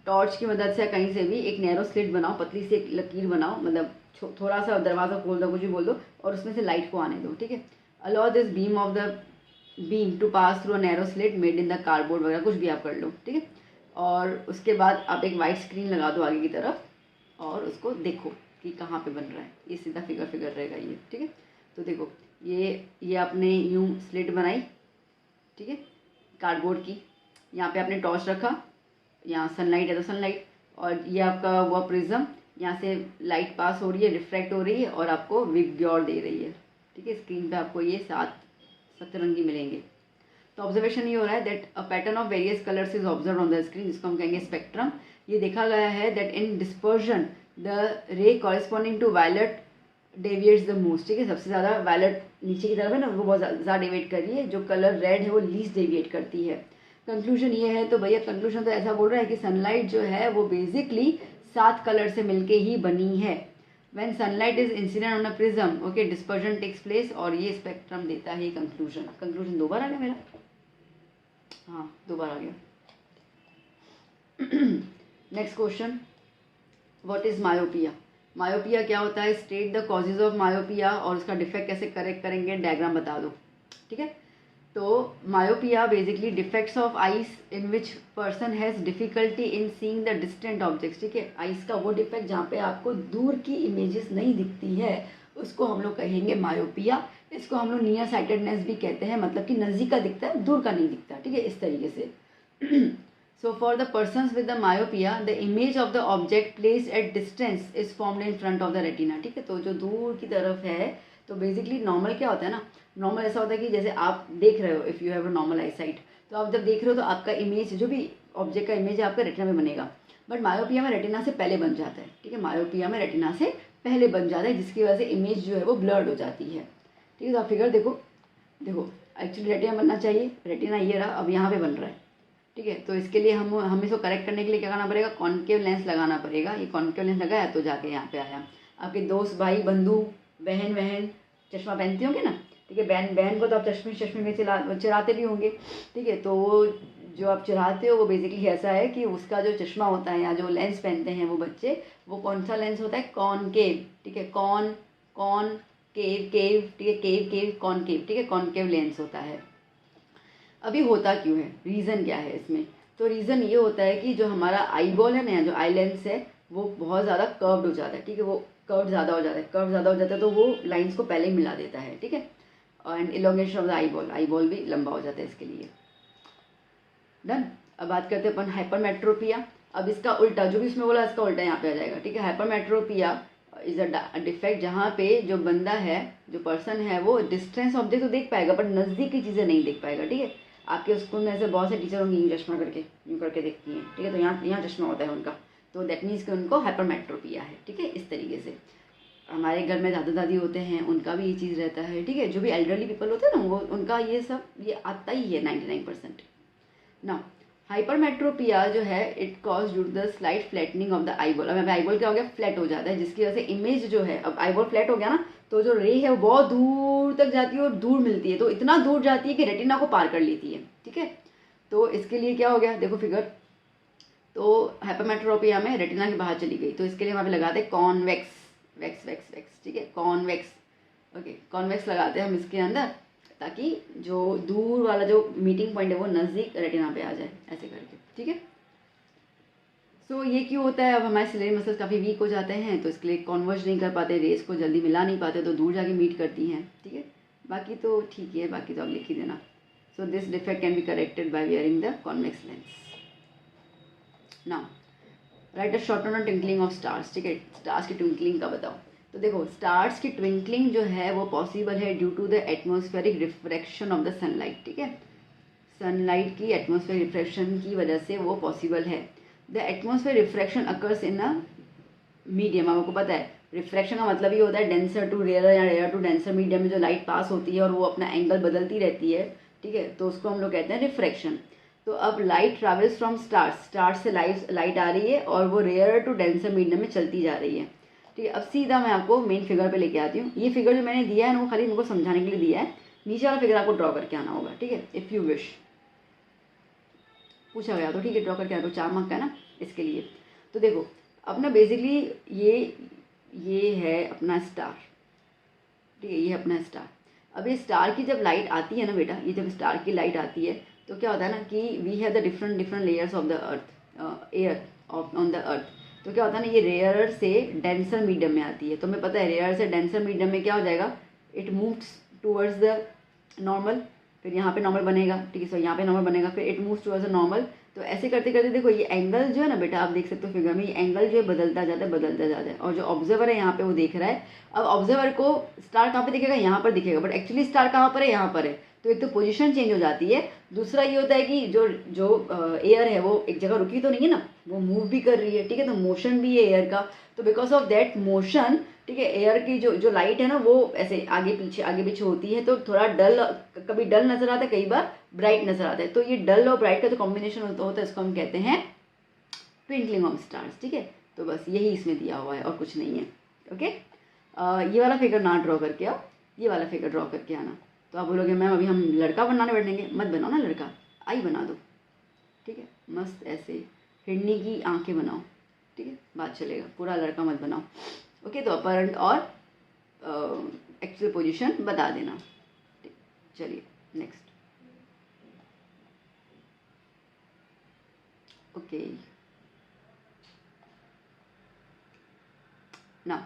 टॉर्च की मदद से कहीं से भी एक नैरो स्लिट बनाओ, पतली सी एक लकीर बनाओ, मतलब थोड़ा सा दरवाज़ा खोल दो, कुछ भी बोल दो, और उसमें से लाइट को आने दो, ठीक है। Allow this beam to pass through a narrow slit made in the cardboard वगैरह कुछ भी आप कर लो, ठीक है। और उसके बाद आप एक वाइट स्क्रीन लगा दो आगे की तरफ और उसको देखो कि कहाँ पे बन रहा है। ये सीधा फिगर रहेगा ये, ठीक है। तो देखो ये आपने यूं स्लिट बनाई, ठीक है, कार्डबोर्ड की। यहाँ पे आपने टॉर्च रखा, यहाँ सनलाइट है तो सनलाइट, और ये आपका हुआ प्रिज्म, यहाँ से लाइट पास हो रही है, रिफ्रैक्ट हो रही है और आपको विग्योर दे रही है, ठीक है। स्क्रीन पे आपको ये 7 सतरंगी मिलेंगे। तो ऑब्जर्वेशन ये हो रहा है that a pattern of various colours is observe on the screen, जिसको हम कहेंगे स्पेक्ट्रम। ये देखा गया है that in dispersion the ray corresponding to violet deviates the most, ठीक है। सबसे ज़्यादा वायलेट नीचे की तरफ है ना, वो बहुत ज़्यादा डेविएट कर रही है, जो कलर रेड है वो लीस्ट डेविएट करती है। कंक्लूजन ये है, तो भैया कंक्लूजन तो ऐसा बोल रहा है कि सनलाइट जो है वो बेसिकली 7 कलर से मिलके ही बनी है। When sunlight is incident on a prism, okay, dispersion takes place, और ये स्पेक्ट्रम देता है कंक्लूजन 2 बार आ गया मेरा, हाँ 2 बार आ गया। Next question, what is myopia. Myopia क्या होता है, state the causes of myopia, और उसका डिफेक्ट कैसे करेक्ट करेंगे, डायग्राम बता दो, ठीक है। तो myopia basically defects of eyes in which person has difficulty in seeing the distant objects, ठीक है। आइज का वो डिफेक्ट जहाँ पे आपको दूर की इमेजेस नहीं दिखती है उसको हम लोग कहेंगे मायोपिया। इसको हम लोग नियर साइटेडनेस भी कहते हैं, मतलब कि नज़दीक का दिखता है दूर का नहीं दिखता, ठीक है, इस तरीके से। So for the persons with the myopia the image of the object placed at distance is formed in front of the retina, ठीक है। तो जो दूर की तरफ है, तो बेसिकली नॉर्मल क्या होता है ना, नॉर्मल ऐसा होता है कि जैसे आप देख रहे हो, if you have a normal I site, तो आप जब देख रहे हो तो आपका इमेज, जो भी ऑब्जेक्ट का इमेज है आपका रेटिना में बनेगा। बट मायोपिया में रेटिना से पहले बन जाता है, ठीक है। मायोपिया में रेटिना से पहले बन जाता है, जिसकी वजह से इमेज जो है वो ब्लर्ड हो जाती है, ठीक है। तो आप फिगर देखो एक्चुअली रेटिना बनना चाहिए, रेटिना ये रहा, अब यहाँ पे बन रहा है, ठीक है। तो इसके लिए हमें इसको करेक्ट करने के लिए क्या करना पड़ेगा, कॉन्केव लेंस लगाना पड़ेगा। ये कॉन्केव लेंस लगाया तो जाके यहाँ पे आया। आपके दोस्त, भाई, बंधु, बहन चश्मा पहनती होंगे ना, ठीक है। बहन को तो आप चश्मे में चराते भी होंगे, ठीक है। तो वो जो आप चराते हो वो बेसिकली ऐसा है कि उसका जो चश्मा होता है या जो लेंस पहनते हैं वो बच्चे, वो कौन सा लेंस होता है, कॉनकेव, ठीक है। केव, ठीक है, केव कॉनकेव, ठीक है, कॉनकेव लेंस होता है। अभी होता क्यों है, रीज़न क्या है इसमें, तो रीज़न ये होता है कि जो हमारा आई बॉल है ना, जो आई लेंस है वो बहुत ज़्यादा कर्व्ड हो जाता है, ठीक है। वो कर्व ज़्यादा हो जाता है तो वो लाइंस को पहले ही मिला देता है, ठीक है। And elongation of the eye ball भी लंबा हो जाता है इसके लिए। डन। अब बात करते हैं अपन हाइपरमेट्रोपिया। अब इसका उल्टा, जो भी इसमें बोला इसका उल्टा यहाँ पे आ जाएगा, ठीक है। हाइपरमेट्रोपिया इज अ डिफेक्ट जहाँ पे जो बंदा है, जो पर्सन है, वो डिस्टेंस ऑब्जेक्ट तो देख पाएगा बट नज़दीक की चीज़ें नहीं देख पाएगा, ठीक है। आपके स्कूल में ऐसे बहुत से टीचर होंगे यूँ चश्मा करके यूँ करके देखती हैं, ठीक है। तो यहाँ चश्मा होता है उनका, तो दैट मीन्स कि उनको हाइपरमेट्रोपिया है, ठीक है, इस तरीके से। हमारे घर में दादा दादी होते हैं उनका भी ये चीज़ रहता है, ठीक है। जो भी एल्डरली पीपल होते हैं ना, वो उनका ये सब ये आता ही है 99%। ना हाइपरमेट्रोपिया जो है it cause due to the slight flattening of the eyeball. अब आईबॉल क्या हो गया, फ्लैट हो जाता है, जिसकी वजह से इमेज जो है, अब आईबॉल फ्लैट हो गया ना, तो जो रे है वो बहुत दूर तक जाती है और दूर मिलती है, तो इतना दूर जाती है कि रेटिना को पार कर लेती है, ठीक है। तो इसके लिए क्या हो गया, देखो फिगर, तो हाइपरमेट्रोपिया में रेटिना के बाहर चली गई, तो इसके लिए वहाँ पे लगाते हैं कॉन्वेक्स वैक्स वैक्स वैक्स, ठीक है, कॉन्वेक्स, ओके, कॉन्वेक्स लगाते हैं हम इसके अंदर, ताकि जो दूर वाला जो मीटिंग पॉइंट है वो नज़दीक रेटिना पे आ जाए, ऐसे करके, ठीक है। सो ये क्यों होता है, अब हमारे सिलेरी मसल्स काफ़ी वीक हो जाते हैं, तो इसके लिए कॉन्वर्ज नहीं कर पाते, रेस को जल्दी मिला नहीं पाते, तो दूर जाके मीट करती हैं, ठीक है। बाकी तो ठीक है, बाकी तो आप लिख ही देना। So this defect can be corrected bye wearing the convex lens. Now right a short on twinkling of stars, ठीक है, स्टार्स की ट्विंकलिंग का बताओ। तो देखो स्टार्स की ट्विंकलिंग जो है वो पॉसिबल है due to the atmospheric refraction of the sunlight, ठीक है, सनलाइट की एटमॉस्फेरिक रिफ्रैक्शन की वजह से वो पॉसिबल है। The atmosphere refraction occurs in a medium, आपको पता है रिफ्रैक्शन का मतलब ये होता है डेंसर टू रेयर या रेयर टू डेंसर मीडियम में जो लाइट पास होती है और वो अपना एंगल बदलती रहती है, ठीक है, तो उसको हम लोग कहते हैं रिफ्रैक्शन। तो अब लाइट ट्रैवल्स फ्रॉम स्टार्स से लाइट आ रही है और वो रेयर टू डेंसर मीडियम में चलती जा रही है, ठीक है। अब सीधा मैं आपको मेन फिगर पे लेके आती हूँ। ये फिगर जो मैंने दिया है ना वो खाली मुझको समझाने के लिए दिया है, नीचे वाला फिगर आपको ड्रॉ करके आना होगा, ठीक है, इफ़ यू विश, पूछा गया तो ठीक है, ड्रॉ करके आना, तो 4 मार्क का है ना इसके लिए। तो देखो अपना बेसिकली ये है अपना स्टार, ठीक है, ये है अपना स्टार। अब ये स्टार की जब लाइट आती है ना बेटा, ये जब स्टार की लाइट आती है तो क्या होता है ना कि we have the different layers of the earth, air on the earth. तो क्या होता है ना, ये रेयर से डेंसर मीडियम में आती है, तो हमें पता है रेयर से डेंसर मीडियम में क्या हो जाएगा, it moves towards the normal, फिर यहाँ पे नॉर्मल बनेगा, ठीक है, सो यहाँ पे नॉर्मल बनेगा, फिर it moves towards the normal. तो ऐसे करते करते देखो ये एंगल जो है ना बेटा, आप देख सकते हो फिगर में, ये एंगल जो है बदलता जाता है, और जो ऑब्जर्वर है यहाँ पे वो देख रहा है। अब ऑब्जर्वर को स्टार कहाँ पे दिखेगा, यहाँ पर दिखेगा, बट एक्चुअली स्टार कहाँ पर है, यहाँ पर है। तो एक तो पोजीशन चेंज हो जाती है, दूसरा ये होता है कि जो जो एयर है वो एक जगह रुकी तो नहीं है ना, वो मूव भी कर रही है, ठीक है, तो मोशन भी है एयर का। तो बिकॉज ऑफ दैट मोशन, ठीक है, एयर की जो लाइट है ना वो ऐसे आगे पीछे होती है, तो थोड़ा डल, कभी डल नजर आता है, कई बार ब्राइट नजर आता है। तो ये डल और ब्राइट का जो कॉम्बिनेशन होता है इसको हम कहते हैं ट्विंकलिंग ऑफ स्टार्स, ठीक है। तो बस यही इसमें दिया हुआ है और कुछ नहीं है, ओके। ये वाला फिगर ना ड्रॉ करके आओ, ये वाला फिगर ड्रॉ करके आना। तो आप बोलोगे मैम अभी हम लड़का बनाने बैठेंगे, मत बनाओ ना लड़का, आई बना दो, ठीक है, मस्त ऐसे हिरनी की आंखें बनाओ, ठीक है, बात चलेगा, पूरा लड़का मत बनाओ, ओके। तो अपरेंट और एक्चुअल पोजीशन बता देना, चलिए next, okay. Now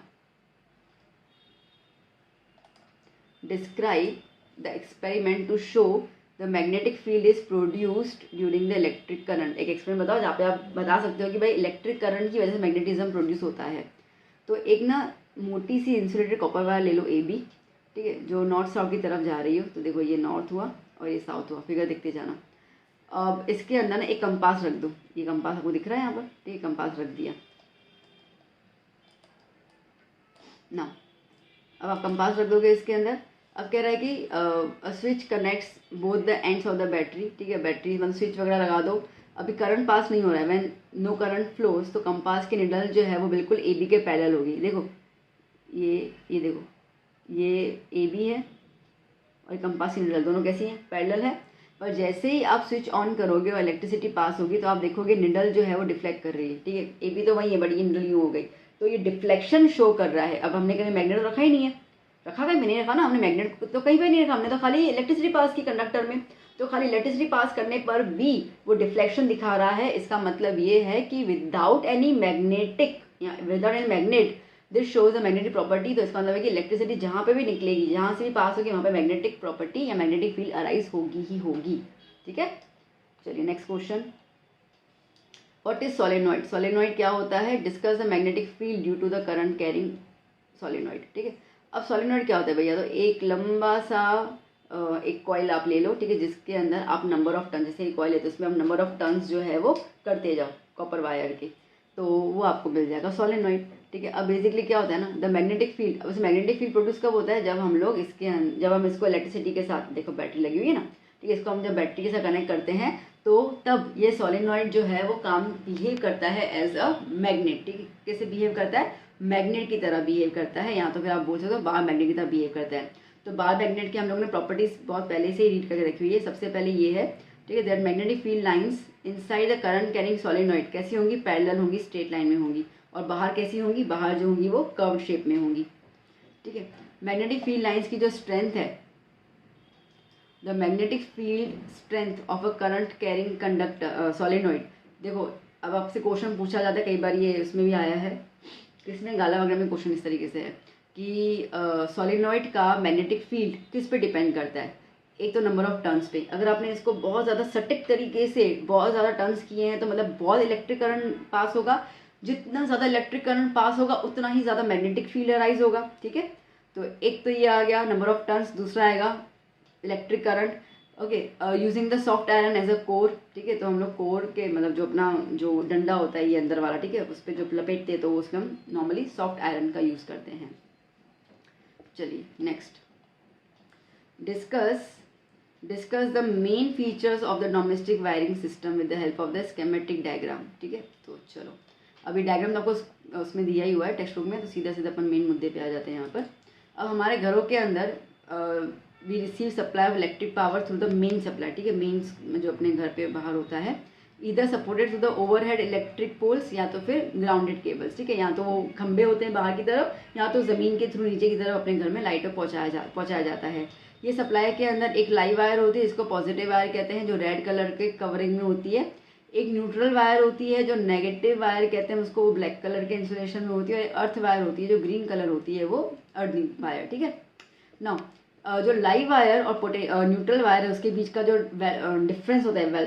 describe the experiment to show the magnetic field is produced during the electric current। एक एक्सपेरिमेंट बताओ जहाँ पे आप बता सकते हो कि भाई इलेक्ट्रिक करंट की वजह से मैग्नेटिज्म प्रोड्यूस होता है। तो एक ना मोटी सी इंसुलेटेड कॉपर वायर ले लो AB, ठीक है, जो नॉर्थ साउथ की तरफ जा रही हो। तो देखो ये नॉर्थ हुआ और ये साउथ हुआ, फिगर देखते जाना। अब इसके अंदर ना एक कंपास रख दो, ये कंपास आपको दिख रहा है यहाँ पर, ठीक है, कंपास रख दिया ना। अब आप कंपास रख दोगे इसके अंदर। अब कह रहा है कि switch connects both the ends of the battery, ठीक है, बैटरी मतलब स्विच वगैरह लगा दो। अभी करंट पास नहीं हो रहा है, व्हेन नो करंट फ्लोज, तो कंपास की निडल जो है वो बिल्कुल AB के पैरेलल होगी। देखो ये देखो ये AB है और कंपास की निडल दोनों कैसी हैं, पैरेलल है। पर जैसे ही आप स्विच ऑन करोगे और इलेक्ट्रिसिटी पास होगी तो आप देखोगे निडल जो है वो डिफ्लेक्ट कर रही है, ठीक है, AB तो वही है बट ये निडल यूँ हो गई, तो ये डिफ्लेक्शन शो कर रहा है। अब हमने कहीं मैग्नेट रखा ही नहीं है, रखा कहीं भी नहीं रखा ना हमने, मैग्नेट तो कहीं पर नहीं रखा हमने, तो खाली इलेक्ट्रिसिटी पास की कंडक्टर में। तो खाली इलेक्ट्रिसिटी पास करने पर भी वो डिफ्लेक्शन दिखा रहा है। इसका मतलब ये है कि विदाउट एनी मैग्नेटिक या without any magnet this shows the magnetic property. तो इसका मतलब है कि इलेक्ट्रिसिटी जहाँ पे भी निकलेगी, जहाँ से भी पास होगी, वहाँ पे मैग्नेटिक प्रॉपर्टी या मैग्नेटिक फील्ड अराइज होगी ही होगी, ठीक है। चलिए next question, what is solenoid. Solenoid क्या होता है, discuss the magnetic field due to the current carrying solenoid, ठीक है। अब सोलेनॉइड क्या होता है भैया, तो एक लंबा सा एक कॉइल आप ले लो, ठीक है, जिसके अंदर आप नंबर ऑफ टर्न, जैसे कॉइल है तो उसमें आप नंबर ऑफ टर्न्स जो है वो करते जाओ कॉपर वायर के। तो वो आपको मिल जाएगा सोलेनॉइड। ठीक है, अब बेसिकली क्या होता है ना, द मैग्नेटिक फील्ड, अब मैग्नेटिक फील्ड प्रोड्यूस कब होता है, जब हम लोग जब हम इसको इलेक्ट्रिसिटी के साथ, देखो बैटरी लगी हुई है ना, ठीक है, इसको हम जब बैटरी के साथ कनेक्ट करते हैं तो तब ये सोलेनॉइड जो है वो काम बिहेव करता है एज अ मैग्नेट। ठीक है, कैसे बिहेव करता है, मैग्नेट की तरह बिहेव करता है, या तो फिर आप बोल सकते हो बार मैग्नेट की तरह बिहेव करता है। तो बार मैग्नेट की हम लोगों ने प्रॉपर्टीज बहुत पहले से ही रीड करके रखी हुई है। सबसे पहले ये है, ठीक है, that magnetic field lines inside the current carrying solenoid कैसी होंगी, पैरेलल होंगी, स्ट्रेट लाइन में होंगी, और बाहर कैसी होंगी, बाहर जो होंगी वो कर्व शेप में होंगी। ठीक है, मैग्नेटिक फील्ड लाइंस की जो स्ट्रेंथ है, the magnetic field strength of a current carrying conductor solenoid. देखो अब आपसे क्वेश्चन पूछा जाता है, कई बार ये उसमें भी आया है, किसमें गाला वगैरह में क्वेश्चन इस तरीके से है कि सोलेनॉइड का मैग्नेटिक फील्ड किस पे डिपेंड करता है। एक तो नंबर ऑफ टर्न्स पे, अगर आपने इसको बहुत ज़्यादा सटीक तरीके से बहुत ज़्यादा टर्न्स किए हैं तो मतलब बहुत इलेक्ट्रिक करंट पास होगा, जितना ज़्यादा इलेक्ट्रिक करंट पास होगा उतना ही ज़्यादा मैग्नेटिक फील्ड अराइज होगा। ठीक है, तो एक तो ये आ गया नंबर ऑफ टर्न्स, दूसरा आएगा electric current. Okay, using the soft iron as a core. ठीक है, तो हम लोग कोर के मतलब जो अपना जो डंडा होता है ये अंदर वाला, ठीक है, उस पर जो लपेटते हैं तो उसमें हम नॉर्मली सॉफ्ट आयरन का यूज़ करते हैं। चलिए next, discuss the main features of the domestic wiring system with the help of the schematic diagram. ठीक है, तो चलो अभी डायग्राम आपको उसमें दिया ही हुआ है टेक्स्ट बुक में, तो सीधा सीधा अपन मेन मुद्दे पे आ जाते हैं यहाँ पर। अब हमारे घरों के अंदर we receive supply of electric power through the main supply. ठीक है, मेन्स जो अपने घर पे बाहर होता है, इधर supported through the overhead electric poles या तो फिर ग्राउंडेड केबल्स। ठीक है, या तो वो खंभे होते हैं बाहर की तरफ, या तो ज़मीन के थ्रू नीचे की तरफ अपने घर में लाइट पहुँचाया जाता है। ये सप्लाई के अंदर एक लाइव वायर होती है, इसको पॉजिटिव वायर कहते हैं, जो रेड कलर के कवरिंग में होती है। एक न्यूट्रल वायर होती है जो नेगेटिव वायर कहते हैं उसको, वो ब्लैक कलर के इंसुलेशन में होती है। और अर्थ वायर होती है जो ग्रीन कलर होती है, वो अर्थिंग वायर। ठीक है, नाउ जो लाइव वायर और न्यूट्रल वायर है उसके बीच का जो डिफरेंस होता है,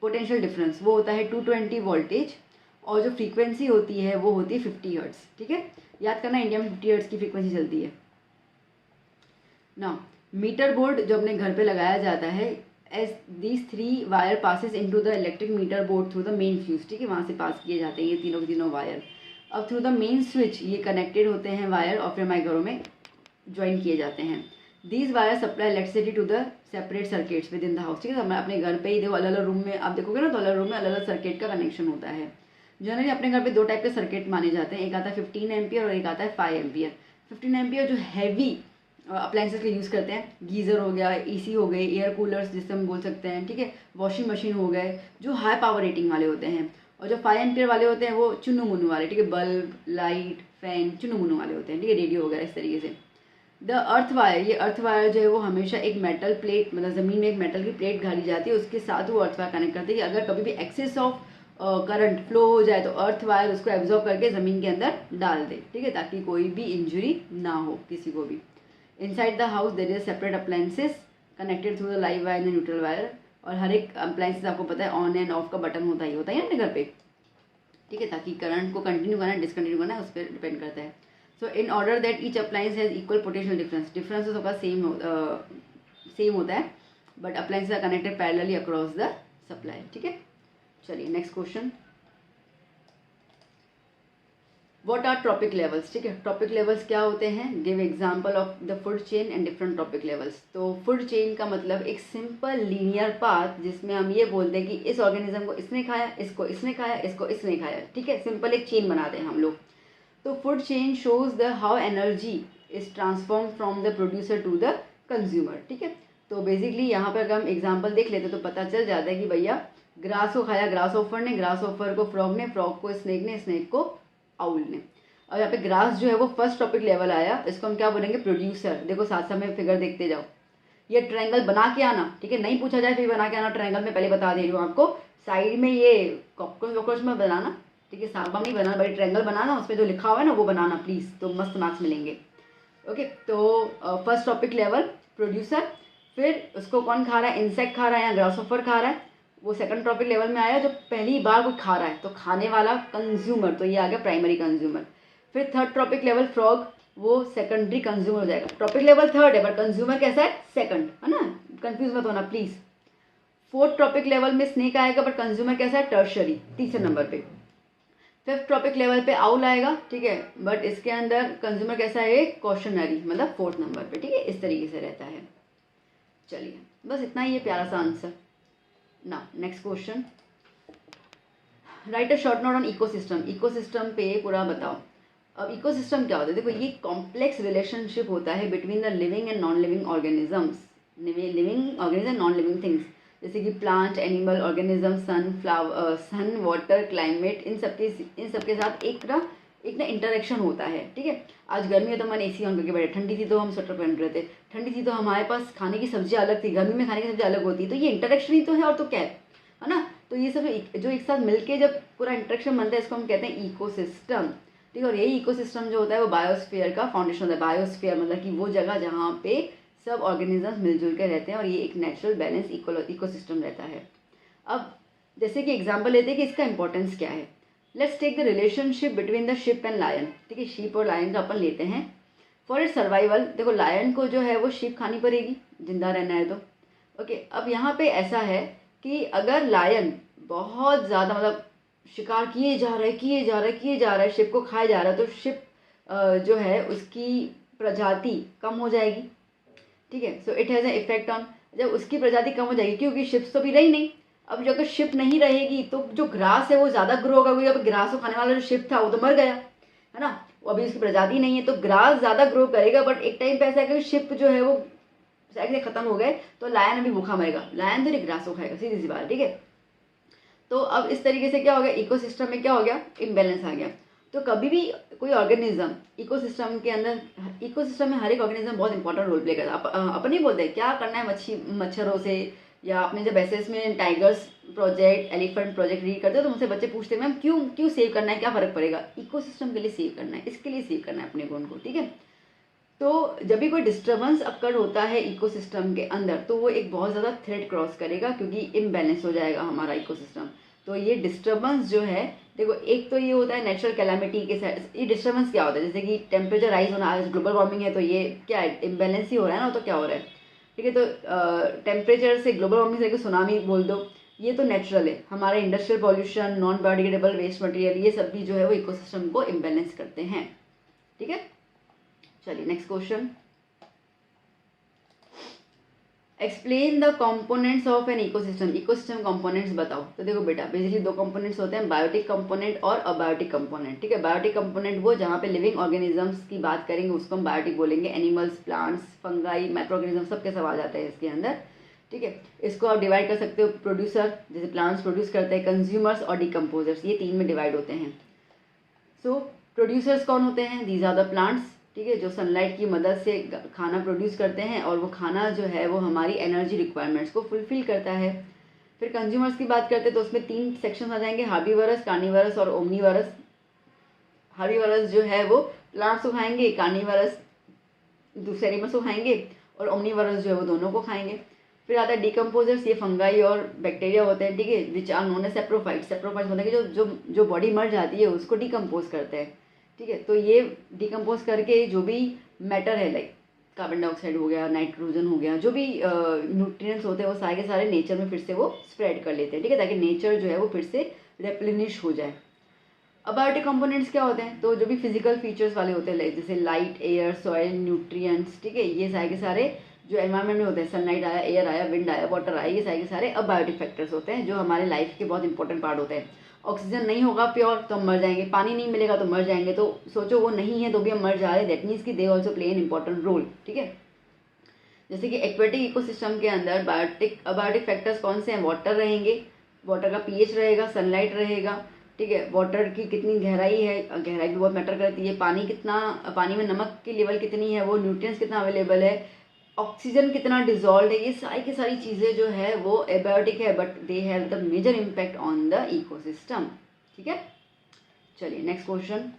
पोटेंशियल डिफरेंस, वो होता है 220 वोल्टेज, और जो फ्रीक्वेंसी होती है वो होती है 50 हर्ट्ज। ठीक है, याद करना इंडिया में 50 हर्ट्ज की फ्रीक्वेंसी चलती है। ना मीटर बोर्ड जो अपने घर पे लगाया जाता है, as these 3 wire passes into the electric meter board through the main fuse. ठीक है, वहाँ से पास किए जाते हैं ये तीनों के तीनों वायर। अब थ्रू द मेन स्विच ये कनेक्टेड होते हैं वायर, और फिर हमारे घरों में ज्वाइन किए जाते हैं। These wire supply electricity to the separate circuits within the house. ठीक है, हमें अपने घर पे ही देखो अलग अलग रूम में आप देखोगे ना, तो अलग रूम में अलग अलग सर्किट का कनेक्शन होता है। जनरली अपने घर पे 2 टाइप के सर्किट माने जाते हैं, एक आता है 15 एम्पियर और एक आता है 5 एम्पियर। 15 एम्पियर जो हैवी अप्लाइंसेस के यूज़ करते हैं, गीज़र हो गया, एसी हो गए, एयर कूलर्स जिससे हम बोल सकते हैं, ठीक है, वॉशिंग मशीन हो गए, जो हाई पावर रेटिंग वाले होते हैं। और जो 5 एम्पियर वाले होते हैं वो चुन्नू मुन्नू वाले, ठीक है, bulb, light, fan, Chunnu Munnu वाले होते हैं, ठीक है, रेडियो वगैरह इस तरीके से। द अर्थ वायर, ये अर्थ वायर जो है वो हमेशा एक मेटल प्लेट, मतलब ज़मीन में एक मेटल की प्लेट गाड़ी जाती है, उसके साथ वो अर्थ वायर कनेक्ट करते हैं कि अगर कभी भी एक्सेस ऑफ करंट फ्लो हो जाए तो अर्थ वायर उसको एब्जॉर्ब करके ज़मीन के अंदर डाल दे। ठीक है, ताकि कोई भी इंजरी ना हो किसी को भी। Inside the house there is separate appliances connected through the live wire and neutral wire. और हर एक अप्लायंसेस आपको पता है ऑन एंड ऑफ का बटन होता है अपने घर पे, ठीक है, ताकि करंट को कंटिन्यू करना है डिसकंटिन्यू करना है उस पर डिपेंड करता है। So in order that each appliance has equal potential difference तो सबका सेम होता है, but appliances are connected parallelly across the supply. ठीक है, चलिए next question, what are trophic levels. ठीक है, ट्रॉपिक लेवल्स क्या होते हैं, give example of the food chain and different trophic levels. तो फूड चेन का मतलब एक सिंपल लीनियर पाथ जिसमें हम ये बोलते हैं कि इस ऑर्गेनिज्म को इसने खाया, इसको इसने खाया, इसको इसने खाया। ठीक है, सिंपल एक चेन बनाते हैं हम लोग। तो food chain shows the how energy is transform from the producer to the consumer. ठीक है, तो बेसिकली यहाँ पर अगर हम एग्जाम्पल देख लेते तो पता चल जाता है कि भैया ग्रास को खाया ग्रास ऑफर ने, ग्रास ऑफर को फ्रॉग ने, फ्रॉग को स्नेक ने, स्नेक को आउल ने। और यहाँ पे ग्रास जो है वो फर्स्ट टॉपिक लेवल आया, इसको हम क्या बोलेंगे, प्रोड्यूसर। देखो साथ साथ में फिगर देखते जाओ, ये ट्रायंगल बना के आना, ठीक है, नहीं पूछा जाए फिर बना के आना ट्रायंगल में, पहले बता दे रही हूँ आपको। साइड में ये कॉकरोच में बनाना, ठीक है, सांबा नहीं बनाना, बड़ी ट्रायंगल बनाना, उस पर जो लिखा हुआ है ना वो बनाना प्लीज़, तो मस्त मार्क्स मिलेंगे। ओके, तो फर्स्ट टॉपिक लेवल प्रोड्यूसर, फिर उसको कौन खा रहा है, इंसेक्ट खा रहा है या ग्रासहॉपर खा रहा है, वो सेकंड टॉपिक लेवल में आया। जो पहली बार कोई खा रहा है तो खाने वाला कंज्यूमर, तो ये आ गया प्राइमरी कंज्यूमर। फिर थर्ड टॉपिक लेवल फ्रॉग, वो सेकेंडरी कंज्यूमर हो जाएगा। टॉपिक लेवल थर्ड है बट कंज्यूमर कैसा है, सेकंड, है ना, कंफ्यूज मत होना प्लीज। फोर्थ टॉपिक लेवल में स्नेक आएगा बट कंज्यूमर कैसा है, टर्शरी, तीसरे नंबर पे। फिफ्थ टॉपिक लेवल पे आउल आएगा, ठीक है, बट इसके अंदर कंज्यूमर कैसा है, क्वेश्चनरी, मतलब फोर्थ नंबर पे, ठीक है, इस तरीके से रहता है। चलिए बस इतना ही है, प्यारा सा आंसर ना। Next question, right a short note on ecosystem. Ecosystem पे पूरा बताओ। अब इकोसिस्टम क्या होता है, देखो ये कॉम्प्लेक्स रिलेशनशिप होता है between the living and non living organisms, living organism and non living things, जैसे कि प्लांट, एनिमल, ऑर्गेनिज्म, सन, वाटर, क्लाइमेट, इन सबके साथ एक ना इंटरेक्शन होता है, ठीक है। आज गर्मी है तो मन एसी ऑन करके बैठे, ठंडी थी तो हम स्वेटर पहन रहे थे, ठंडी थी तो हमारे पास खाने की सब्जी अलग थी, गर्मी में खाने की सब्जी अलग होती है, तो ये इंटरेक्शन ही तो है, और तो क्या है ना। तो ये सब जो एक साथ मिलके जब पूरा इंटरेक्शन बनता है, इसको हम कहते हैं इकोसिस्टम, ठीक है। और यही इकोसिस्टम जो होता है वो बायोस्फीयर का फाउंडेशन होता है। बायोस्फीयर मतलब कि वो जगह जहाँ पे सब ऑर्गेनिजम्स मिलजुल के रहते हैं, और ये एक नेचुरल बैलेंस इकोसिस्टम रहता है। अब जैसे कि एग्जांपल लेते हैं कि इसका इंपॉर्टेंस क्या है। Let's take the relationship between the sheep and lion, ठीक है, शीप और लायन का अपन लेते हैं। फॉर इट सर्वाइवल, देखो लायन को जो है वो शीप खानी पड़ेगी, जिंदा रहना है तो, ओके। अब यहाँ पे ऐसा है कि अगर लायन बहुत ज़्यादा मतलब शिकार किए जा रहा है, शिप को खाया जा रहा है, तो शिप जो है उसकी प्रजाति कम हो जाएगी, ठीक है। So it has an effect on, जब उसकी प्रजाति कम हो जाएगी, क्योंकि शिप्स तो भी रही नहीं। अब जो अगर शिप नहीं रहेगी तो जो ग्रास है वो ज़्यादा ग्रो होगा, क्योंकि अब ग्रास को खाने वाला जो शिप था वो तो मर गया, है ना, वो अभी उसकी प्रजाति नहीं है, तो ग्रास ज़्यादा ग्रो करेगा। बट एक टाइम पे ऐसा है कि शिप जो है वो से खत्म हो गए, तो लायन अभी भूखा मरेगा, लायन तो नहीं ग्रास को खाएगा, सीधी सी बात, ठीक है। तो अब इस तरीके से क्या हो गया, इकोसिस्टम में क्या हो गया, इम्बैलेंस आ गया। तो कभी भी कोई ऑर्गेनिज्म इकोसिस्टम के अंदर, इकोसिस्टम में हर एक ऑर्गेनिज्म बहुत इंपॉर्टेंट रोल प्ले करता है। अपन नहीं बोलते क्या करना है मच्छरों से, या आपने जब एसएस में tigers project, elephant project read करते हो तो मुझसे बच्चे पूछते हैं मैम क्यों सेव करना है, क्या फ़र्क पड़ेगा। इकोसिस्टम के लिए सेव करना है, इसके लिए सेव करना है अपने को उनको, ठीक है। तो जब भी कोई डिस्टर्बेंस अक्कर होता है इकोसिस्टम के अंदर, तो वो एक बहुत ज़्यादा थ्रेड क्रॉस करेगा, क्योंकि इम्बैलेंस हो जाएगा हमारा इकोसिस्टम। तो ये डिस्टर्बेंस जो है, देखो एक तो ये होता है नेचुरल कैलामिटी के साथ। ये डिस्टर्बेंस क्या होता है, जैसे कि टेम्परेचर राइज होना, आज ग्लोबल वार्मिंग है तो ये क्या है, इम्बैलेंस ही हो रहा है ना, तो क्या हो रहा है, ठीक है। तो टेम्परेचर से ग्लोबल वार्मिंग से सुनामी बोल दो, ये तो नेचुरल है। हमारे industrial pollution, non biodegradable waste material, ये सब भी जो है वो इकोसिस्टम को इम्बैलेंस करते हैं, ठीक है। चलिए next question, explain the components of an ecosystem. Ecosystem components बताओ। तो देखो बेटा, बेसिकली दो कंपोनेंट्स होते हैं, बायोटिक कंपोनेंट और अबायोटिक कंपोनेंट, ठीक है। बायोटिक कंपोनेंट वो जहाँ पे लिविंग ऑर्गेनिजम्स की बात करेंगे उसको हम बायोटिक बोलेंगे, animals, plants, fungi, micro organism सबके सब आ जाते हैं इसके अंदर, ठीक है। इसको आप डिवाइड कर सकते हो, प्रोड्यूसर जैसे प्लांट्स प्रोड्यूस करते हैं, कंज्यूमर्स और डिकम्पोजर्स, ये तीन में डिवाइड होते हैं। सो प्रोड्यूसर्स कौन होते हैं, दीज आर द प्लांट्स, ठीक है, जो सनलाइट की मदद से खाना प्रोड्यूस करते हैं, और वो खाना जो है वो हमारी एनर्जी रिक्वायरमेंट्स को फुलफिल करता है। फिर कंज्यूमर्स की बात करते हैं तो उसमें तीन सेक्शन आ जाएंगे, हार्बीवरस, कार्निवरस और ओमनीवरस। हार्बीवरस जो है वो प्लांट्स को खाएंगे, कार्निवरस दूसरे एनिमल्स को खाएंगे, और ओमनीवरस जो है वो दोनों को खाएंगे। फिर आता है डिकम्पोजर्स, ये फंगाई और बैक्टीरिया होते हैं, ठीक है, which are known as saprophytes. Saprophytes मतलब कि जो बॉडी मर जाती है उसको डिकम्पोज करते हैं, ठीक है। तो ये डिकम्पोज करके जो भी मैटर है, लाइक कार्बन डाइऑक्साइड हो गया, नाइट्रोजन हो गया, जो भी न्यूट्रिएंट्स होते हैं वो सारे के सारे नेचर में फिर से वो स्प्रेड कर लेते हैं, ठीक है, ताकि नेचर जो है वो फिर से रेप्लेनिश हो जाए। अबायोटिक कंपोनेंट्स क्या होते हैं, तो जो भी फिजिकल फीचर्स वाले होते हैं, जैसे लाइट, एयर, सॉइल, न्यूट्रिएंट्स, ठीक है, ये सारे के सारे जो एनवायरनमेंट में होते हैं, सनलाइट आया, एयर आया, विंड आया, वाटर आया, ये सारे के सारे अबायोटिक फैक्टर्स होते हैं, जो हमारे लाइफ के बहुत इंपॉर्टेंट पार्ट होते हैं। ऑक्सीजन नहीं होगा प्योर तो हम मर जाएंगे, पानी नहीं मिलेगा तो मर जाएंगे, तो सोचो वो नहीं है तो भी हम मर जा रहे हैं, दैट मीन्स कि they also play an important role, ठीक है। जैसे कि एक्वेटिक इकोसिस्टम के अंदर अबायोटिक फैक्टर्स कौन से हैं, वाटर रहेंगे, वाटर का पीएच रहेगा, सनलाइट रहेगा, ठीक है, वाटर की कितनी गहराई है, गहराई भी बहुत मैटर करती है, पानी में नमक की लेवल कितनी है, वो न्यूट्रिएंट्स कितना अवेलेबल है, ऑक्सीजन कितना डिजॉल्व है, ये सारी की सारी चीज़ें जो है वो एबायोटिक है, but they have the major impact on the ecosystem, ठीक है। चलिए next question,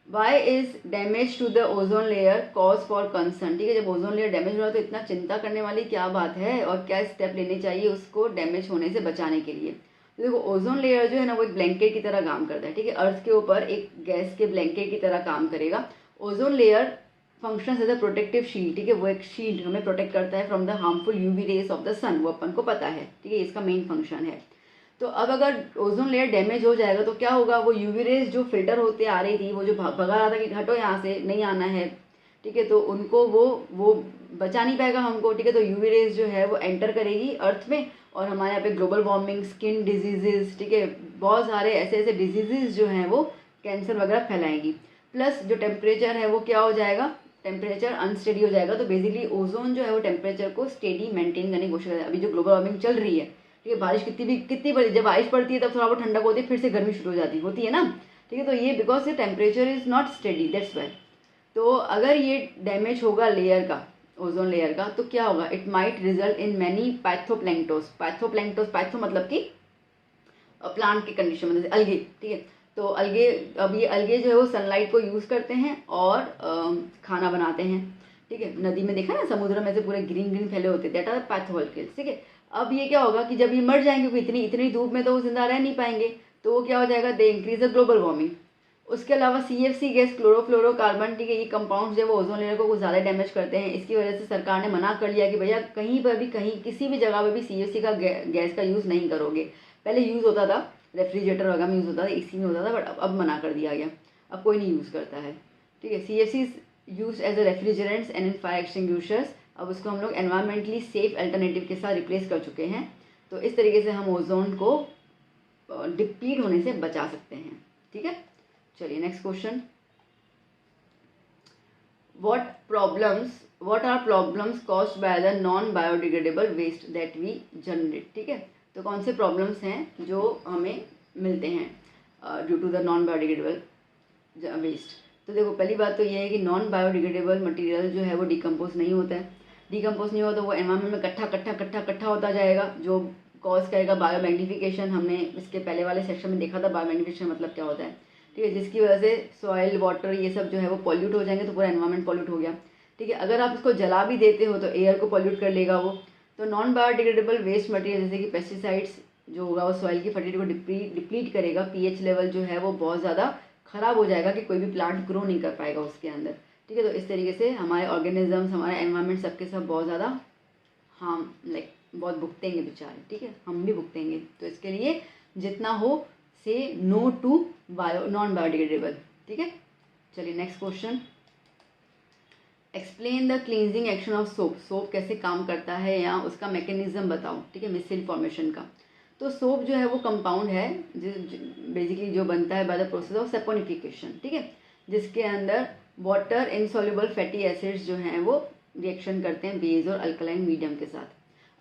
why is damage to the ozone layer cause for concern, ठीक है। जब ओजोन लेयर डैमेज हो रहा है तो इतना चिंता करने वाली क्या बात है, और क्या स्टेप लेने चाहिए उसको डैमेज होने से बचाने के लिए। तो देखो ओजोन लेयर जो है ना वो एक ब्लैंकेट की तरह काम करता है, ठीक है, अर्थ के ऊपर एक गैस के ब्लैंकेट की तरह काम करेगा। Ozone layer function as a protective shield, ठीक है, वो एक शील्ड हमें प्रोटेक्ट करता है from the harmful UV rays of the sun, वो अपन को पता है, ठीक है, इसका मेन फंक्शन है। तो अब अगर ओजोन लेयर डैमेज हो जाएगा तो क्या होगा, वो यूवी रेज जो फिल्टर होते आ रही थी, वो जो भगा रहा था कि हटो यहाँ से नहीं आना है, ठीक है, तो उनको वो बचा नहीं पाएगा हमको, ठीक है। तो यूवी रेज जो है वो एंटर करेगी अर्थ में, और हमारे यहाँ पे ग्लोबल वार्मिंग, स्किन डिजीजेज, ठीक है, बहुत सारे ऐसे ऐसे डिजीजेज जो हैं वो कैंसर वगैरह फैलाएंगी। प्लस जो टेम्परेचर है वो क्या हो जाएगा, टेम्परेचर अनस्टेडी हो जाएगा। तो बेसिकली ओजोन जो है वो टेम्परेचर को स्टेडी मेंटेन करने की कोशिश करेगा। अभी जो ग्लोबल वार्मिंग चल रही है, ठीक है, बारिश कितनी बड़ी, जब बारिश पड़ती है तब थोड़ा बहुत ठंडक होती है, फिर से गर्मी शुरू हो जाती होती है ना, ठीक है। तो ये बिकॉज ये temperature is not steady, that's why. तो अगर ये डैमेज होगा लेयर का, ओजोन लेयर का, तो क्या होगा, it might result in many phytoplanktons. Phyto मतलब कि प्लांट की कंडीशन में, जैसे अलगे, ठीक है। तो अलगे, अब ये अलगे जो है वो सनलाइट को यूज़ करते हैं और खाना बनाते हैं, ठीक है। नदी में देखा ना, समुद्र में से पूरे ग्रीन ग्रीन फैले होते हैं, दैट आर पैथोअल्गेस, ठीक है। अब ये क्या होगा कि जब ये मर जाएंगे, क्योंकि इतनी इतनी धूप में तो वो जिंदा रह नहीं पाएंगे, तो वो क्या हो जाएगा, they increase the global warming. उसके अलावा CFC गैस, क्लोरोफ्लोरोकार्बन, ठीक है, ये कंपाउंड जो है वो ओजोन लेयर को कुछ ज़्यादा डैमेज करते हैं। इसकी वजह से सरकार ने मना कर लिया कि भैया कहीं पर भी, कहीं किसी भी जगह पर भी CFC का गैस का यूज़ नहीं करोगे। पहले यूज़ होता था, रेफ्रिजरेटर वगैरह में यूज़ होता था, AC में होता था, बट अब मना कर दिया गया, अब कोई नहीं यूज़ करता है, ठीक है। CFC use as a refrigerants and in fire extinguishers. अब उसको हम लोग एनवायरमेंटली सेफ अल्टरनेटिव के साथ रिप्लेस कर चुके हैं। तो इस तरीके से हम ओजोन को डिप्लीट होने से बचा सकते हैं, ठीक है। चलिए next question, what are problems caused by the non biodegradable waste that we generate, ठीक है। तो कौन से प्रॉब्लम्स हैं जो हमें मिलते हैं due to the non biodegradable waste. तो देखो, पहली बात तो ये है कि नॉन बायोडिग्रेडेबल मटेरियल जो है वो डिकम्पोज नहीं होता है। डिकम्पोज नहीं होता तो वो एनवायरमेंट में कट्ठा होता जाएगा, जो कॉज करेगा बायो मैग्निफिकेशन। हमने इसके पहले वाले सेक्शन में देखा था बायो मैग्निफिकेशन मतलब क्या होता है, ठीक है, जिसकी वजह से सॉइल, वाटर, ये सब जो है वो पॉल्यूट हो जाएंगे, तो पूरा एनवायरमेंट पॉल्यूट हो गया, ठीक है। अगर आप इसको जला भी देते हो तो एयर को पॉल्यूट कर लेगा वो। तो नॉन बायोडिग्रेडेबल वेस्ट मटेरियल जैसे कि पेस्टिसाइड्स जो होगा वो सॉइल की फर्टिलिटी को डिप्लीट करेगा। pH लेवल जो है वो बहुत ज़्यादा ख़राब हो जाएगा कि कोई भी प्लांट ग्रो नहीं कर पाएगा उसके अंदर, ठीक है। तो इस तरीके से हमारे ऑर्गेनिजम्स, हमारे एनवायरनमेंट सबके सब बहुत ज़्यादा हार्म, लाइक बहुत भुगतेंगे बेचारे, ठीक है, हम भी भुगतेंगे। तो इसके लिए जितना हो से नो टू नॉन बायोडिग्रेडेबल, ठीक है। चलिए next question, explain the cleansing action of soap. Soap कैसे काम करता है या उसका मैकेनिज्म बताओ, ठीक है, मिसल फॉर्मेशन का। तो सोप जो है वो कंपाउंड है बेसिकली जो बनता है by the process of saponification, ठीक है, जिसके अंदर वाटर इनसॉल्युबल फैटी एसिड्स जो हैं वो रिएक्शन करते हैं बेस और अल्कलाइन मीडियम के साथ।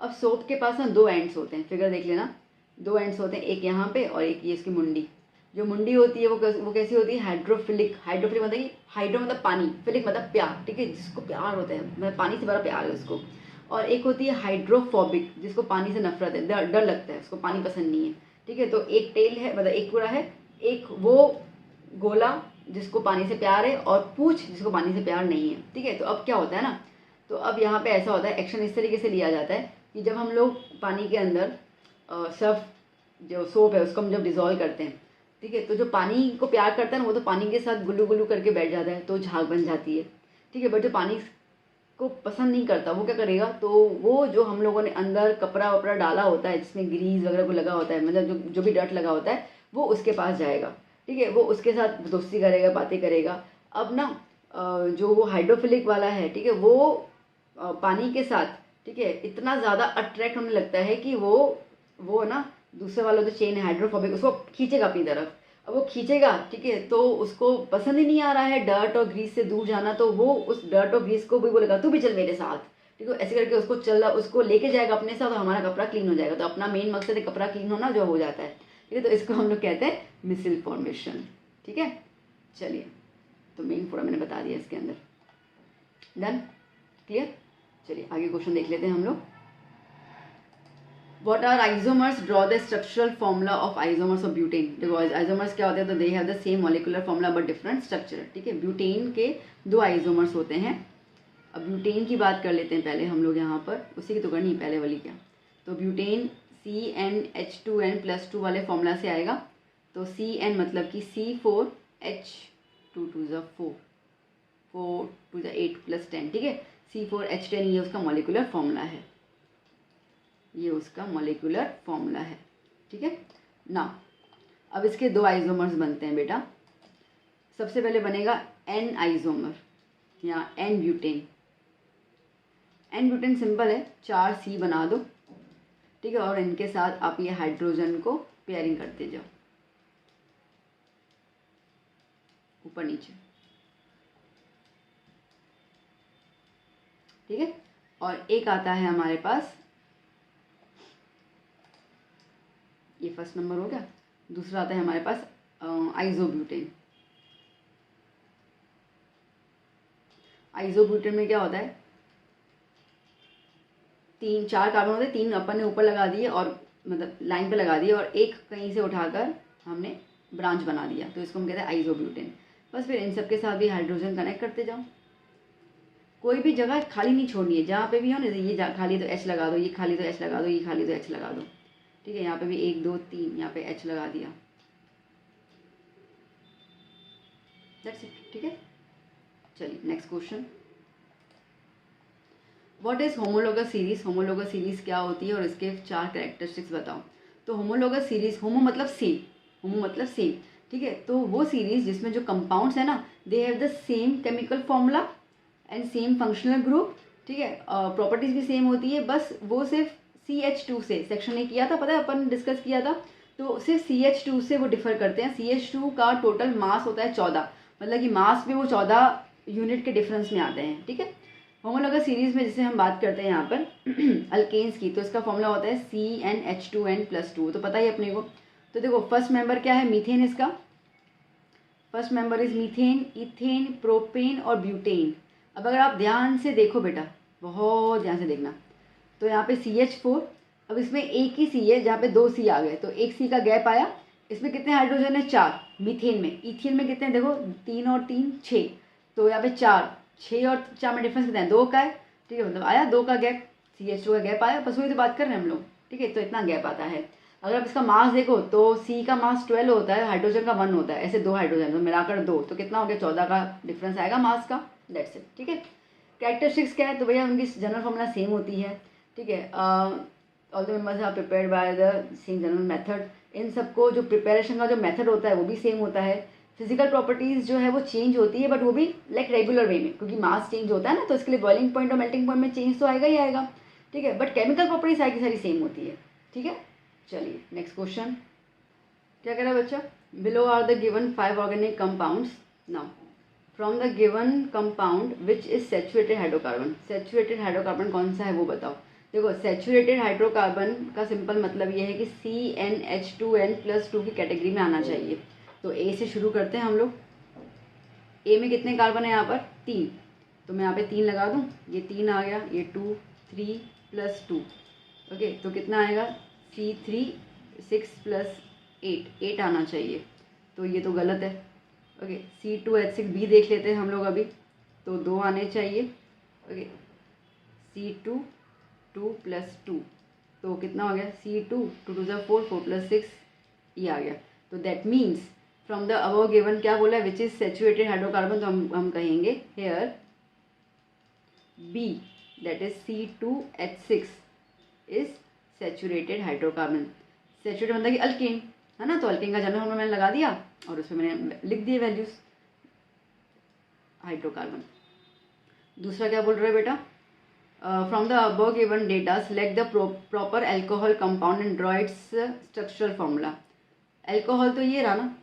अब सोप के पास ना दो एंड्स होते हैं, फिगर देख लेना, दो एंड्स होते हैं, एक यहाँ पे और एक ये इसकी मुंडी। जो मुंडी होती है वो कैसी होती है, हाइड्रोफिलिक मतलब कि हाइड्रो मतलब पानी, फिलिक मतलब प्यार, ठीक है, जिसको प्यार होता है, मतलब पानी से बड़ा प्यार है उसको। और एक होती है हाइड्रोफोबिक, जिसको पानी से नफरत है, डर लगता है, उसको पानी पसंद नहीं है, ठीक है। तो एक टेल है, मतलब एक पूरा है, एक वो गोला जिसको पानी से प्यार है, और पूछ जिसको पानी से प्यार नहीं है, ठीक है। तो अब क्या होता है ना, तो अब यहाँ पे ऐसा होता है, एक्शन इस तरीके से लिया जाता है कि जब हम लोग पानी के अंदर सर्फ जो सोप है उसको हम जब डिज़ोल्व करते हैं, ठीक है, तो जो पानी को प्यार करता है ना वो तो पानी के साथ गुल्लू गुल्लू करके बैठ जाता है, तो झाग बन जाती है, ठीक है। बट जो पानी को पसंद नहीं करता वो क्या करेगा, तो वो जो हम लोगों ने अंदर कपड़ा वपड़ा डाला होता है जिसमें ग्रीस वगैरह को लगा होता है, मतलब जो भी डर्ट लगा होता है, वो उसके पास जाएगा, ठीक है, वो उसके साथ दोस्ती करेगा, बातें करेगा। अब ना जो वो हाइड्रोफिलिक वाला है, ठीक है, वो पानी के साथ, ठीक है, इतना ज़्यादा अट्रैक्ट होने लगता है कि वो ना दूसरे वाला जो चेन है हाइड्रोफोबिक, उसको खींचेगा अपनी तरफ। अब वो खींचेगा, ठीक है, तो उसको पसंद ही नहीं आ रहा है डर्ट और ग्रीस से दूर जाना, तो वो उस डर्ट और ग्रीस को भी बोलेगा तू भी चल मेरे साथ, ठीक है, ऐसे करके उसको लेके जाएगा अपने साथ, और हमारा कपड़ा क्लीन हो जाएगा। तो अपना मेन मकसद है कपड़ा क्लीन होना, जो हो जाता है, ठीक है। तो इसको हम लोग कहते हैं मिसल फॉर्मेशन, ठीक है। चलिए, तो मेन पूरा मैंने बता दिया इसके अंदर, डन, क्लियर। चलिए आगे क्वेश्चन देख लेते हैं हम लोग। What are isomers? Draw the structural formula of isomers of butane. देखो isomers क्या होते हैं, तो they have the same molecular formula but different structure, ठीक है। ब्यूटेन के दो isomers होते हैं। अब ब्यूटेन की बात कर लेते हैं पहले हम लोग यहाँ पर, उसी की तो करनी है पहले वाली क्या। तो ब्यूटेन CnH2n+2 वाले फॉर्मूला से आएगा। तो Cn मतलब कि C4H2 2 4 4 2 8 + 10, ठीक है। C4H10 ये उसका मॉलिकुलर फॉर्मूला है, ये उसका मॉलिक्यूलर फॉर्मूला है, ठीक है ना। अब इसके 2 आइसोमर्स बनते हैं बेटा। सबसे पहले बनेगा एन आइसोमर या n butane. N butane simple है, 4C बना दो, ठीक है, और इनके साथ आप ये हाइड्रोजन को पेयरिंग करते जाओ ऊपर नीचे, ठीक है। और एक आता है हमारे पास, ये फर्स्ट नंबर हो गया। दूसरा आता है हमारे पास आइसोब्यूटेन। आइसोब्यूटेन में क्या होता है, 4 कार्बन होते हैं, 3 अपन ने ऊपर लगा दिए और मतलब लाइन पे लगा दिए और एक कहीं से उठाकर हमने ब्रांच बना दिया, तो इसको हम कहते हैं आइसोब्यूटेन। बस फिर इन सब के साथ भी हाइड्रोजन कनेक्ट करते जाओ, कोई भी जगह खाली नहीं छोड़नी है। जहाँ पे भी हो ना, ये खाली तो H लगा दो, ये खाली तो H लगा दो, ये खाली तो H लगा दो, ठीक है। यहाँ पे भी 1 2 3 यहाँ पे H लगा दिया, दैट्स इट, ठीक है। चलिए next question, what is homologous series. Homologous series क्या होती है और इसके 4 कैरेक्टरिस्टिक्स बताओ। तो होमोलोगस सीरीज, होमो मतलब सेम, होमो मतलब सेम, ठीक है। तो वो सीरीज जिसमें जो कंपाउंड्स है ना, दे have the same chemical formula and same functional group, ठीक है। प्रॉपर्टीज भी सेम होती है, बस वो सिर्फ CH2 से, सेक्शन ने किया था पता है, अपन डिस्कस किया था, तो सिर्फ CH2 से वो डिफर करते हैं। CH2 का टोटल मास होता है 14, मतलब कि मास में वो 14 यूनिट के डिफरेंस में आते हैं, ठीक है। होमोलोगस सीरीज में जैसे हम बात करते हैं यहाँ पर अल्केन्स की, तो इसका फॉर्मूला होता है CnH2n+2, तो पता ही अपने को। तो देखो फर्स्ट मेंबर क्या है, मीथेन। इसका first member is methane, ethane, propane और ब्यूटेन। अब अगर आप ध्यान से देखो बेटा, बहुत ध्यान से देखना, तो यहाँ पे CH4, अब इसमें एक ही C है जहाँ पे 2 C आ गए, तो एक C का गैप आया। इसमें कितने हाइड्रोजन है, 4 मीथेन में। इथेन में कितने, देखो 3 और 3 6, तो यहाँ पे 4, 6 और 4 में डिफरेंस कितना है, 2 का है, ठीक है, मतलब आया 2 का गैप, CH2 का गैप आया, बस वही तो बात कर रहे हैं हम लोग, ठीक है। तो इतना गैप आता है। अगर आप इसका मास देखो तो C का मास 12 होता है, हाइड्रोजन का 1 होता है, ऐसे 2 हाइड्रोजन तो मिलाकर 2, तो कितना हो गया, 14 का डिफरेंस आएगा मास का, दैट्स इट, ठीक है। कैरेक्टरिस्टिक्स क्या है, तो भैया उनकी जनरल फॉर्मूला सेम होती है, ठीक है। All the members are prepared by the same general method. इन सबको जो प्रिपरेशन का जो मेथड होता है वो भी सेम होता है। फिजिकल प्रॉपर्टीज जो है वो चेंज होती है, बट वो भी लाइक रेगुलर वे में, क्योंकि मास चेंज होता है ना, तो इसके लिए बॉइलिंग पॉइंट और मेल्टिंग पॉइंट में चेंज तो आएगा ही आएगा, ठीक है। बट केमिकल प्रॉपर्टीज सारी की सारी सेम होती है, ठीक है। चलिए नेक्स्ट क्वेश्चन, क्या कह रहा है बच्चा, below are the given 5 organic compounds, now from the given compound which is saturated hydrocarbon. Saturated hydrocarbon कौन सा है वो बताओ। देखो सैचुरेटेड हाइड्रोकार्बन का सिंपल मतलब ये है कि CnH2n+2 की कैटेगरी में आना चाहिए। तो A से शुरू करते हैं हम लोग। A में कितने कार्बन है यहाँ पर, 3, तो मैं यहाँ पे 3 लगा दूँ, ये 3 आ गया, ये 2 3 + 2, ओके, तो कितना आएगा, C3 6 + 8 आना चाहिए, तो ये तो गलत है, ओके। C2H6 भी देख लेते हैं हम लोग अभी, तो 2 आने चाहिए, ओके। C2 2 + 2, तो कितना हो गया, C2 2 2 4 4 + 6, ये आ गया। तो that means from the above given क्या बोला है, विच इज सैचुरेटेड हाइड्रोकार्बन, तो हम कहेंगे here B, that is C2H6 is saturated hydrocarbon. Saturated मतलब कि अल्केन है ना, तो अल्केन का जनरल फॉर्मूला मैंने लगा दिया और उसमें मैंने लिख दिए वैल्यूज, हाइड्रोकार्बन। दूसरा क्या बोल रहे हैं बेटा, from the above given data select the proper alcohol compound and draw it's structural formula. Alcohol तो ये रहा ना,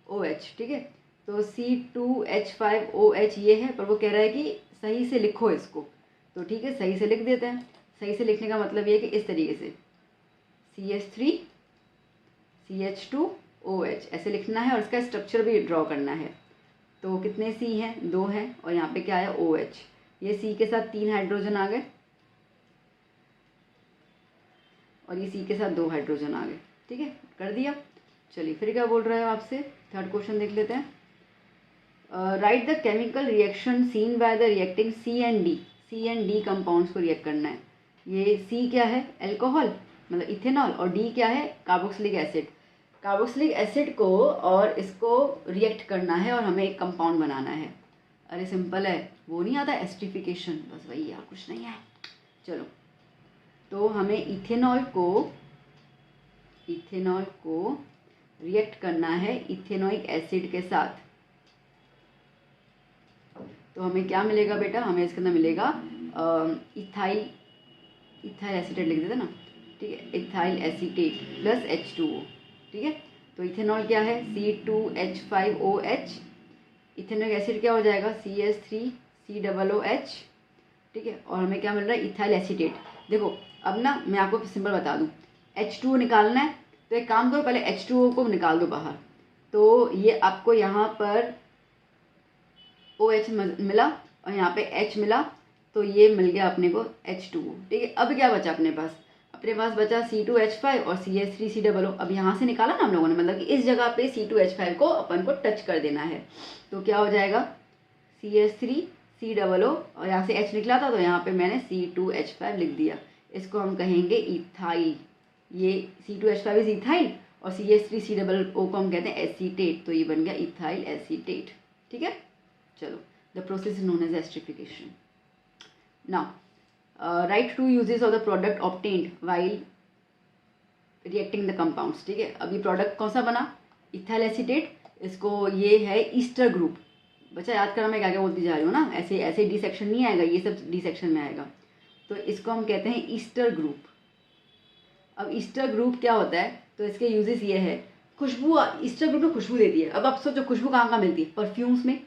OH, ठीक है, तो C2H5OH ये है, पर वो कह रहा है कि सही से लिखो इसको, तो ठीक है सही से लिख देते हैं। सही से लिखने का मतलब ये है कि इस तरीके से CH3 CH2OH ऐसे लिखना है और इसका स्ट्रक्चर भी ड्रॉ करना है। तो कितने C हैं, 2 हैं, और यहाँ पे क्या है, OH, ये C के साथ 3 हाइड्रोजन आ गए और ये C के साथ 2 हाइड्रोजन आ गए, ठीक है, कर दिया। चलिए फिर क्या बोल रहे हो आपसे, थर्ड क्वेश्चन देख लेते हैं। Write the chemical reaction seen by the reacting C&D compounds को रिएक्ट करना है। ये C क्या है, एल्कोहल मतलब इथेनॉल, और D क्या है, कार्बोक्सिलिक एसिड। कार्बोक्सिलिक एसिड को और इसको रिएक्ट करना है और हमें एक कंपाउंड बनाना है। अरे सिंपल है, वो नहीं आता एस्टिफिकेशन, बस वही यार, कुछ नहीं है। चलो, तो हमें इथेनॉल को इथेनॉल को रिएक्ट करना है इथेनोइक एसिड के साथ, तो हमें क्या मिलेगा बेटा, हमें इसके अंदर मिलेगा इथाइल एसीटेट लिख देते ना, ठीक है, इथाइल एसीटेट प्लस H2O, ठीक है। तो इथेनॉल क्या है, C2H5OH, इथेनोइक एसिड क्या हो जाएगा, CH3COOH, ठीक है। और हमें क्या मिल रहा है, इथाइल एसीटेट। देखो अब ना मैं आपको सिंपल बता दूं, H2O निकालना है तो एक काम करो, पहले H2O को निकाल दो बाहर, तो ये आपको यहाँ पर OH मिला और यहाँ पे H मिला, तो ये मिल गया अपने को H2O, ठीक है। अब क्या बचा अपने पास बचा C2H5 और CH3COO। अब यहाँ से निकाला ना हम लोगों ने, मतलब कि इस जगह पे C2H5 को अपन को टच कर देना है, तो क्या हो जाएगा CH3COO, और यहाँ से H निकला था तो यहाँ पे मैंने C2H5 लिख दिया। इसको हम कहेंगे इथाइल, ये C2H5 इज इथाइल और CH3COO को हम कहते हैं एसीटेट, तो ये बन गया इथाइल एसीटेट, ठीक है। चलो, the process is known as esterification. Now write two uses of the product obtained while reacting the compounds, ठीक है। अब ये प्रोडक्ट कौन सा बना, इथाइल एसीटेट, इसको ये है ईस्टर ग्रुप। बच्चा याद करना मैं क्या क्या बोलती जा रही हूँ ना, ऐसे डी सेक्शन नहीं आएगा, ये सब डी सेक्शन में आएगा। तो इसको हम कहते हैं ईस्टर ग्रुप। अब ईस्टर ग्रुप क्या होता है, तो इसके यूजेस ये है, खुशबू, ईस्टर ग्रुप में खुशबू देती है। अब आप सोचो खुशबू कहाँ मिलती है, परफ्यूम्स में,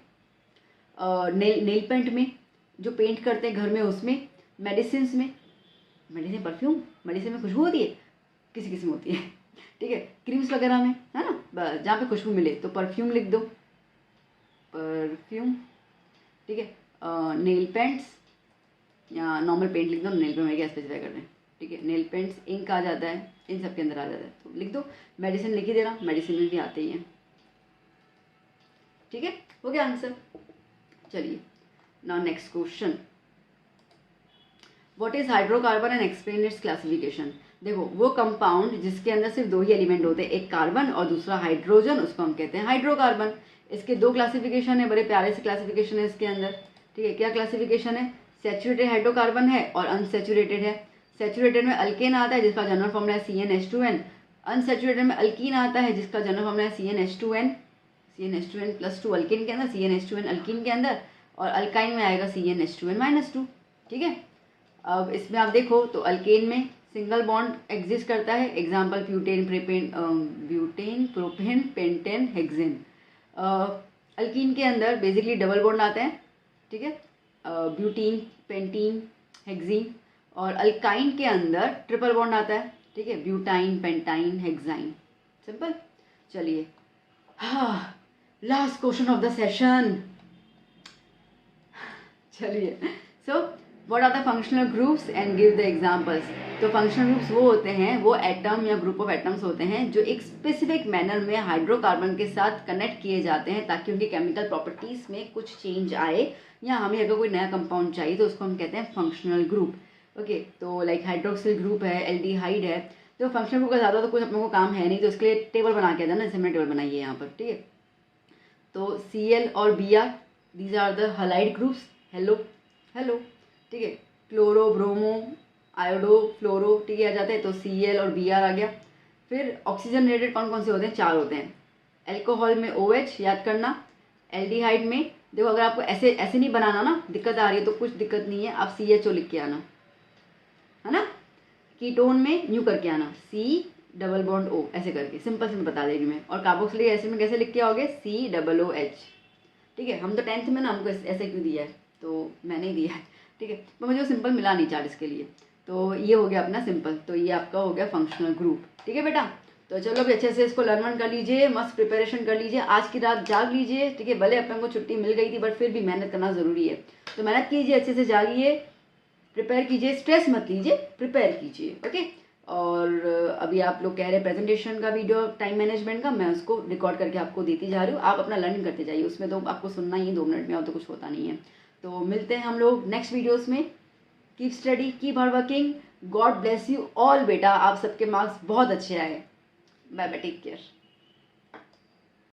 नेल पेंट में, जो पेंट करते हैं घर में उसमें, मेडिसिन में, मेडिसिन परफ्यूम, मेडिसिन में खुशबू होती है, किसी में होती है, ठीक है, क्रीम्स वगैरह में, है ना, जहाँ पे खुशबू मिले तो परफ्यूम लिख दो, परफ्यूम, ठीक है। नेल पेंट्स या नॉर्मल पेंट लिख दो, नेल पेंट में क्या स्पेसिफाई कर रहे हैं, ठीक है। नेल पेंट्स, इंक आ जाता है, इन सब के अंदर आ जाता है, तो लिख दो। मेडिसिन लिख ही देना, मेडिसिन में भी आते ही हैं, ठीक है। हो गया आंसर। चलिए, now next question, what is hydrocarbon and explain it's classification. देखो वो कंपाउंड जिसके अंदर सिर्फ दो ही एलिमेंट होते हैं, एक कार्बन और दूसरा हाइड्रोजन, उसको हम कहते हैं हाइड्रोकार्बन। इसके दो क्लासिफिकेशन है, बड़े प्यारे से क्लासिफिकेशन है इसके अंदर, ठीक है। क्या क्लासिफिकेशन है, सैचुरेटेड हाइड्रोकार्बन है और अनसैचुरेटेड है। सैचुरेटेड में अल्केन आता है जिसका जनरल फॉर्मूला है CnH2n, अनसैचुरेटेड में अल्कीन आता है जिसका जनरल फॉर्मूला है CnH2n, CnH2n+2 अल्केन के अंदर, CnH2n अल्कीन के अंदर, और अल्काइन में आएगा CnH2n-2, ठीक है। अब इसमें आप देखो तो अल्केन में सिंगल बॉन्ड एग्जिस्ट करता है, example butane, propane, pentane, hexane. Alkyne के अंदर बेसिकली डबल बॉन्ड आते हैं, ठीक है, ब्यूटीन, पेंटीन, हेक्सीन। और अल्काइन के अंदर ट्रिपल बॉन्ड आता है, ठीक है, ब्यूटाइन, पेंटाइन, हेक्साइन। सिंपल। चलिए, हाँ, last question of the session. चलिए, so what are the functional groups and give the examples. तो फंक्शनल ग्रुप्स वो होते हैं, वो एटम या ग्रुप ऑफ एटम्स होते हैं जो एक स्पेसिफिक मैनर में हाइड्रोकार्बन के साथ कनेक्ट किए जाते हैं ताकि उनकी केमिकल प्रॉपर्टीज में कुछ चेंज आए, या हमें अगर कोई नया कंपाउंड चाहिए तो उसको हम कहते हैं फंक्शनल ग्रुप। ओके, तो लाइक हाइड्रोक्सिल ग्रुप है, एल्डिहाइड है, तो फंक्शनल ग्रुप का ज़्यादा तो कुछ अपने को काम है नहीं, तो उसके लिए टेबल बना के देना, जैसे हमने टेबल बनाई है यहाँ पर, ठीक है। तो Cl और Br, these are the halide groups, halo, ठीक है। क्लोरो, ब्रोमो, आयोडो, फ्लोरो, ठीक है, आ जाते हैं, तो Cl और Br आ गया। फिर ऑक्सीजन रिलेटेड कौन से होते हैं, 4 होते हैं। एल्कोहल में OH याद करना, एल्डिहाइड में देखो अगर आपको ऐसे नहीं बनाना ना, दिक्कत आ रही है तो कुछ दिक्कत नहीं है, आप CHO लिख के आना, है ना। कीटोन में न्यू करके आना, C+O ऐसे करके, सिंपल बता देगी मैं। और कार्बोक्सिलिक एसिड में कैसे लिख के आओगे, COOH, ठीक है। हम तो 10th में ना हमको ऐसे क्यों दिया है, तो मैंने ही दिया है, ठीक है, तो मुझे सिंपल मिला नहीं चार्ट इसके लिए, तो ये हो गया अपना सिंपल, तो ये आपका हो गया फंक्शनल ग्रुप, ठीक है बेटा। तो चलो अभी अच्छे से इसको लर्न कर लीजिए, मस्त प्रिपरेशन कर लीजिए, आज की रात जाग लीजिए, ठीक है। भले अपन को छुट्टी मिल गई थी बट फिर भी मेहनत करना ज़रूरी है, तो मेहनत कीजिए, अच्छे से जागिए, प्रिपेयर कीजिए, स्ट्रेस मत लीजिए, प्रिपेयर कीजिए, ओके। और अभी आप लोग कह रहे हैं प्रेजेंटेशन का वीडियो टाइम मैनेजमेंट का, मैं उसको रिकॉर्ड करके आपको देती जा रही हूँ, आप अपना लर्निंग करते जाइए, उसमें तो आपको सुनना ही 2 मिनट में, और तो कुछ होता नहीं है। तो मिलते हैं हम लोग नेक्स्ट वीडियोस में। Keep study, keep hard working, God bless you all बेटा, आप सबके मार्क्स बहुत अच्छे आए। Bye bye, take care.